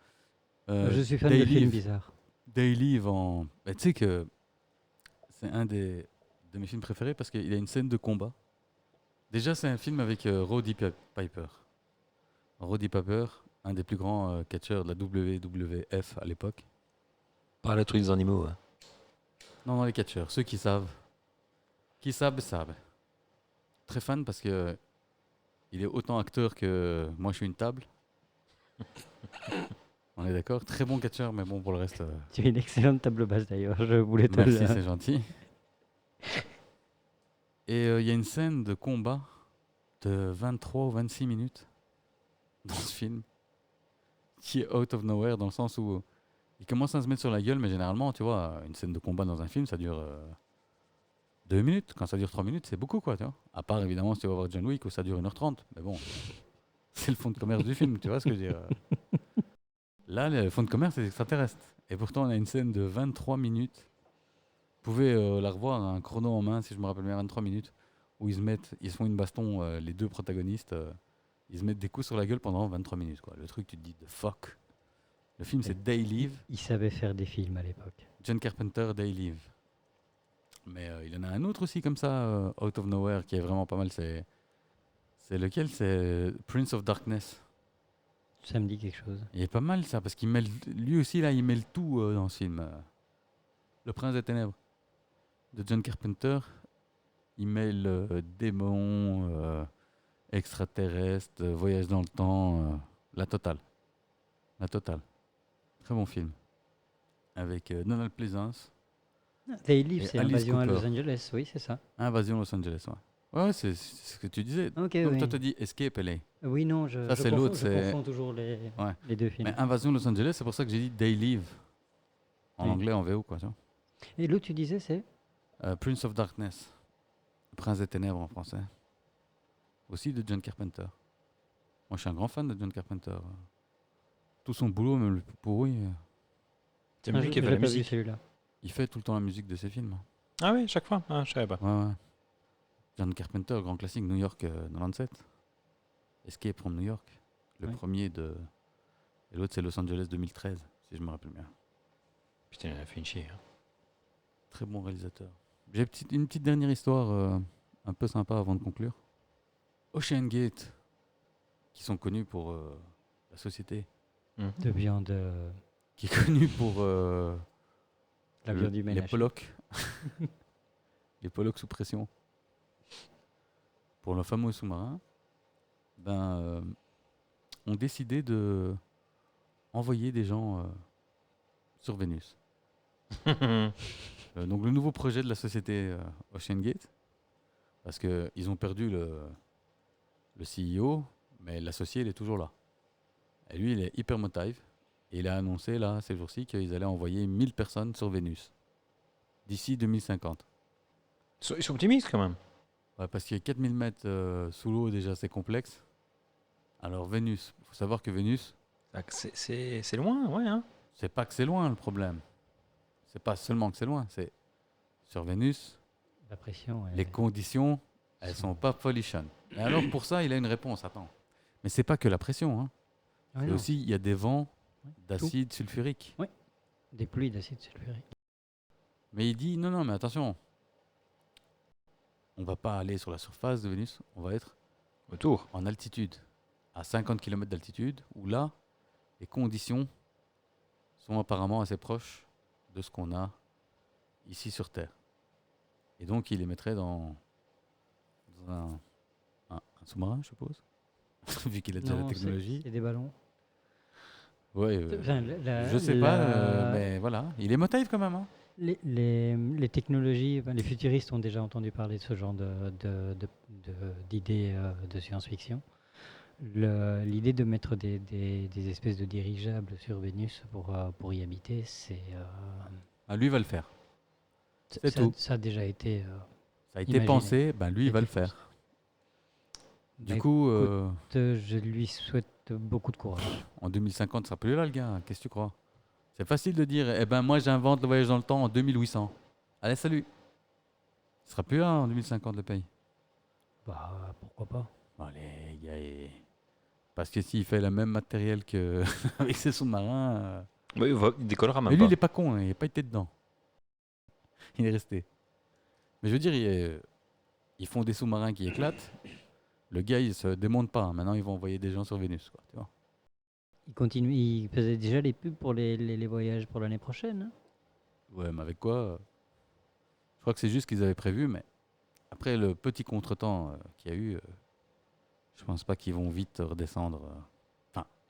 Je suis fan de They films Live. bizarres. They Live en. Tu sais que c'est un de mes films préférés parce qu'il a une scène de combat. Déjà, c'est un film avec Roddy Piper. Roddy Piper, un des plus grands catcheurs de la WWF à l'époque. Pas le truc des animaux. Hein. Non, les catcheurs, ceux qui savent. Qui savent, savent. Très fan parce que il est autant acteur que moi je suis une table. On est d'accord? Très bon catcheur, mais bon, pour le reste. Tu as une excellente table basse d'ailleurs, je voulais te Merci, le... c'est gentil. Et il y a une scène de combat de 23 ou 26 minutes dans ce film qui est out of nowhere dans le sens où il commence à se mettre sur la gueule, mais généralement, tu vois, une scène de combat dans un film, ça dure 2 minutes. Quand ça dure 3 minutes, c'est beaucoup, quoi, tu vois. À part, évidemment, si tu vas voir John Wick où ça dure 1h30. Mais bon, c'est le fond de commerce du film, tu vois ce que je veux dire. Là, le fond de commerce, c'est extraterrestre. Et pourtant, on a une scène de 23 minutes. Vous pouvez la revoir, un chrono en main, si je me rappelle bien, 23 minutes, où ils se font une baston, les deux protagonistes, ils se mettent des coups sur la gueule pendant 23 minutes, quoi. Le truc, tu te dis, the fuck. Le film, c'est Day Live, Il savait faire des films à l'époque. John Carpenter, Day Live. Mais il y en a un autre aussi comme ça, out of nowhere, qui est vraiment pas mal. C'est lequel? C'est Prince of Darkness. Ça me dit quelque chose. Il est pas mal ça, parce qu'il mêle, lui aussi là, il mêle tout dans ce film. Le Prince des Ténèbres de John Carpenter, il mêle démons, extraterrestres, voyage dans le temps, la totale. La totale. Très bon film. Avec Donald Pleasance. They Live, Et c'est Alice Invasion à Cooper. Los Angeles, oui, c'est ça. Invasion Los Angeles, ouais. Ouais, c'est ce que tu disais. Ok, Donc oui. toi, tu dis Escape LA. Oui, non, je, Ça, je c'est confonds, l'autre, je c'est- confonds toujours les, Ouais. les deux films. Mais Invasion Los Angeles, c'est pour ça que j'ai dit Day Live. En Oui. anglais, en VO, quoi. Tu vois. Et l'autre, tu disais, c'est Prince of Darkness. Prince des Ténèbres en français. Aussi de John Carpenter. Moi, je suis un grand fan de John Carpenter. Tout son boulot, même le plus pourri, C'est lui qui a fait j'ai la pas vu musique. celui-là. il fait tout le temps la musique de ses films. Ah oui, chaque fois. Ah, je savais pas. Ouais, ouais. John Carpenter, grand classique, New York 97. Escape from New York. Le Ouais. premier de. Et l'autre, c'est Los Angeles 2013, si je me rappelle bien. Putain, il a fait une chier. Hein. Très bon réalisateur. J'ai une petite dernière histoire un peu sympa avant de conclure. Ocean Gate, qui sont connus pour la société, De viande, qui est connue pour la viande du les ménage. Pollock. Les Pollock sous pression. Pour le fameux sous-marin, ont décidé de envoyer des gens sur Vénus. Donc le nouveau projet de la société Ocean Gate, parce qu'ils ont perdu le CEO, mais l'associé il est toujours là. Et lui il est hyper motive, et il a annoncé là ces jours-ci qu'ils allaient envoyer 1000 personnes sur Vénus d'ici 2050. Ils sont optimistes quand même. Ouais, parce qu'il y a 4000 mètres sous l'eau déjà c'est complexe. Alors Vénus, il faut savoir que Vénus, Ah, que c'est loin, ouais. Hein. c'est pas que c'est loin le problème. C'est pas seulement que c'est loin, c'est sur Vénus, La pression, ouais. les conditions, elles sont pas folichonnes. Et alors pour ça, il a une réponse, attends. Mais c'est pas que la pression, hein. Ouais, C'est non. aussi, il y a des vents Ouais, d'acide sulfurique. Des pluies d'acide sulfurique. Mais il dit, non, mais attention, on va pas aller sur la surface de Vénus, on va être Autour. en altitude, à 50 km d'altitude, où là, les conditions sont apparemment assez proches de ce qu'on a ici sur Terre. Et donc, il les mettrait dans un sous-marin, je suppose, vu qu'il a déjà la Non, technologie. c'est des ballons. Ouais, Enfin, je sais pas, mais voilà, il est motive quand même. Hein. Les technologies, enfin, les futuristes ont déjà entendu parler de ce genre d'idées de science-fiction. L'idée de mettre des espèces de dirigeables sur Vénus pour y habiter, Ah, lui, il va le faire. C'est ça, tout. ça a déjà été. Ça a été Imaginez. pensé, ben lui, il va le Été faire. Du Bah, coup, je lui souhaite beaucoup de courage. en 2050, il sera plus là, le gars. Qu'est-ce que tu crois? C'est facile de dire, eh ben moi, j'invente le voyage dans le temps en 2800. Allez, salut. Il sera plus là en 2050, le pays. Bah, pourquoi pas. Allez, gars. Parce que s'il fait le même matériel qu'avec ses sous-marins. Ouais, il décollera même Mais lui, pas. il est pas con, hein, il n'est pas été dedans. Il est resté. Mais je veux dire, ils font des sous-marins qui éclatent. Le gars, il se démonte pas. Maintenant, ils vont envoyer des gens sur Vénus. Quoi, tu vois. Il faisait déjà les pubs pour les voyages pour l'année prochaine. Hein. Ouais, mais avec quoi Je crois que c'est juste qu'ils avaient prévu, mais après le petit contretemps qu'il y a eu, je pense pas qu'ils vont vite redescendre.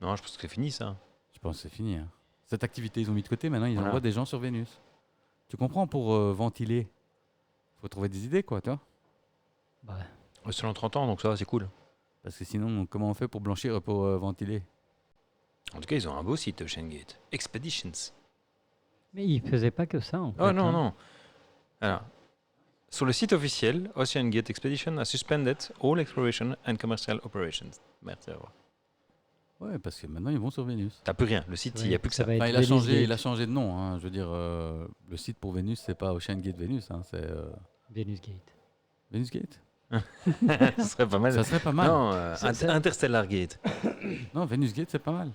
Non, je pense que c'est fini ça. Je pense que c'est fini. Hein. Cette activité, ils ont mis de côté. Maintenant, ils Voilà. envoient des gens sur Vénus. Tu comprends, pour ventiler, faut trouver des idées, quoi, tu vois. Bah, Selon 30 ans, donc ça va, c'est cool. Parce que sinon, comment on fait pour blanchir et pour ventiler? En tout cas, ils ont un beau site, OceanGate. Expeditions. Mais il faisait pas que ça, en Oh fait, non, hein. non. Alors, sur le site officiel, OceanGate Expedition a suspended all exploration and commercial operations. Merci, au revoir. Ouais, parce que maintenant, ils vont sur Vénus. T'as plus rien. Le site, il n'y a plus que ça. va être Enfin, il a changé Venus Gate. de nom. Hein. Je veux dire, le site pour Vénus, c'est pas Ocean Gate Vénus, hein, c'est Venus Gate. Venus Gate. Ce serait pas mal. Ça serait pas mal. Non, Ça- Interstellar Gate. Non, Venus Gate, c'est pas mal.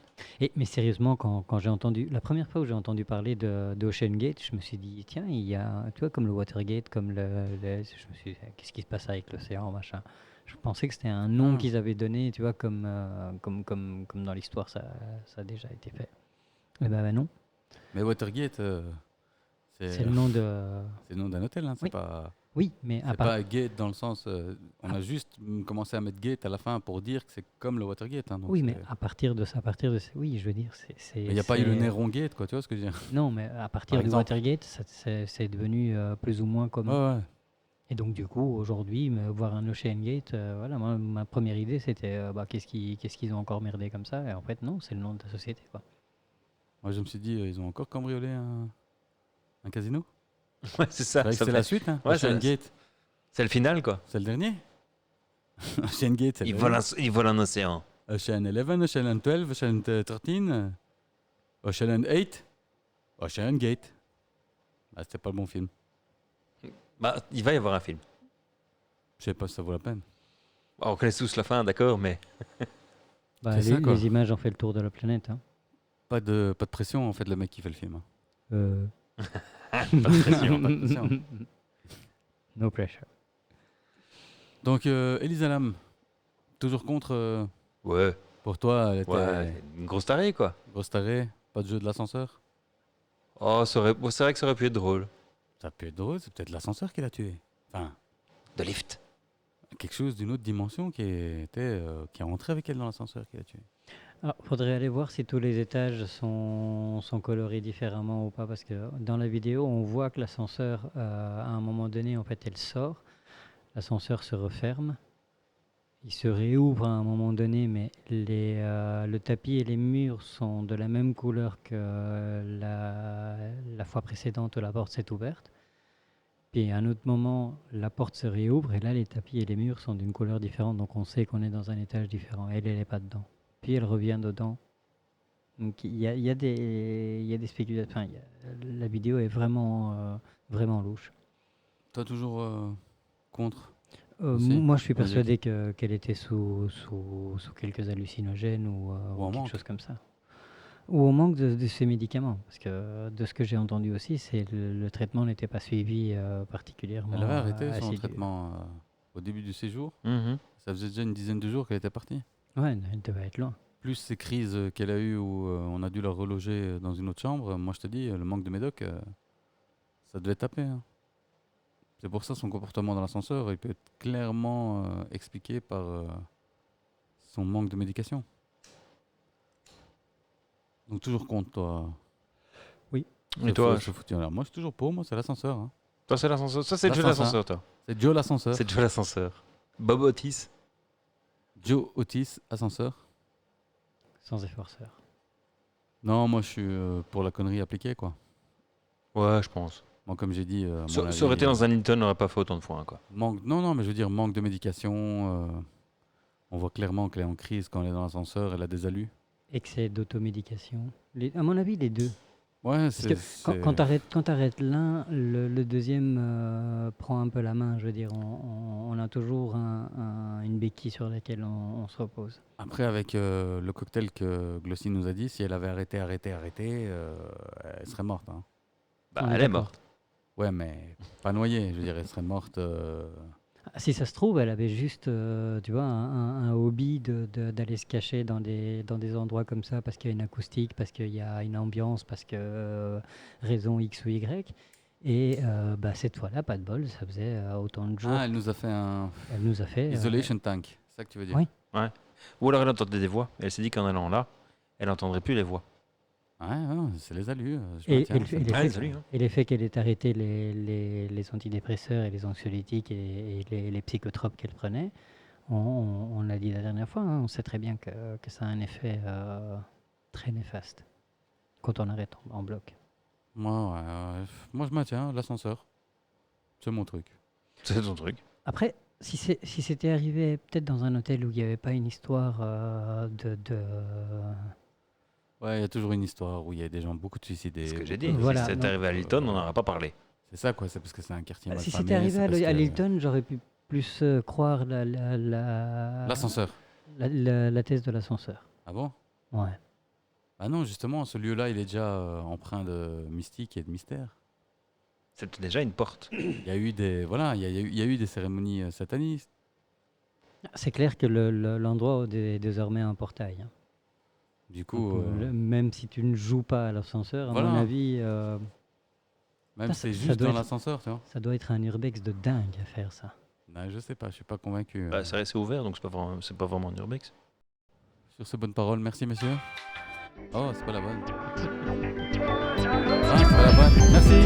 Mais sérieusement, quand j'ai entendu, la première fois où j'ai entendu parler de Ocean Gate, je me suis dit, tiens, il y a, tu vois, comme le Watergate, comme je me suis dit, qu'est-ce qui se passe avec l'océan, machin. Je pensais que c'était un nom Ah. qu'ils avaient donné, tu vois, comme dans l'histoire, ça a déjà été fait. Eh ben non, Mais Watergate, c'est le nom de. c'est le nom d'un hôtel. Hein, c'est Oui. pas, Oui, mais à c'est part. pas Gate dans le sens. On a juste commencé à mettre Gate à la fin pour dire que c'est comme le Watergate. Hein, donc Oui, mais c'est- à partir de ça, oui, je veux dire, c'est. Mais il n'y a pas eu le c'est- Néron Gate, quoi. Tu vois ce que je veux dire? Non, mais à partir Par du exemple. Watergate, c'est devenu plus ou moins comme. Ouais, ouais. Et donc, du coup, aujourd'hui, voir un Ocean Gate, voilà, moi, ma première idée, c'était qu'est-ce qu'ils ont encore merdé comme ça? Et en fait, non, c'est le nom de la société, quoi. Moi, je me suis dit, ils ont encore cambriolé un casino. Ouais, c'est ça. C'est vrai que ça c'est fait- la suite. Hein. Ouais, Ocean c'est- Gate, C'est le final, quoi. c'est le dernier. Ocean Gate, c'est le dernier. Ils volent un océan. Ocean 11, Ocean 12, Ocean 13, Ocean 8, Ocean Gate. Ah, c'était pas le bon film. Bah, il va y avoir un film. Je sais pas si ça vaut la peine. On connaît tous la fin, d'accord, mais Bah, C'est ça, quoi. les images ont fait le tour de la planète. Hein. Pas de pression, en fait, le mec qui fait le film. Hein. Pas de pression, pas de pression. No pressure. Donc, Elisa Lam, toujours contre. ouais, Pour toi, elle était ouais, une grosse tarée, quoi. grosse tarée, pas de jeu de l'ascenseur. Oh, c'est vrai que ça aurait pu être drôle. Ça peut être drôle, c'est peut-être l'ascenseur qui l'a tué. Enfin, De lift. quelque chose d'une autre dimension qui est rentré avec elle dans l'ascenseur qui l'a tué. Alors, faudrait aller voir si tous les étages sont colorés différemment ou pas, parce que dans la vidéo, on voit que l'ascenseur, à un moment donné, en fait, elle sort, l'ascenseur se referme, il se réouvre à un moment donné, mais le tapis et les murs sont de la même couleur que la fois précédente où la porte s'est ouverte. Puis à un autre moment, la porte se réouvre et là, les tapis et les murs sont d'une couleur différente, donc on sait qu'on est dans un étage différent. Elle n'est pas dedans. Puis elle revient dedans. Donc il y a des spéculations. Enfin, la vidéo est vraiment louche. Toi, toujours contre Aussi. Moi, je suis Vas-y. persuadé qu'elle était sous quelques hallucinogènes Ou ou en quelque manque. chose comme ça. Ou au manque de ces médicaments. Parce que de ce que j'ai entendu aussi, c'est le traitement n'était pas suivi particulièrement. Elle avait arrêté son assidu. traitement au début du séjour. Mhm. Ça faisait déjà une dizaine de jours qu'elle était partie. Ouais, elle devait être loin. Plus ces crises qu'elle a eues où on a dû la reloger dans une autre chambre, moi je te dis, le manque de médoc, ça devait taper. Hein. C'est pour ça son comportement dans l'ascenseur, il peut être clairement expliqué par son manque de médication. Donc toujours contre toi. Et toi, ce foutu en l'air. Moi je suis toujours pour, moi c'est l'ascenseur. Hein. toi c'est l'ascenseur. Ça, c'est Joe l'ascenseur, toi. C'est Joe l'ascenseur. C'est Joe l'ascenseur. Bob Otis. Joe Otis, ascenseur. Sans efforceur. Non, moi je suis pour la connerie appliquée quoi. Ouais, je pense. Moi comme j'ai dit, à mon Ça avis, aurait été dans un Newton, on n'aurait pas fait autant de fois, quoi. non, mais je veux dire manque de médication. On voit clairement qu'elle est en crise quand elle est dans l'ascenseur, elle a des alus. Excès d'automédication. À mon avis, les deux. Ouais, Parce que quand t'arrêtes l'un, le deuxième prend un peu la main. Je veux dire, on a toujours une béquille sur laquelle on se repose. Après, avec le cocktail que Glossy nous a dit, si elle avait arrêté, elle serait morte. Hein. Bah, On elle est d'accord. morte. Ouais, mais pas noyée. Je veux dire, elle serait morte. Ah, si ça se trouve, elle avait juste, tu vois, un hobby d'aller se cacher dans des endroits comme ça parce qu'il y a une acoustique, parce qu'il y a une ambiance, parce que raison X ou Y. Et cette fois-là, pas de bol, ça faisait autant de jours. Ah, elle nous a fait un Elle nous a fait. isolation tank. C'est ça que tu veux dire? Oui. Ou alors elle entendait des voix. Elle s'est dit qu'en allant là, elle n'entendrait plus les voix. Ouais, c'est les alus. Je Et, maintiens, et le ça fait- me- et le Ah, fait- désolé, hein. et les faits qu'elle ait arrêté les antidépresseurs et les anxiolytiques et les psychotropes qu'elle prenait, On l'a dit la dernière fois, hein, on sait très bien que ça a un effet très néfaste quand on arrête en bloc. Moi, je maintiens l'ascenseur. C'est mon truc. C'est ton truc. Après, si c'était arrivé peut-être dans un hôtel où il n'y avait pas une histoire Ouais, il y a toujours une histoire où il y a des gens beaucoup de C'est suicidés. ce que j'ai beaucoup dit. de- Voilà, Si c'était donc- arrivé à Hilton, on n'en aurait pas parlé. C'est ça, quoi. C'est parce que c'est un quartier Si malfamé. c'était arrivé c'est parce à que- Lilton, j'aurais pu plus croire la L'ascenseur. la thèse de l'ascenseur. Ah bon? Ouais. Ah non, justement, ce lieu-là, il est déjà empreint de mystique et de mystère. C'était déjà une porte. Il y a eu des, voilà, il y a eu des cérémonies satanistes. C'est clair que l'endroit est désormais un portail, hein. Du coup, Donc, même si tu ne joues pas à l'ascenseur, à Voilà. mon avis, même ça c'est doit juste dans être- l'ascenseur, tu vois. ça doit être un urbex de dingue à faire ça. Non, je sais pas, je suis pas convaincu. Bah, c'est resté ouvert, donc c'est pas vraiment un urbex. Sur ces bonnes paroles, merci messieurs. Oh, c'est pas la bonne. Ah, c'est pas la bonne. Merci.